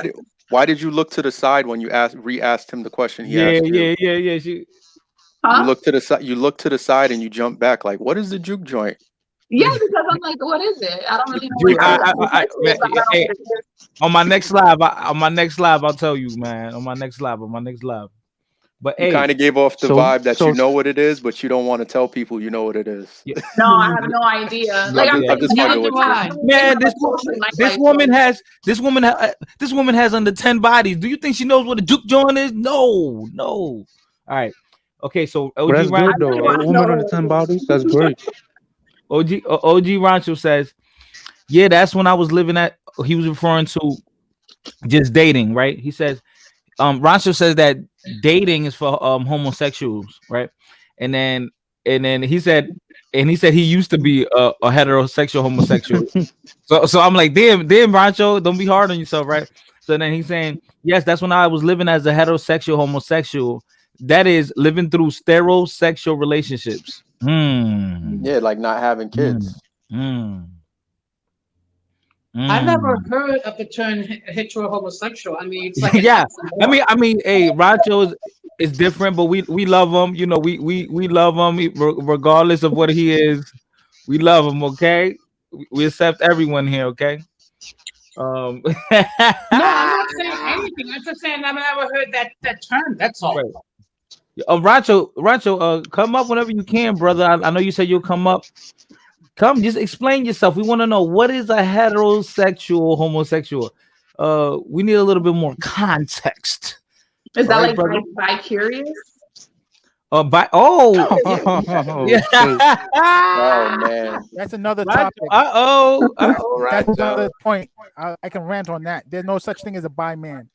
S10: Why did you look to the side when you re-asked him the question he asked you?
S6: Yeah.
S10: You look to the side. You look to the side and you jump back. Like, what is the juke joint?
S5: Yeah, because I'm like, what is it? I don't really know.
S6: On my next live, I'll tell you, man. On my next live. But
S10: You
S6: hey,
S10: kind of gave off the
S13: So
S10: vibe that
S13: so
S10: you know what it is, but you don't want to tell people you know what it is.
S6: yeah,
S5: No, I have no idea. Like I'm
S10: I'm just
S8: Neither
S10: fucking
S8: do
S10: with you.
S8: I.
S6: man, this
S5: nightlife,
S6: woman
S5: so-
S6: has this woman has under 10 bodies. Do you think she knows what a juke joint is? No. All right. Okay, so
S13: well,
S6: OG
S13: that's
S6: Ron,
S13: good though. A woman under 10 bodies, that's great.
S6: OG Rancho says, yeah, that's when I was living at. He was referring to just dating, right? He says, Rancho says that dating is for homosexuals, right? And then he said he used to be a heterosexual homosexual. so I'm like, damn, Rancho, don't be hard on yourself, right? So then he's saying, yes, that's when I was living as a heterosexual homosexual. That is living through stereosexual relationships.
S10: Yeah, like not having kids.
S8: I never heard of the term hetero homosexual. I mean, it's like
S6: Yeah, I mean, hey, Rancho is different, but we love him. You know, we love him regardless of what he is. We love him. Okay, we accept everyone here. Okay.
S8: No, I'm not saying anything. I'm just saying I've never heard that term. That's all.
S6: Right. Rancho, come up whenever you can, brother. I know you said you'll come up. Come, just explain yourself. We want to know, what is a heterosexual homosexual? We need a little bit more context.
S5: Is that
S6: Right,
S5: like
S6: brother?
S5: bi-curious?
S6: Yeah.
S10: Oh man,
S11: That's another
S6: Right.
S11: topic.
S6: Right.
S11: That's another point. I can rant on that. There's no such thing as a bi man.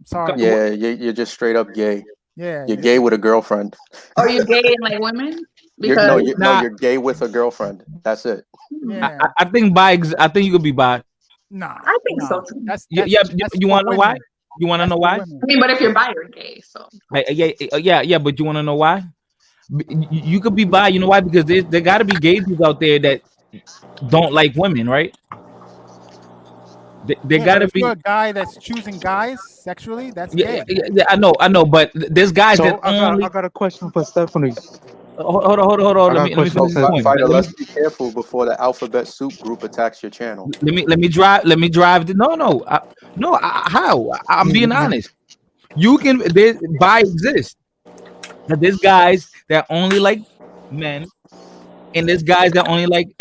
S11: I'm sorry.
S10: yeah, you're just straight up gay.
S11: Yeah.
S10: You're gay with a girlfriend.
S5: Are you gay and like women?
S10: You're,
S5: Because
S10: you're gay with a girlfriend. That's it.
S11: Yeah.
S6: I think I think you could be bi.
S11: Nah.
S5: I think so too.
S11: That's
S6: Yeah.
S11: that's
S6: You
S11: for
S6: want to know why?
S11: women.
S6: You want to know
S11: For
S6: why?
S11: women.
S5: I mean, but if you're bi, you're gay. So
S6: Yeah. But you want to know why? You could be bi. You know why? Because there got to be gay dudes out there that don't like women, right? They
S11: Yeah,
S6: got to
S11: if
S6: be.
S11: you're a guy that's choosing guys sexually, that's
S6: Yeah,
S11: gay.
S6: yeah, I know. But there's guys
S13: So
S6: that only.
S13: I got a question for Stephanie.
S6: Hold on.
S13: I
S6: Let
S13: got
S6: me
S13: a
S6: finish
S13: question
S6: this
S13: for
S6: point.
S10: Fighter, let's be careful before the Alphabet Soup group attacks your channel.
S6: Let me drive. No. How? I'm being honest. You can. Bi exists. But there's guys that only like men, and there's guys that only like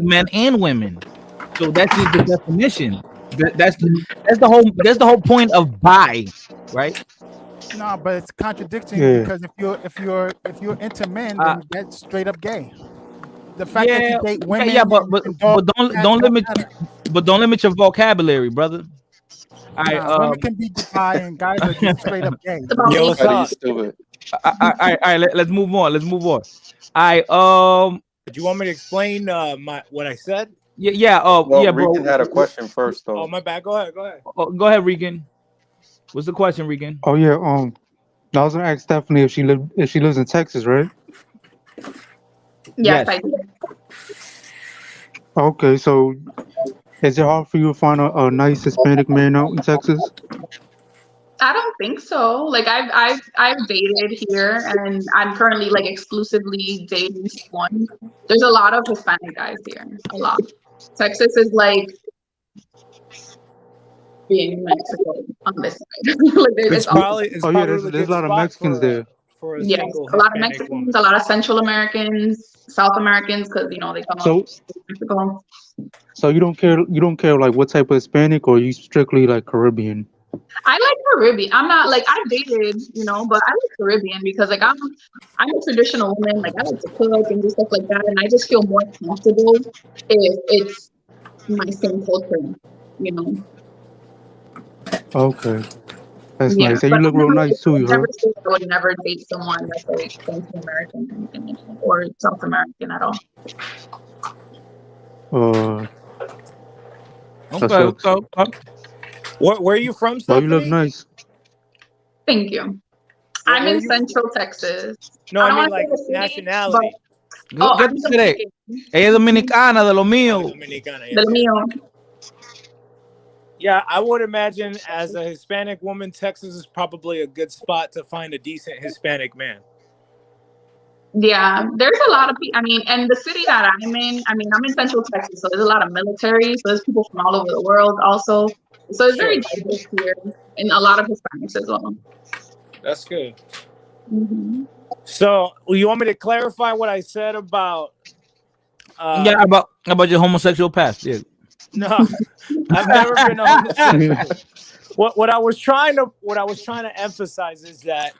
S6: men and women. So that's just the definition. That's the whole point of bi, right?
S11: No, but it's contradicting
S13: Yeah.
S11: because if you're into men, then that's straight up gay. The fact that you date women, and dogs,
S6: don't limit your vocabulary, brother. All right,
S11: women can be bi and guys are just straight up gay.
S9: Yo, what's up?
S6: all right, let's move on. All right,
S14: Do you want me to explain what I said?
S6: yeah,
S10: Well,
S6: bro.
S10: Regan had a question first, though.
S14: Oh, my bad. Go ahead.
S6: Go ahead, Regan. What's the question, Regan?
S13: Oh yeah, I was gonna ask Stephanie if she lives in Texas, right?
S5: yes, I do.
S13: Okay, so is it hard for you to find a nice Hispanic man out in Texas?
S5: I don't think so. Like I've dated here, and I'm currently like exclusively dating one. There's a lot of Hispanic guys here. A lot. Texas is like being Mexico on this side. Like,
S14: It's probably
S13: there's a lot of Mexicans there.
S14: For a
S5: yes,
S14: single
S5: a lot of
S14: Hispanic
S5: Mexicans,
S14: woman.
S5: a lot of Central Americans, South Americans, because they come
S13: So-
S5: up from Mexico.
S13: So you don't care like what type of Hispanic, or you strictly like Caribbean?
S5: I like Caribbean. I'm not like I've dated, but I like Caribbean because like I'm a traditional woman. Like I like to cook and do stuff like that, and I just feel more comfortable if it's my same culture,
S13: Okay, that's
S5: Yeah,
S13: nice. And
S5: but
S13: you look real nice too. You
S5: I
S13: heard?
S5: would never date someone that's like Central American or South American at all.
S13: That's what-
S14: Where are you from,
S13: Oh,
S14: Stephanie?
S13: you look nice.
S5: Thank you. I'm in Central Texas.
S14: No,
S5: I
S14: I
S5: don't
S14: mean
S5: wanna
S14: like
S5: say the city,
S14: nationality.
S5: Oh,
S6: ¿Qué
S5: I'm
S6: tú crees?
S5: Dominican.
S6: Ella es dominicana, de lo mío.
S5: Del mío.
S14: Yeah, I would imagine as a Hispanic woman, Texas is probably a good spot to find a decent Hispanic man.
S5: Yeah, there's a lot of people. I mean, and the city that I'm in, I'm in Central Texas, so there's a lot of military. So there's people from all over the world also. So it's very diverse here, and a lot of Hispanics as well.
S14: That's good.
S5: Mhm.
S14: So, you want me to clarify what I said about?
S6: Yeah, about your homosexual past. Yeah.
S14: No, I've never been a homosexual. What I was trying to emphasize is that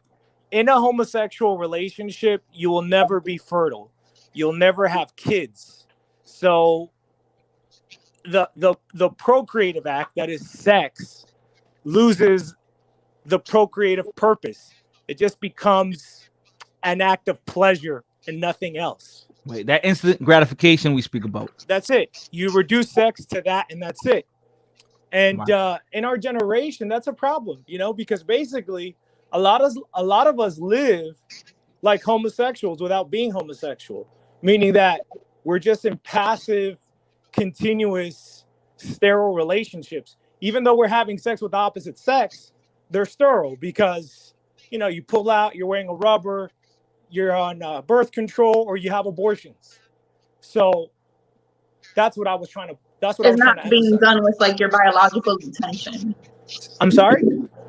S14: in a homosexual relationship, you will never be fertile. You'll never have kids. So the procreative act, that is sex, loses the procreative purpose. It just becomes an act of pleasure and nothing else.
S6: Wait, that instant gratification we speak about.
S14: That's it. You reduce sex to that, and that's it. And in our generation, that's a problem, because basically a lot of us live like homosexuals without being homosexual, meaning that we're just in passive, continuous, sterile relationships. Even though we're having sex with the opposite sex, they're sterile because, you pull out, you're wearing a rubber, you're on birth control, or you have abortions. So that's what I was trying to. That's what I
S5: It's
S14: was trying
S5: not
S14: to
S5: being
S14: emphasize.
S5: done with like your biological intention.
S14: I'm sorry?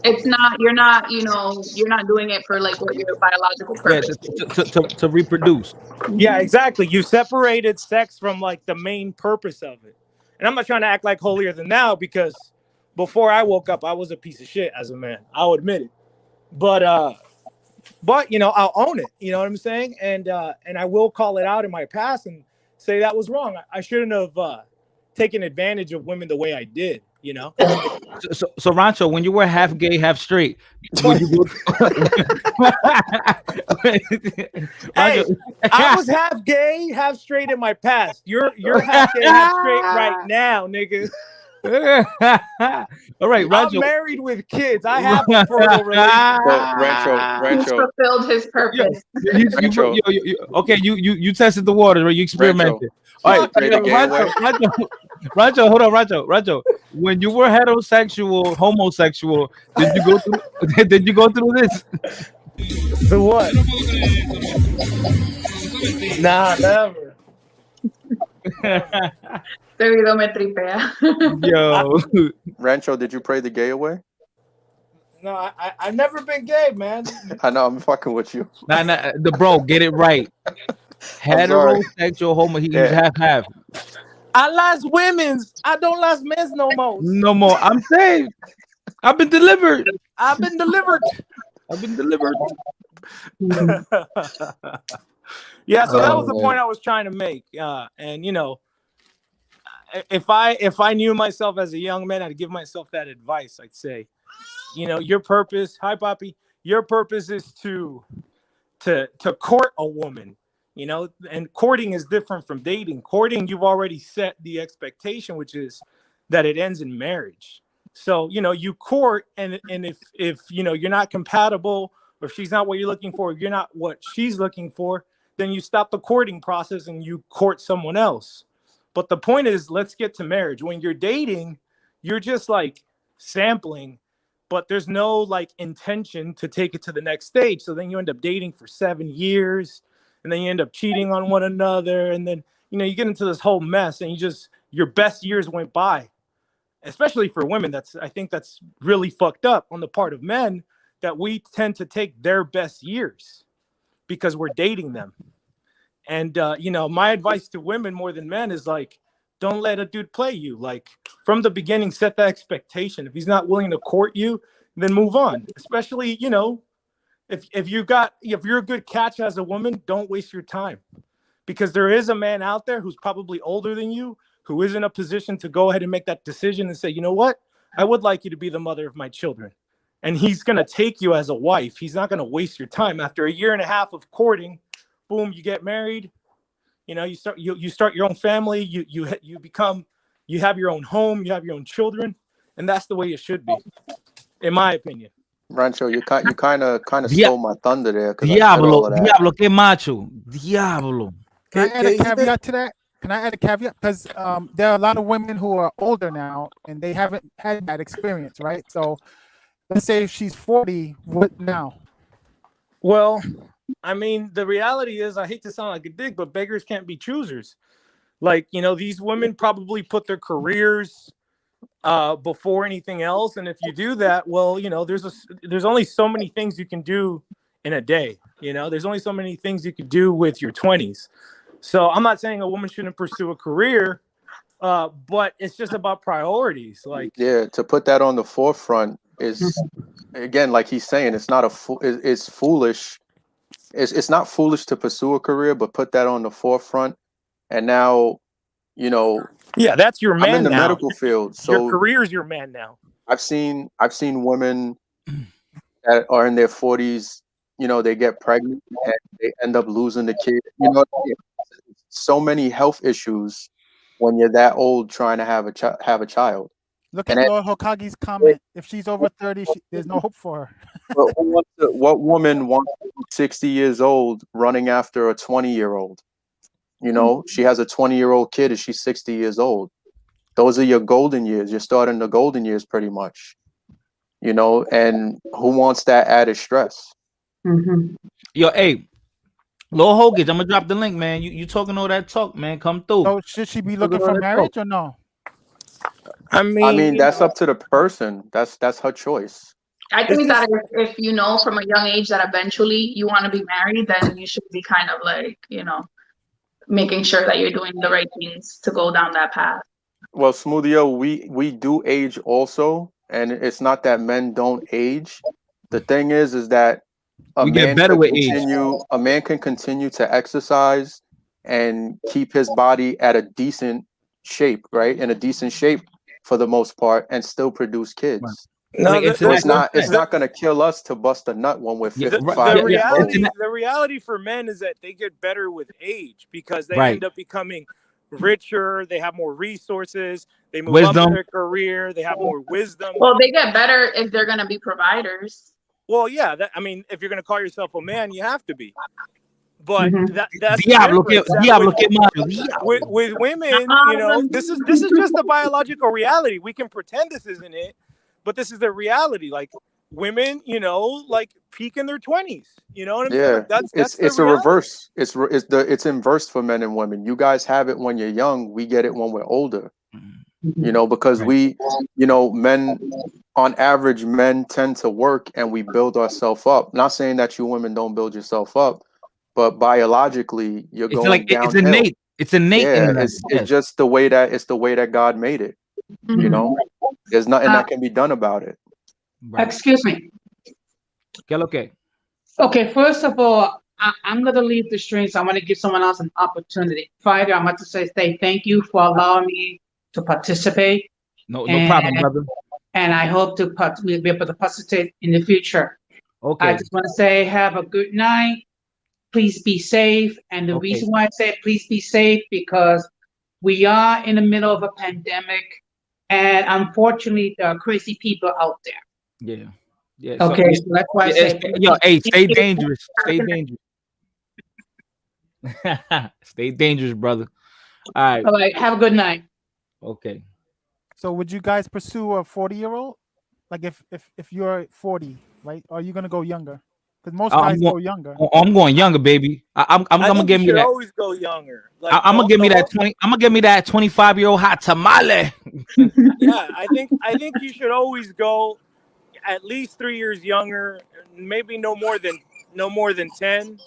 S5: It's not. You're not. You're not doing it for like what your biological
S6: Yeah,
S5: purpose.
S6: to reproduce.
S14: Yeah, exactly. You separated sex from like the main purpose of it. And I'm not trying to act like holier than thou, because before I woke up, I was a piece of shit as a man. I'll admit it. But I'll own it. You know what I'm saying? And I will call it out in my past and say that was wrong. I shouldn't have taken advantage of women the way I did.
S6: So Rancho, when you were half gay, half straight, when you go
S14: Hey, I was half gay, half straight in my past. You're half gay, half straight right now, nigga.
S6: All right, Rancho.
S14: I'm married with kids. I have a fertile relationship.
S5: He's fulfilled his purpose.
S6: Okay, you tested the water, right? You experimented. All right, Rancho, hold on, Rancho. When you were heterosexual, homosexual, did you go through this?
S14: The what? Nah, never.
S5: Video me tripea.
S6: Yo,
S10: Rancho, did you pray the gay away?
S14: No, I've never been gay, man.
S10: I know, I'm fucking with you.
S6: Nah, the bro, get it right. Heterosexual, homo, he's half.
S14: I last women's. I don't last men's no more.
S6: No more. I'm saved. I've been delivered.
S14: I've been delivered. Yeah, so that was the point I was trying to make. And if I knew myself as a young man, I'd give myself that advice. I'd say, your purpose, hi Poppy, your purpose is to court a woman. And courting is different from dating. Courting, you've already set the expectation, which is that it ends in marriage. So, you court, and if you're not compatible, or if she's not what you're looking for, if you're not what she's looking for, then you stop the courting process and you court someone else. But the point is, let's get to marriage. When you're dating, you're just like sampling, but there's no like intention to take it to the next stage. So then you end up dating for 7 years, and then you end up cheating on one another. And then, you get into this whole mess, and your best years went by, especially for women. I think that's really fucked up on the part of men, that we tend to take their best years because we're dating them. And, my advice to women more than men is like, don't let a dude play you. Like, from the beginning, set that expectation. If he's not willing to court you, then move on. Especially, if you're a good catch as a woman, don't waste your time, because there is a man out there who's probably older than you, who is in a position to go ahead and make that decision and say, you know what, I would like you to be the mother of my children. And he's going to take you as a wife. He's not going to waste your time. After a year and a half of courting, boom, you get married. You start your own family. You have your own home. You have your own children, and that's the way it should be, in my opinion.
S10: Rancho, you kind of stole my thunder there.
S6: Diablo, que macho, Diablo.
S11: Can I add a caveat to that? Because there are a lot of women who are older now, and they haven't had that experience, right? So let's say if she's 40, what now?
S14: Well, I mean, the reality is, I hate to sound like a dick, but beggars can't be choosers. Like, these women probably put their careers, before anything else. And if you do that, well, you know, there's only so many things you can do in a day. You know, there's only so many things you could do with your 20s. So I'm not saying a woman shouldn't pursue a career, but it's just about priorities. Like,
S10: yeah, to put that on the forefront is, again, like he's saying, it's not it's foolish. It's not foolish to pursue a career, but put that on the forefront. And now, you know,
S14: yeah, that's your man.
S10: I'm in the
S14: now.
S10: medical field, so
S14: your career's your man now.
S10: I've seen women that are in their 40s. You know, they get pregnant and they end up losing the kid. You know, so many health issues when you're that old trying to have a child.
S11: Look at Lord Hokagi's comment. If she's over 30, there's no hope for her.
S10: But what woman wants to be 60 years old running after a 20-year-old? You know, she has a 20-year-old kid and she's 60 years old. Those are your golden years. You're starting the golden years pretty much. You know, and who wants that added stress?
S6: Yo, hey, Lil Hogan, I'm gonna drop the link, man. You talking all that talk, man? Come through.
S11: So should she be looking for marriage or no?
S14: I mean,
S10: that's up to the person. That's her choice.
S5: I think that if you know from a young age that eventually you want to be married, then you should be kind of like, you know, making sure that you're doing the right things to go down that path.
S10: Well, Smoothio, we do age also, and it's not that men don't age. The thing is that a man can continue to exercise and keep his body at a decent shape, right? In a decent shape for the most part, and still produce kids.
S14: No,
S10: so it's not going to kill us to bust a nut when we're 55.
S14: The reality for men is that they get better with age because they end up becoming richer. They have more resources. They move up in their career. They have more wisdom.
S5: Well, they get better if they're going to be providers.
S14: Well, yeah. I mean, if you're going to call yourself a man, you have to be. But that's with women, you know, this is just the biological reality. We can pretend this isn't it, but this is the reality. Like women, you know, like peak in their 20s. You know what I'm saying? That's
S10: it's a reverse. It's inverse for men and women. You guys have it when you're young. We get it when we're older. You know, because we, you know, men on average, men tend to work and we build ourselves up. Not saying that you women don't build yourself up, but biologically you're going like downhill.
S6: It's innate. It's innate.
S10: Yeah, it's just the way that God made it. You know, there's nothing that can be done about it.
S8: Excuse me.
S6: Okay.
S8: Okay, first of all, I'm going to leave the stream, so I want to give someone else an opportunity. Fighter, I want to say thank you for allowing me to participate.
S6: No problem, brother.
S8: And I hope to be able to participate in the future.
S6: Okay.
S8: I just want to say have a good night. Please be safe. And the reason why I say please be safe, because we are in the middle of a pandemic. And unfortunately, there are crazy people out there.
S6: Yeah. Yeah.
S8: Okay, so that's why I say,
S6: hey, stay dangerous. Stay dangerous. Stay dangerous, brother. All right.
S8: All right. Have a good night.
S6: Okay.
S11: So would you guys pursue a 40-year-old? Like if you're 40, right? Or are you gonna go younger? Because most guys go younger.
S6: I'm going younger, baby. I'm gonna give me that.
S14: Always go younger. Like,
S6: I'm gonna give me that 20. I'm gonna give me that 25-year-old hot tamale.
S14: Yeah, I think you should always go at least 3 years younger. Maybe no more than 10.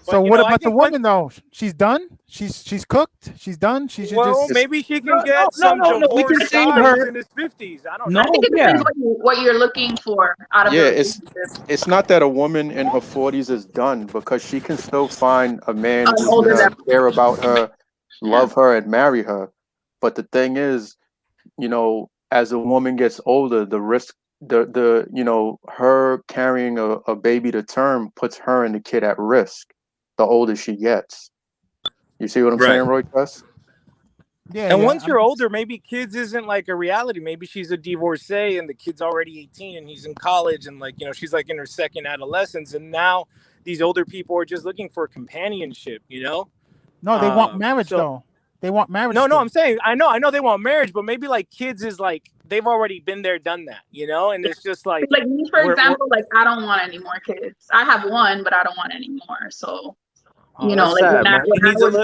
S14: But,
S11: so what about the woman though? She's done. She's cooked. She's done. She should just.
S14: Maybe she can get some.
S6: We can save her
S14: in his 50s. I don't know.
S5: I think it depends what you're looking for out of
S10: it's not that a woman in her 40s is done, because she can still find a man who's gonna care about her, love her, and marry her. But the thing is, you know, as a woman gets older, the risk, you know, her carrying a baby to term puts her and the kid at risk the older she gets. You see what I'm saying, Roy Cuss?
S11: Yeah.
S14: And once you're older, maybe kids isn't like a reality. Maybe she's a divorcee and the kid's already 18 and he's in college, and like, you know, she's like in her second adolescence, and now these older people are just looking for companionship, you know?
S11: No, they want marriage though. They want marriage.
S14: No, I'm saying I know they want marriage, but maybe like kids is like they've already been there, done that, you know? And it's just like
S5: me, for example, like I don't want any more kids. I have one, but I don't want any more. So you know, like
S14: sad,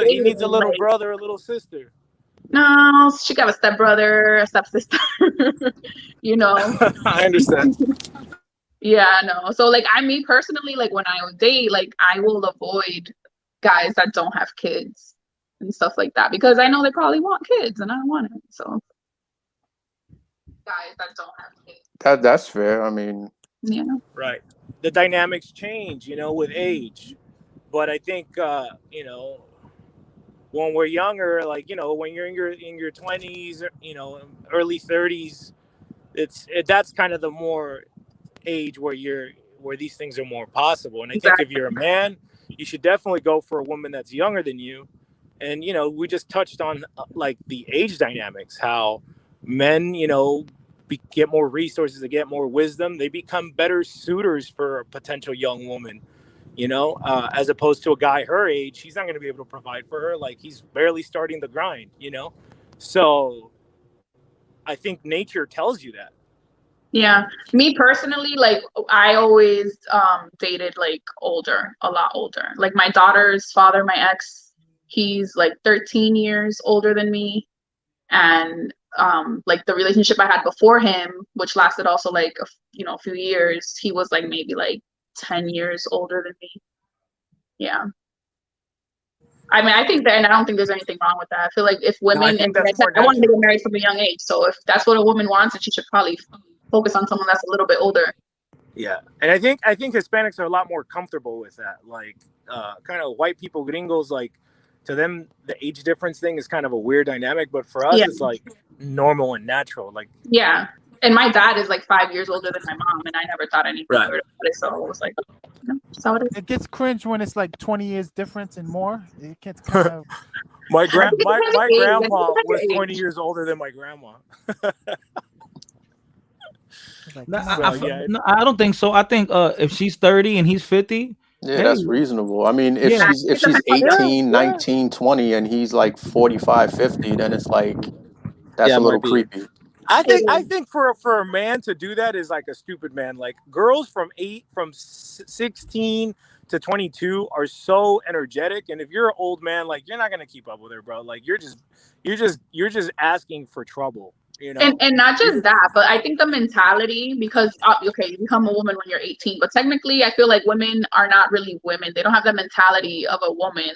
S14: he needs a little brother, a little sister.
S5: No, she got a stepbrother, a stepsister. You know.
S14: I understand.
S5: Yeah, no. So like me personally, like when I date, like I will avoid guys that don't have kids and stuff like that because I know they probably want kids and I don't want it. So guys that don't have kids.
S10: That's fair. I mean,
S5: yeah.
S14: Right. The dynamics change, with age. But I think when we're younger, like, when you're in your 20s, early 30s, that's kind of the more age where these things are more possible. And I think if you're a man, you should definitely go for a woman that's younger than you. And we just touched on like the age dynamics, how men get more resources, they get more wisdom, they become better suitors for a potential young woman, as opposed to a guy her age. He's not going to be able to provide for her, like he's barely starting the grind. So I think nature tells you that.
S5: Yeah, me personally, like I always dated like a lot older. Like my daughter's father, my ex, he's like 13 years older than me, and like the relationship I had before him, which lasted also like a few years, he was like maybe like 10 years older than me. Yeah. I mean, I think that, and I don't think there's anything wrong with that. I feel like if women, I wanted to get married from a young age, so if that's what a woman wants, then she should probably focus on someone that's a little bit older.
S14: Yeah, and I think Hispanics are a lot more comfortable with that. Like, kind of white people, gringos, like to them, the age difference thing is kind of a weird dynamic, but for us, it's like normal and natural. Like,
S5: yeah, and my dad is like 5 years older than my mom, and I never thought anything weird about it. So it was like, that's how it is.
S11: It gets cringe when it's like 20 years difference and more. It gets kind of.
S14: my grandpa was 20 years older than my grandma.
S6: No, I don't think so. I think if she's 30 and he's 50,
S10: yeah, that's reasonable. I mean, if she's 18, 19, 20 and he's like 45, 50, then it's like that's a little creepy.
S14: I think for a man to do that is like a stupid man. Like girls from 16 to 22 are so energetic, and if you're an old man, like you're not gonna keep up with her, bro. Like you're just asking for trouble.
S5: And not just that, but I think the mentality, because okay, you become a woman when you're 18, but technically I feel like women are not really women. They don't have the mentality of a woman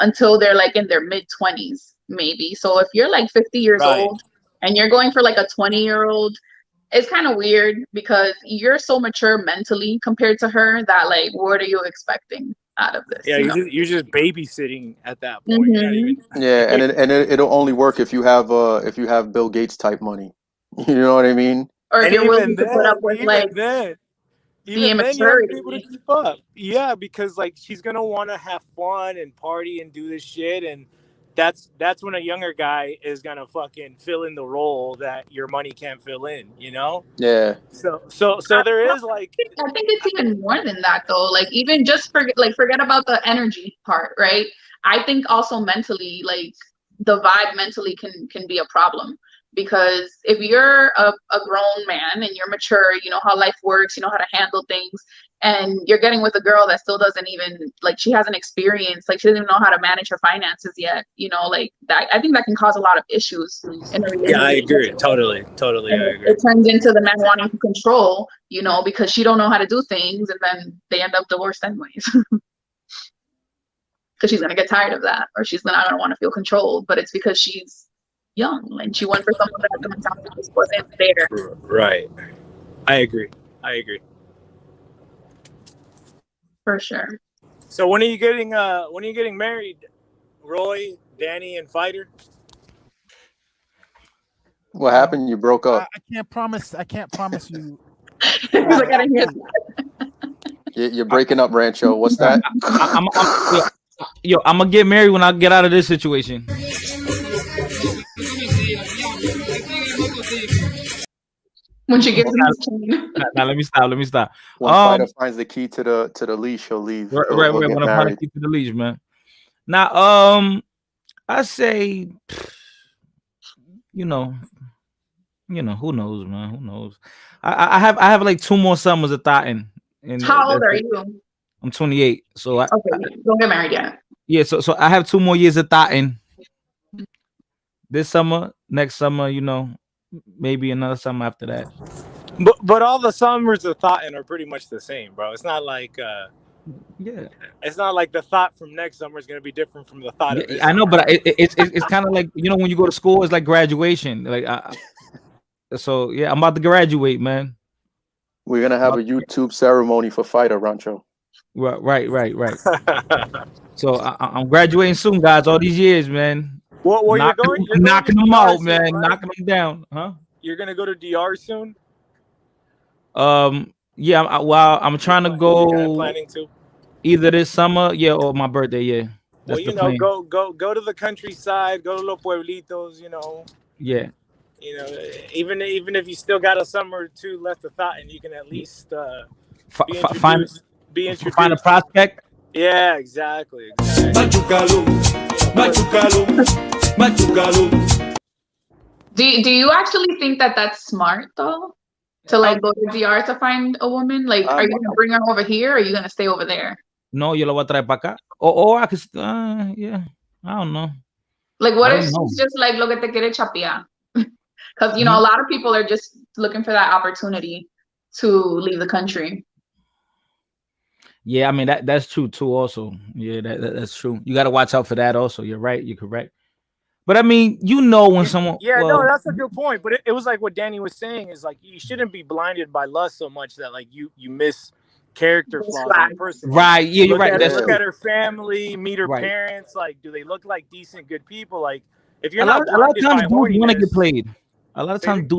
S5: until they're like in their mid-20s maybe. So if you're like 50 years old and you're going for like a 20-year-old, it's kind of weird because you're so mature mentally compared to her that like, what are you expecting out of this?
S14: Yeah, you're just babysitting at that point.
S10: Yeah, and it'll only work if you have Bill Gates type money. You know what I mean?
S5: Or if you're willing to put up with like the immaturity.
S14: Able to keep up. Yeah, because like she's gonna want to have fun and party and do this shit, and that's when a younger guy is gonna fucking fill in the role that your money can't fill in.
S10: Yeah.
S14: So there is like.
S5: I think it's even more than that though. Like even just forget about the energy part, right? I think also mentally, like the vibe mentally can be a problem. Because if you're a grown man and you're mature, you know how life works, you know how to handle things, and you're getting with a girl that still doesn't even, like, she hasn't experienced, like, she doesn't even know how to manage her finances yet, like that, I think that can cause a lot of issues in a relationship.
S14: Yeah, I agree. Totally, I agree.
S5: It turns into the man wanting to control, because she don't know how to do things, and then they end up divorced anyways. Because she's gonna get tired of that, or she's not gonna want to feel controlled, but it's because she's young and she went for someone that the mentality just wasn't there.
S14: Right. I agree.
S5: For sure.
S14: So when are you getting married, Roy, Danny, and Fighter?
S10: What happened? You broke up.
S11: I can't promise you.
S10: You're breaking up, Rancho. What's that?
S6: I'm gonna get married when I get out of this situation.
S5: When she gets
S6: now, let me stop.
S10: When Fighter finds the key to the leash, he'll leave.
S6: Right. When I find the key to the leash, man. Now, I say, who knows, man? Who knows? I have like 2 more summers of thoughting.
S5: How old are you?
S6: I'm 28. So
S5: okay, don't get married yet.
S6: Yeah, so I have 2 more years of thoughting. this summer, next summer, you know, maybe another summer after that.
S14: But all the summers of thought are pretty much the same, bro. It's not like
S6: yeah,
S14: it's not like the thought from next summer is gonna be different from the thought of this.
S6: I know,
S14: summer.
S6: but it's kind of like, you know, when you go to school, it's like graduation. Like, so yeah, I'm about to graduate, man.
S10: We're gonna have a YouTube ceremony for Fighter Rancho.
S6: Right. So I'm graduating soon, guys. All these years, man.
S14: Well, you're
S6: knocking
S14: going
S6: them
S14: to
S6: out,
S14: DR
S6: man.
S14: soon, right?
S6: Knocking them down, huh?
S14: You're gonna go to DR soon?
S6: Yeah. I'm trying to go.
S14: Planning to?
S6: Either this summer, yeah, or my birthday, yeah.
S14: Well,
S6: That's
S14: you
S6: the
S14: know,
S6: plan.
S14: go to the countryside, go to los pueblitos, you know.
S6: Yeah.
S14: You know, even if you still got a summer or two left of thought, and you can at least be introduced.
S6: Find a prospect.
S14: Yeah, exactly.
S5: Do you actually think that that's smart though? To like go to DR to find a woman? Like, are you gonna bring her over here or are you gonna stay over there?
S6: No, yo la voy a traer para acá. Or I could, yeah, I don't know.
S5: Like, what
S6: I
S5: if
S6: don't know.
S5: she's just like, look at the quiere chapear? Because, you know, a lot of people are just looking for that opportunity to leave the country.
S6: Yeah, I mean that's true too. Also, yeah, that's true. You got to watch out for that. Also, you're right. You're correct. But I mean, you know, when someone,
S14: Yeah,
S6: well,
S14: no, that's a good point. But it was like what Danny was saying is like you shouldn't be blinded by lust so much that like you miss character flaws in a person.
S6: Right? Yeah, you're right. That's
S14: Look
S6: true.
S14: at her family, meet her
S6: Right.
S14: parents. Like, do they look like decent, good people? Like, if
S6: A
S14: you're
S6: lot
S14: not
S6: of times,
S14: blinded by
S6: dudes want to get
S14: horniness,
S6: played. A lot of times,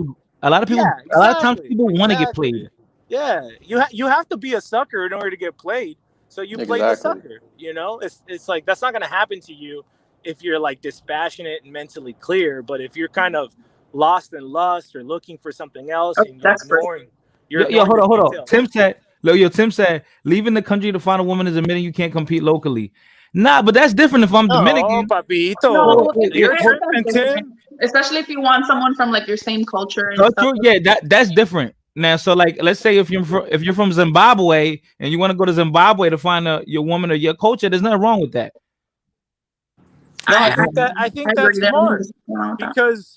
S6: a lot of people,
S14: Yeah,
S6: a lot of times,
S14: exactly,
S6: people want to get
S14: exactly.
S6: played.
S14: yeah, you have to be a sucker in order to get played. So you play the
S10: Exactly.
S14: sucker. You know, it's like that's not gonna happen to you if you're like dispassionate and mentally clear. But if you're kind of lost in lust or looking for something else, and you're ignoring,
S6: Yo, hold
S14: the
S6: on.
S14: details.
S6: Tim said, leaving the country to find a woman is admitting you can't compete locally. Nah, but that's different if I'm Dominican.
S14: Papito.
S5: No,
S14: You're
S5: that's
S14: tripping,
S5: different.
S14: Tim.
S5: Especially if you want someone from like your same culture and
S6: That's
S5: stuff.
S6: true. Yeah, that's different. Now, so like, let's say if you're from Zimbabwe and you want to go to Zimbabwe to find your woman or your culture, there's nothing wrong with that.
S14: No, I think that's
S5: agree
S14: smart
S5: there.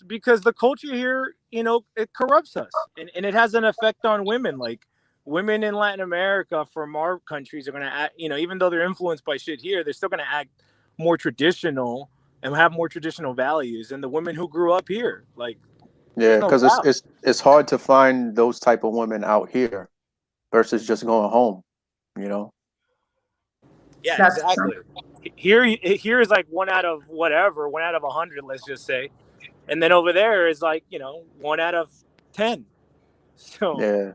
S14: because the culture here, you know, it corrupts us and it has an effect on women. Like women in Latin America from our countries are gonna act, you know, even though they're influenced by shit here, they're still gonna act more traditional and have more traditional values than the women who grew up here. Like,
S10: Yeah,
S14: no
S10: because
S14: doubt.
S10: it's hard to find those type of women out here versus just going home, you know.
S14: Yeah,
S5: That's
S14: exactly. Here is like 1 out of whatever, 1 out of 100, let's just say, and then over there is like, you know, 1 out of 10. So
S10: Yeah.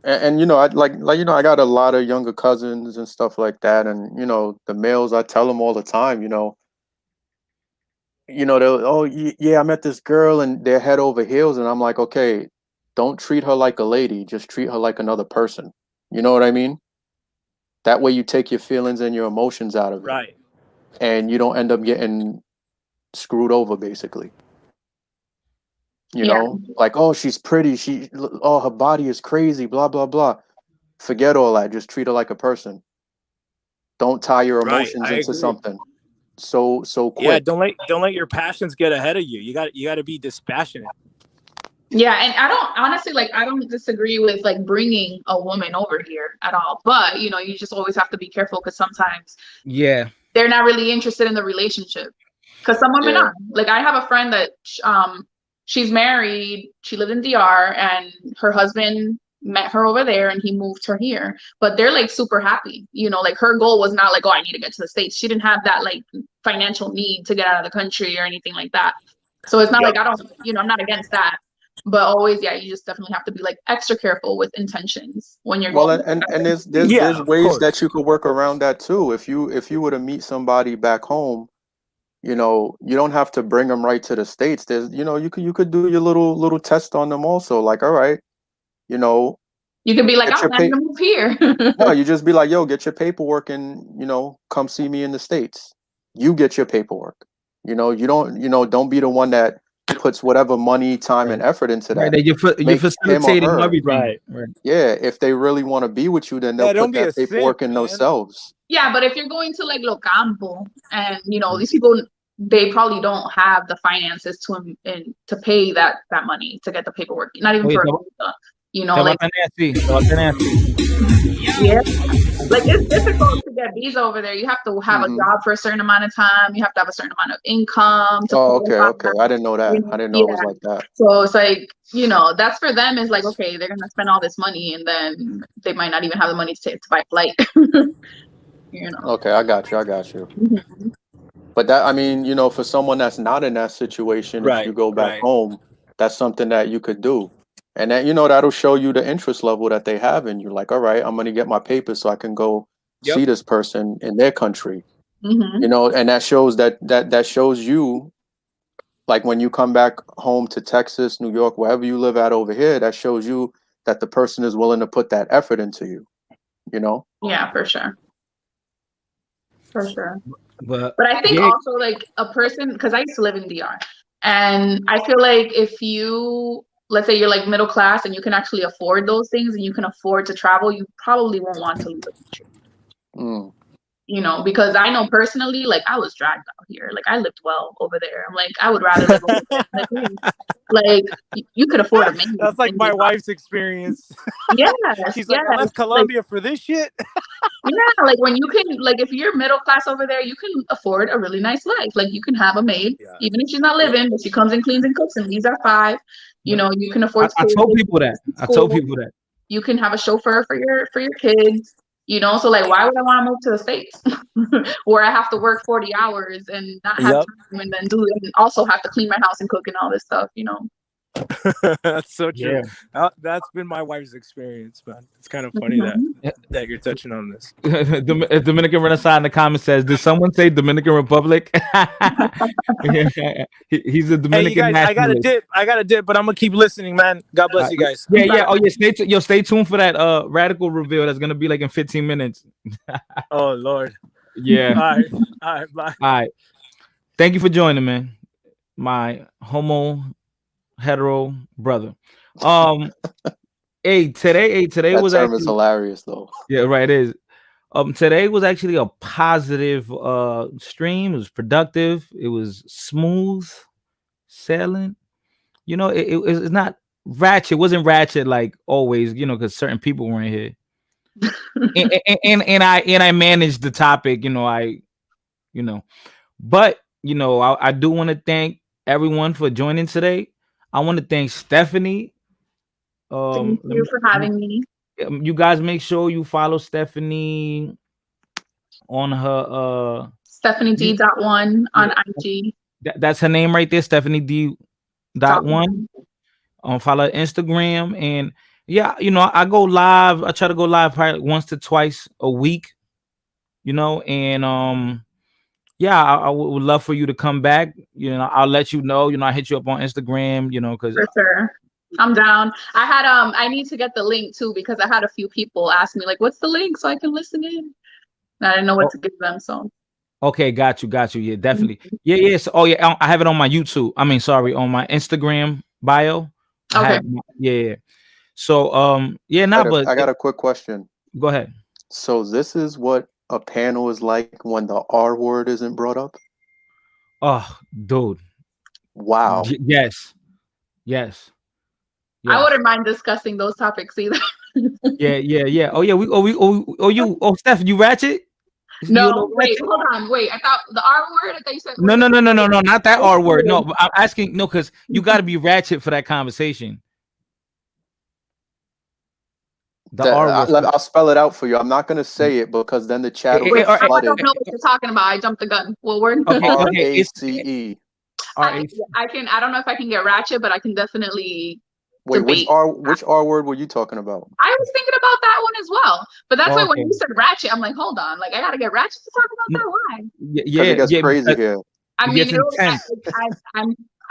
S10: And you know, I like you know, I got a lot of younger cousins and stuff like that, and you know, the males, I tell them all the time, you know, they'll, yeah, I met this girl and they're head over heels, and I'm like, okay, don't treat her like a lady, just treat her like another person. You know what I mean? That way you take your feelings and your emotions out of it.
S14: right.
S10: And you don't end up getting screwed over, basically. You
S5: Yeah.
S10: know, like, oh, she's pretty, her body is crazy, blah blah blah. Forget all that. Just treat her like a person. Don't tie your
S14: Right,
S10: emotions
S14: I
S10: into
S14: agree.
S10: something so quick.
S14: Yeah, don't let your passions get ahead of you. You got to be dispassionate.
S5: Yeah, and I don't disagree with like bringing a woman over here at all. But you know, you just always have to be careful because sometimes
S6: Yeah.
S5: they're not really interested in the relationship. Because some women
S10: Yeah.
S5: are. Like I have a friend that she's married. She lived in DR, and her husband met her over there, and he moved her here. But they're like super happy. You know, like her goal was not like, oh, I need to get to the States. She didn't have that like financial need to get out of the country or anything like that. So it's not
S14: Yep.
S5: like I'm not against that. But always, yeah, you just definitely have to be like extra careful with intentions when you're
S10: Well,
S5: going.
S10: and there's
S14: Yeah,
S10: there's
S14: of
S10: ways
S14: course.
S10: that you could work around that too. If you were to meet somebody back home, you know, you don't have to bring them right to the States. There's, you know, you could do your little test on them also. Like, all right, you know,
S5: You could be like,
S10: get
S5: I'm
S10: your
S5: planning to move here.
S10: no, you just be like, yo, get your paperwork and, you know, come see me in the States. You get your paperwork. You know, don't be the one that puts whatever money, time, and effort into
S6: Right.
S10: that.
S6: That you're
S10: Make him or
S6: facilitating
S10: her.
S6: everything.
S14: Right.
S6: Right.
S10: Yeah, if they really want to be with you, then they'll
S14: Yeah, don't
S10: put
S14: be a
S10: that paperwork
S14: simp,
S10: in
S14: man.
S10: themselves.
S5: Yeah, but if you're going to like Lo Campo and you know these people they probably don't have the finances to pay that money to get the paperwork, not even
S6: Oye,
S5: for a
S6: estaba-
S5: visa, you know,
S6: estaba
S5: like
S6: tan así, estaba tan así.
S5: yeah, like it's difficult to get visa over there. You have to have a
S10: Mm-hmm.
S5: job for a certain amount of time. You have to have a certain amount of income to
S10: Oh, okay,
S5: qualify.
S10: okay. I didn't know that. I didn't know it was
S5: Yeah.
S10: like that.
S5: So it's like, you know, that's for them is like, okay, they're gonna spend all this money and then they might not even have the money to buy a flight. You know.
S10: Okay, I got you. I got you.
S5: Mhm.
S10: But that, I mean, you know, for someone that's not in that situation, if you go back home, that's something that you could do. And that, you know, that'll show you the interest level that they have in you. Like, all right, I'm going to get my papers so I can go see this person in their country.
S5: Mhm.
S10: You know, and that shows that shows you, like when you come back home to Texas, New York, wherever you live at over here, that shows you that the person is willing to put that effort into you, you know?
S5: Yeah, for sure. For sure.
S6: But
S5: But I think
S6: yeah,
S5: also like a person, because I used to live in DR, and I feel like if you, let's say you're like middle class and you can actually afford those things and you can afford to travel, you probably won't want to leave the country.
S10: Mm.
S5: You know, because I know personally, like I was dragged out here. Like I lived well over there. I'm like, I would rather live over there. Like you could afford a maid.
S14: That's like my wife's experience.
S5: Yes,
S14: She's like, I
S5: yes,
S14: left Colombia for this shit.
S5: yeah, like when you can, like if you're middle class over there, you can afford a really nice life. Like you can have a maid, even if she's not living, but she comes and cleans and cooks and leaves at 5. You know, you can afford.
S6: I
S5: to
S6: told
S5: pay
S6: people that. I
S5: school.
S6: told people that.
S5: You can have a chauffeur for your kids. You know, so like, why would I want to move to the States where I have to work 40 hours and not have time and then and also have to clean my house and cook and all this stuff, you know?
S14: That's so true.
S6: Yeah.
S14: That's been my wife's experience, man. It's kind of funny that you're touching on this.
S6: Dominican Renaissance in the comments says, did someone say Dominican Republic? He's a Dominican
S14: Hey, you guys,
S6: nationalist.
S14: I got a dip, but I'm gonna keep listening, man. God bless you guys.
S6: Yeah. Oh, yeah. Stay tuned for that radical reveal. That's gonna be like in 15 minutes.
S14: Oh Lord.
S6: Yeah.
S14: All right, bye.
S6: All right. Thank you for joining, man. My hetero brother. Today
S10: That
S6: was
S10: term
S6: actually
S10: is hilarious, though.
S6: yeah, right. It is. Today was actually a positive stream. It was productive. It was smooth sailing. You know, it's not ratchet. It wasn't ratchet like always. You know, because certain people weren't here. and I managed the topic. You know, but you know, I do want to thank everyone for joining today. I want to thank Stephanie.
S5: Thank you for having me.
S6: You guys make sure you follow Stephanie on her
S5: Stephanie D.1 on IG.
S6: That's her name right there, Stephanie D.1. Follow Instagram, and yeah, you know, I go live. I try to go live probably once to twice a week, you know, and yeah, I would love for you to come back. You know, I'll let you know. You know, I hit you up on Instagram. You know, because
S5: for sure. I'm down. I need to get the link too because I had a few people ask me like, "What's the link?" so I can listen in. And I didn't know what to give them. So
S6: okay, got you. Yeah, definitely. Yeah. So, oh yeah, I have it on my YouTube. I mean, sorry, on my Instagram bio.
S5: Okay.
S6: Yeah. So yeah, but
S10: I got a quick question.
S6: Go ahead.
S10: So this is what a panel is like when the R word isn't brought up?
S6: Oh, dude.
S10: Wow.
S6: Yes.
S5: I wouldn't mind discussing those topics either.
S6: Yeah. Oh yeah, Steph, you ratchet?
S5: No, wait, hold on. Wait, I thought the R word. I thought you said
S6: No, not that R word. No, I'm asking because you got to be ratchet for that conversation.
S10: I'll spell it out for you. I'm not going to say it because then the chat will get
S5: I
S10: flooded.
S5: don't know what you're talking about. I jumped the gun. Well, we're
S10: R-A-C-E.
S5: I don't know if I can get ratchet, but I can definitely.
S10: Wait, which R word were you talking about?
S5: I was thinking about that one as well, but that's why when you said ratchet, I'm like, hold on, like I gotta get ratchet to talk about that. Why?
S10: Yeah, it gets crazy here.
S5: I mean,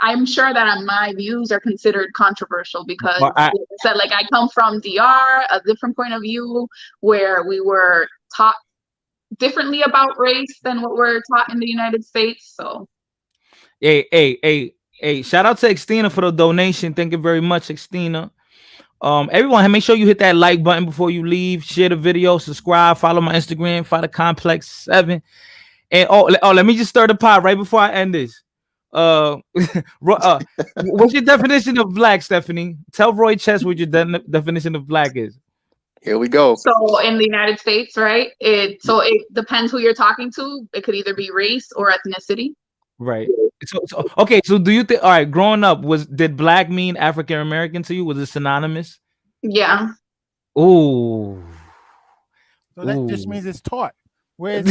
S5: I'm sure that my views are considered controversial because, like I said, like I come from DR, a different point of view where we were taught differently about race than what we're taught in the United States. So,
S6: Hey, shout out to Xtina for the donation. Thank you very much, Xtina. Everyone, make sure you hit that like button before you leave. Share the video, subscribe, follow my Instagram, follow Complex 7. And let me just stir the pot right before I end this. What's your definition of black, Stephanie? Tell Roy Chess what your definition of black is.
S10: Here we go.
S5: So in the United States, right? It depends who you're talking to. It could either be race or ethnicity.
S6: Right. So okay. So do you think? All right. Growing up, did black mean African American to you? Was it synonymous?
S5: Yeah.
S6: Ooh.
S11: So that just means it's taught. Where's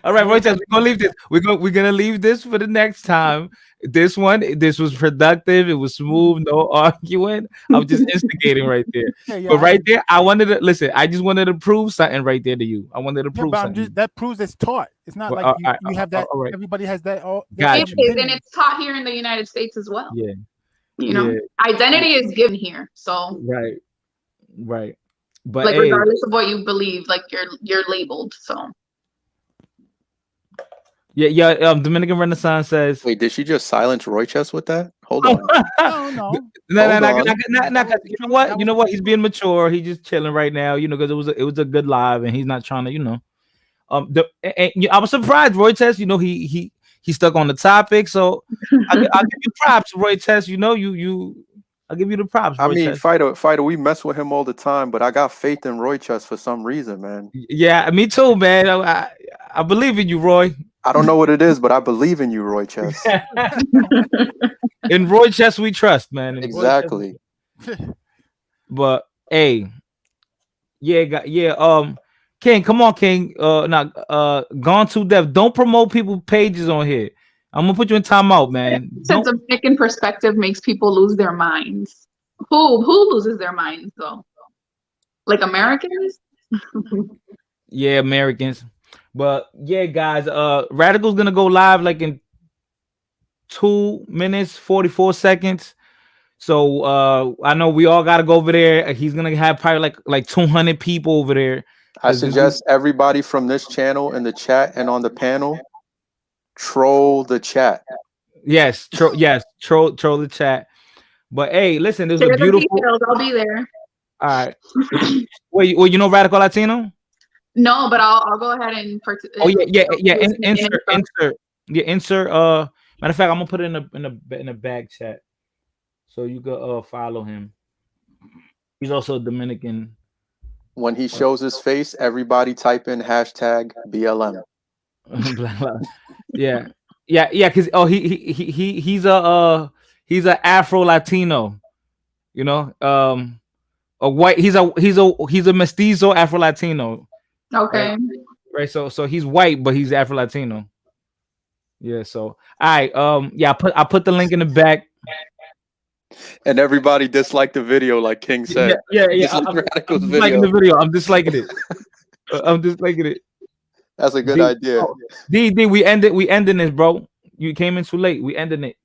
S6: all right, Roy, we're gonna leave this. We're gonna leave this for the next time. This was productive. It was smooth, no arguing. I was just instigating right there. But right there, I wanted to listen. I just wanted to prove something right there to you. I wanted to prove something.
S11: That proves it's taught. It's not like you have that. Right. Everybody has that.
S5: It is, and it's taught here in the United States as well.
S6: Yeah.
S5: You know, identity is given here. So
S6: right. But
S5: like regardless of what you believe, like you're labeled. So
S6: Dominican Renaissance says.
S10: Wait, did she just silence Roy Chess with that? Hold on.
S11: No.
S6: You know what? He's being mature. He's just chilling right now. You know, because it was a good live, and he's not trying to. You know, I was surprised, Roy Chess. You know, he stuck on the topic. So I'll give you props, Roy Chess. You know, I'll give you the props.
S10: I mean, Fighter, we mess with him all the time, but I got faith in Roy Chess for some reason, man.
S6: Yeah, me too, man. I believe in you, Roy.
S10: I don't know what it is, but I believe in you, Roy Chess.
S6: In Roy Chess, we trust, man.
S10: Exactly.
S6: But hey, King, come on, King. Gone too deaf. Don't promote people's pages on here. I'm gonna put you in timeout, man.
S5: Sense of Dominican perspective makes people lose their minds. Who loses their minds though? Like Americans?
S6: Yeah, Americans. But yeah, guys, Radical's gonna go live like in 2 minutes 44 seconds. So I know we all gotta go over there. He's gonna have probably like 200 people over there.
S10: I suggest everybody from this channel in the chat and on the panel troll the chat.
S6: Yes, troll the chat. But hey, listen, there's a
S5: Share the
S6: beautiful.
S5: details, I'll be there.
S6: All right. Wait, you know Radical Latino?
S5: No, but I'll go ahead and.
S6: Insert. Matter of fact, I'm gonna put it in a bag chat, so you can follow him. He's also a Dominican.
S10: When he shows his face, everybody type in hashtag BLM.
S6: Yeah, because he's a Afro Latino, you know, a white. He's a mestizo Afro Latino.
S5: Okay.
S6: Right. So he's white, but he's Afro Latino. Yeah. So I put the link in the back.
S10: And everybody disliked the video, like King said.
S6: Yeah.
S10: I'm
S6: disliking the video. I'm disliking it. I'm disliking it.
S10: That's a good idea.
S6: D, we ending this, bro. You came in too late. We ending it.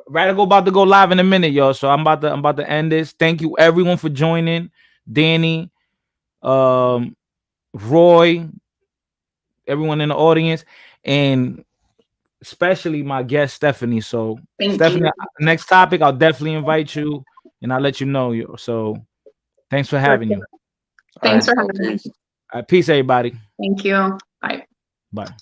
S6: Radical about to go live in a minute, y'all. So I'm about to end this. Thank you everyone for joining. Danny, Roy, everyone in the audience, and especially my guest Stephanie. So Stephanie, next topic, I'll definitely invite you and I'll let you know. So thanks for having you.
S5: Thanks for having me.
S6: All right, peace, everybody.
S5: Thank you. Bye.
S6: Bye.